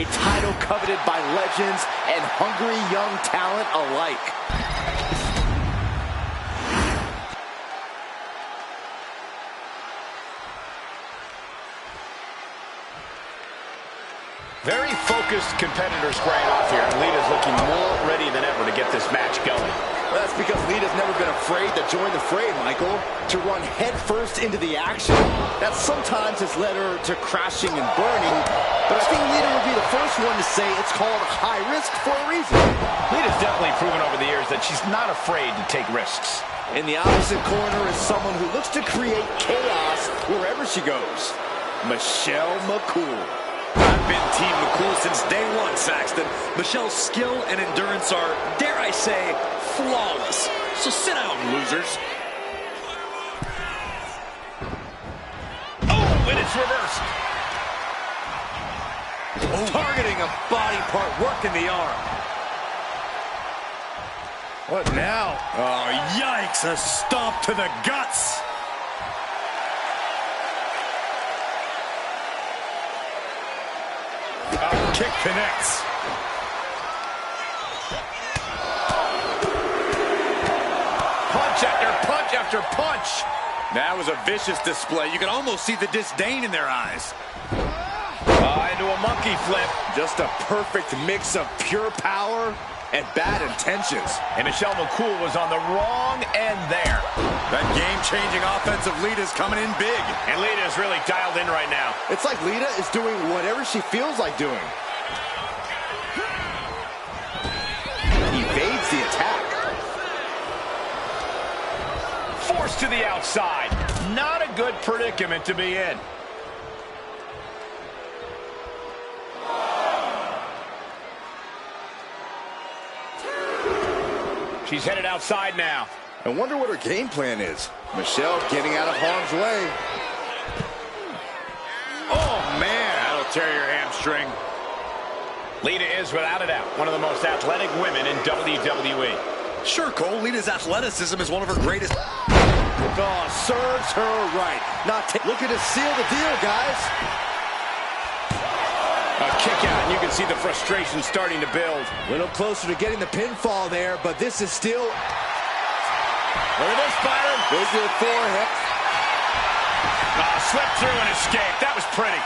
A title coveted by legends and hungry young talent alike. Very focused competitor squaring off here, and Lita's looking more ready than ever to get this match going. Well, that's because Lita's never been afraid to join the fray, Michael. To run headfirst into the action. That sometimes has led her to crashing and burning, but I think Lita would be the first one to say it's called high risk for a reason. Lita's definitely proven over the years that she's not afraid to take risks. In the opposite corner is someone who looks to create chaos wherever she goes. Michelle McCool. I've been Team McCool since day one, Saxton. Michelle's skill and endurance are, dare I say, flawless. So sit down, losers. Oh, and it's reversed. Oh. Targeting a body part, working the arm. What now? Oh, yikes, a stomp to the guts. Kick connects. Punch after punch after punch. That was a vicious display. You can almost see the disdain in their eyes. Into a monkey flip. Just a perfect mix of pure power and bad intentions. And Michelle McCool was on the wrong end there. That game-changing offensive Lita's coming in big. And Lita is really dialed in right now. It's like Lita is doing whatever she feels like doing. Evades the attack. Forced to the outside. Not a good predicament to be in. She's headed outside now. I wonder what her game plan is. Michelle getting out of harm's way. Oh, man, that'll tear your hamstring. Lita is, without a doubt, one of the most athletic women in WWE. Sure, Cole, Lita's athleticism is one of her greatest. Oh, serves her right. Looking to seal the deal, guys. A kick out, and you can see the frustration starting to build. A little closer to getting the pinfall there, but this is still... Look at this, Byron. Figure four hip. Slipped through and escaped. That was pretty.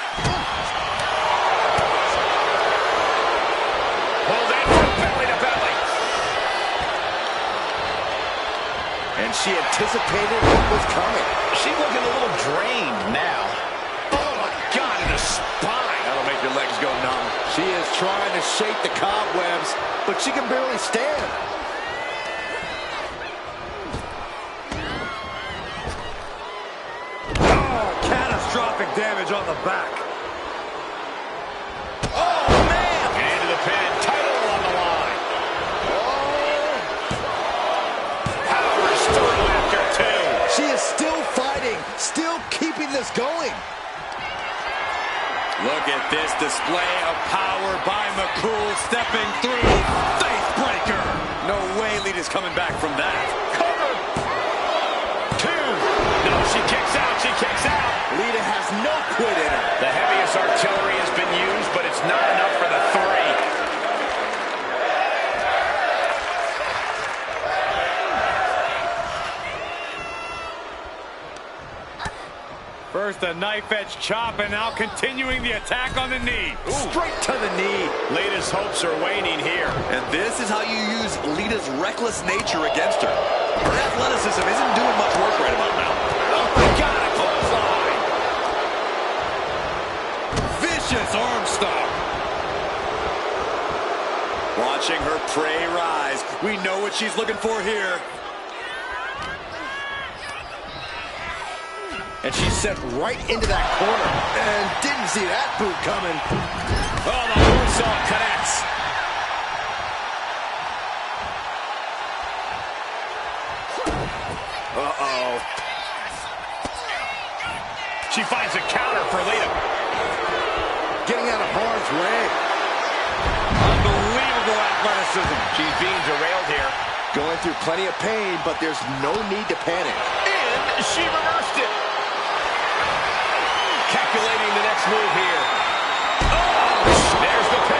Pulled in from belly to belly. And she anticipated what was coming. She's looking a little drained now. Oh, my God, in the spine. That'll make your legs go numb. She is trying to shake the cobwebs, but she can barely stand. Oh, catastrophic damage on the back. Oh, man! Into the pin. Title on the line. Oh! Power struggle after two. She is still fighting, still keeping this going. Look at this display of power by McCool stepping through. Faith breaker. No way Lita's coming back from that. Cover. Two. No, she kicks out. She kicks out. Lita has no quit in her. The heaviest artillery has been used, but it's not enough for the three. First a knife-edge chop, and now continuing the attack on the knee. Straight to the knee. Lita's hopes are waning here. And this is how you use Lita's reckless nature against her. Her athleticism isn't doing much work right about now. Oh, my God, a clothesline. Vicious arm stomp. Watching her prey rise. We know what she's looking for here. And she's sent right into that corner. And didn't see that boot coming. Oh, the moonsault connects. Uh-oh. She finds a counter for Lita. Getting out of harm's way. Unbelievable athleticism. She's being derailed here. Going through plenty of pain, but there's no need to panic. And she reversed it. Calculating the next move here. Oh, there's the pin.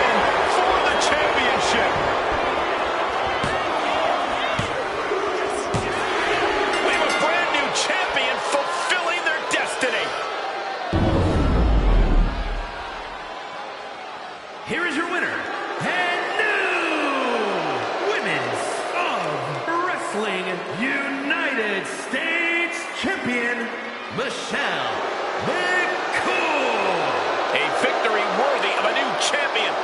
States Champion, Michelle McCool. A victory worthy of a new champion.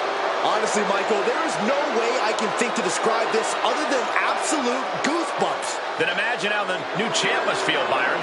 Honestly, Michael, there is no way I can think to describe this other than absolute goosebumps. Then imagine how the new champ must feel, Byron.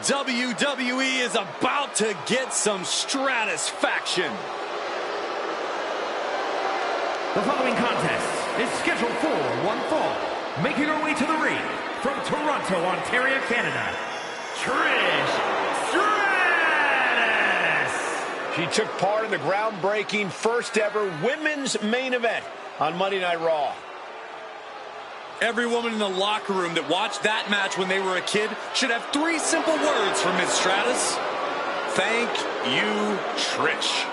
WWE is about to get some stratisfaction. The following contest is scheduled for one fall. Making her way to the ring from Toronto, Ontario, Canada, Trish Stratus. She took part in the groundbreaking first ever women's main event on Monday Night Raw. Every woman in the locker room that watched that match when they were a kid should have 3 simple words for Miss Stratus. Thank you, Trish.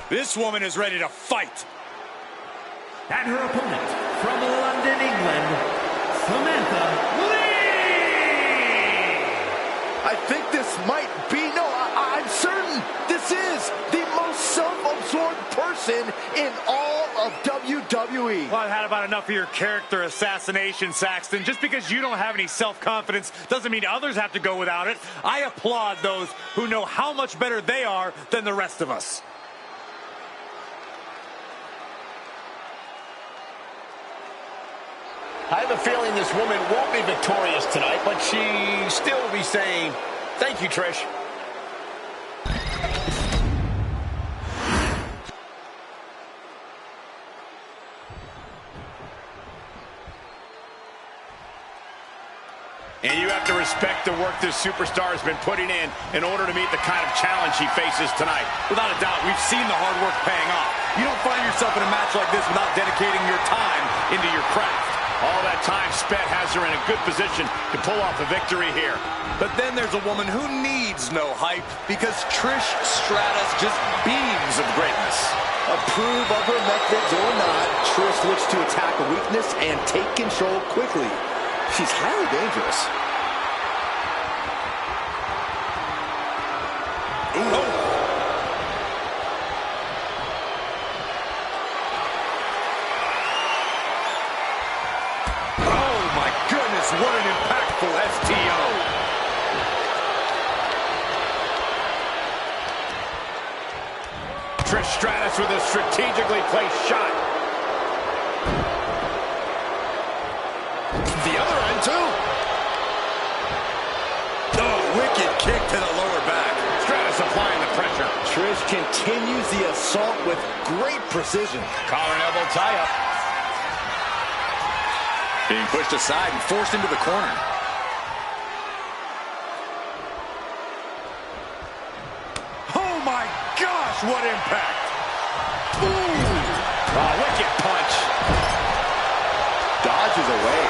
This woman is ready to fight. And her opponent from London, England, Samantha Lee. I think this might be, no, I'm certain this is the most self-absorbed person in all of WWE. Well, I've had about enough of your character assassination, Saxton. Just because you don't have any self-confidence doesn't mean others have to go without it. I applaud those who know how much better they are than the rest of us. I have a feeling this woman won't be victorious tonight, but she still will be saying, thank you, Trish. And you have to respect the work this superstar has been putting in order to meet the kind of challenge she faces tonight. Without a doubt, we've seen the hard work paying off. You don't find yourself in a match like this without dedicating your time into your craft. All that time spent has her in a good position to pull off a victory here. But then there's a woman who needs no hype because Trish Stratus just beams of greatness. Approve of her methods or not, Trish looks to attack a weakness and take control quickly. She's highly dangerous. Ooh. Oh. What an impactful STO. Trish Stratus with a strategically placed shot. The other end, too. Oh, wicked kick to the lower back. Stratus applying the pressure. Trish continues the assault with great precision. Collar and elbow tie-up. Being pushed aside and forced into the corner. Oh my gosh, what impact! Ooh! Oh, wicked punch. Dodges away.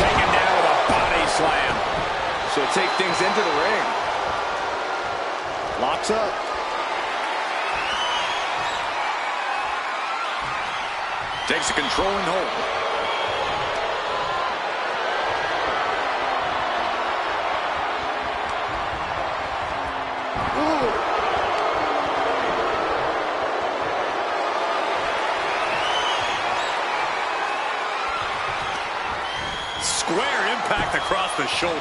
Taken down. Locks up. Takes a controlling hold. Square impact across the shoulder.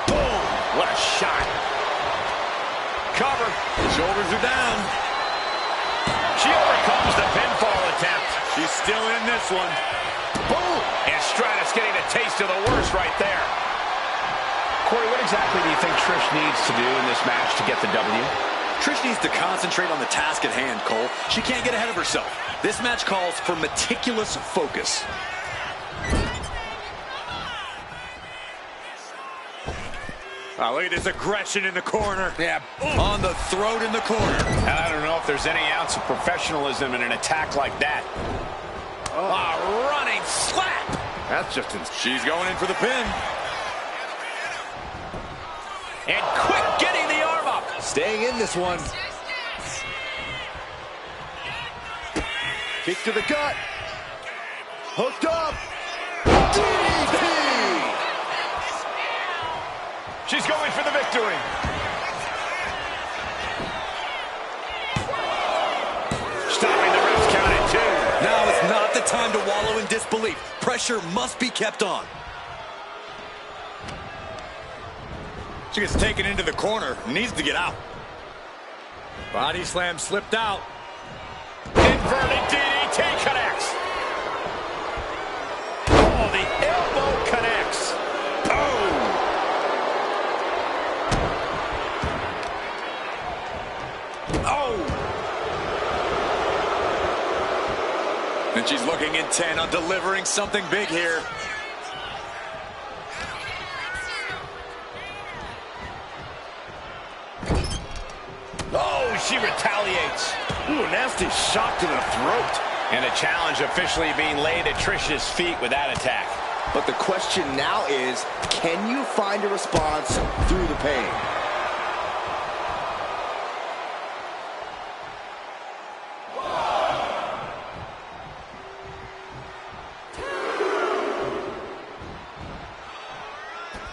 Boom! What a shot. Cover. The shoulders are down. She overcomes the pinfall attempt. She's still in this one. Boom! And Stratus getting a taste of the worst right there. Corey, what exactly do you think Trish needs to do in this match to get the W? Trish needs to concentrate on the task at hand, Cole. She can't get ahead of herself. This match calls for meticulous focus. Oh, look at this aggression in the corner. Yeah, on the throat in the corner. And I don't know if there's any ounce of professionalism in an attack like that. Oh, running slap. That's just she's going in for the pin. And quick getting the arm up. Staying in this one. Kick to the gut. Hooked up. DDT. She's going for the victory. Stopping the ref's count at 2. Now is not the time to wallow in disbelief. Pressure must be kept on. She gets taken into the corner. Needs to get out. Body slam slipped out. Inverted DDT connects. Oh, the elbow connects. Boom. Oh. And she's looking intent on delivering something big here. Oh, she retaliates. Ooh, nasty shot to the throat. And a challenge officially being laid at Trish's feet with that attack. But the question now is, can you find a response through the pain?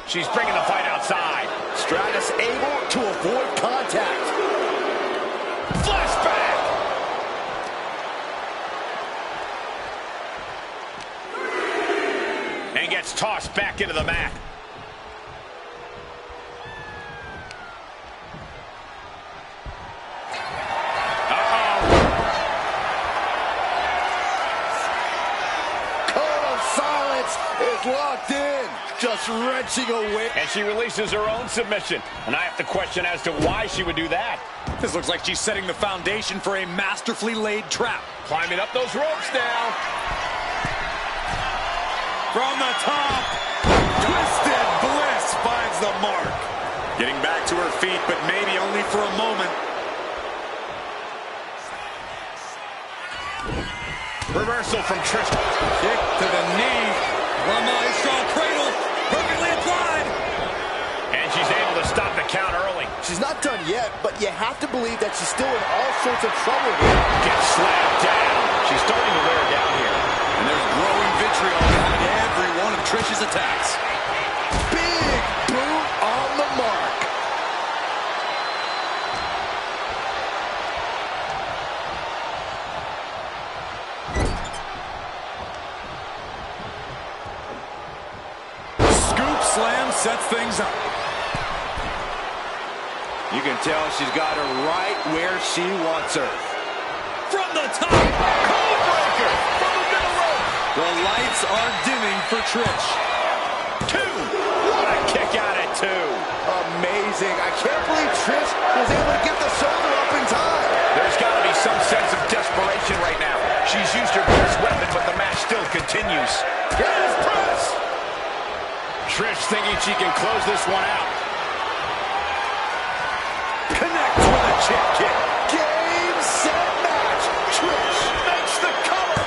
She's bringing the fight outside. Stratus able to avoid contact. Flashback! And gets tossed back into the mat. Uh-oh. Code of silence is locked in. Just wrenching away. And she releases her own submission. And I have to question as to why she would do that. This looks like she's setting the foundation for a masterfully laid trap. Climbing up those ropes now. From the top, Twisted Bliss finds the mark. Getting back to her feet, but maybe only for a moment. Reversal from Trish. Kick to the knee. From a strong cradle, perfectly applied. And she's able to stop the count early. She's not done yet, but you have to believe that she's still in all sorts of trouble here. Gets slammed down. She's starting to wear down here. And there's growing vitriol behind every one of Trish's attacks. Big boot on the mark. Scoop slam sets things up. You can tell she's got her right where she wants her. From the top, codebreaker from the middle rope. The lights are dimming for Trish. 2. What a kick out at 2. Amazing. I can't believe Trish was able to get the shoulder up in time. There's got to be some sense of desperation right now. She's used her best weapon, but the match still continues. Here is press. Trish thinking she can close this one out. Connects with a chip kick. Game, set, match. Trish makes the cover.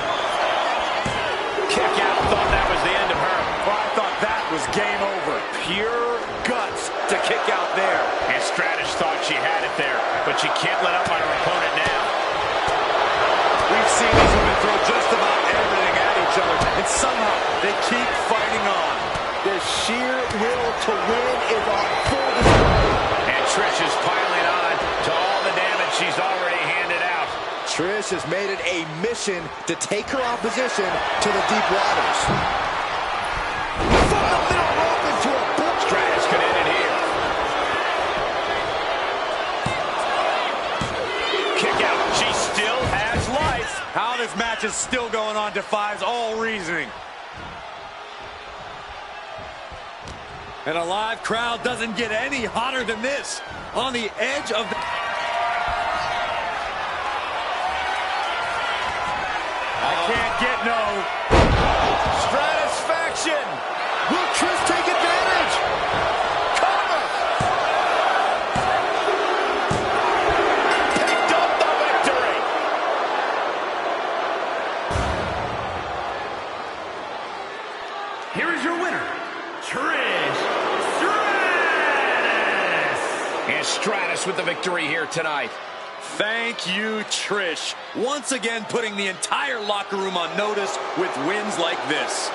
Kick out. Thought that was the end of her. Well, I thought that was game over. Pure guts to kick out there. And Stratus thought she had She can't let up on her opponent now. We've seen these women throw just about everything at each other, and somehow they keep fighting on. Their sheer will to win is on full display. And Trish is piling on to all the damage she's already handed out. Trish has made it a mission to take her opposition to the deep waters. From the middle rope into a boot. Stratus could end it here. Kick out. She still has life. How this match is still going on defies all reasoning. And a live crowd doesn't get any hotter than this. On the edge of the... I can't get no... Stratisfaction. Will Trish take advantage? Cover. Picked up the victory. Here is your winner, Trish Stratus. And Stratus with the victory here tonight. Thank you, Trish. Once again, putting the entire locker room on notice with wins like this.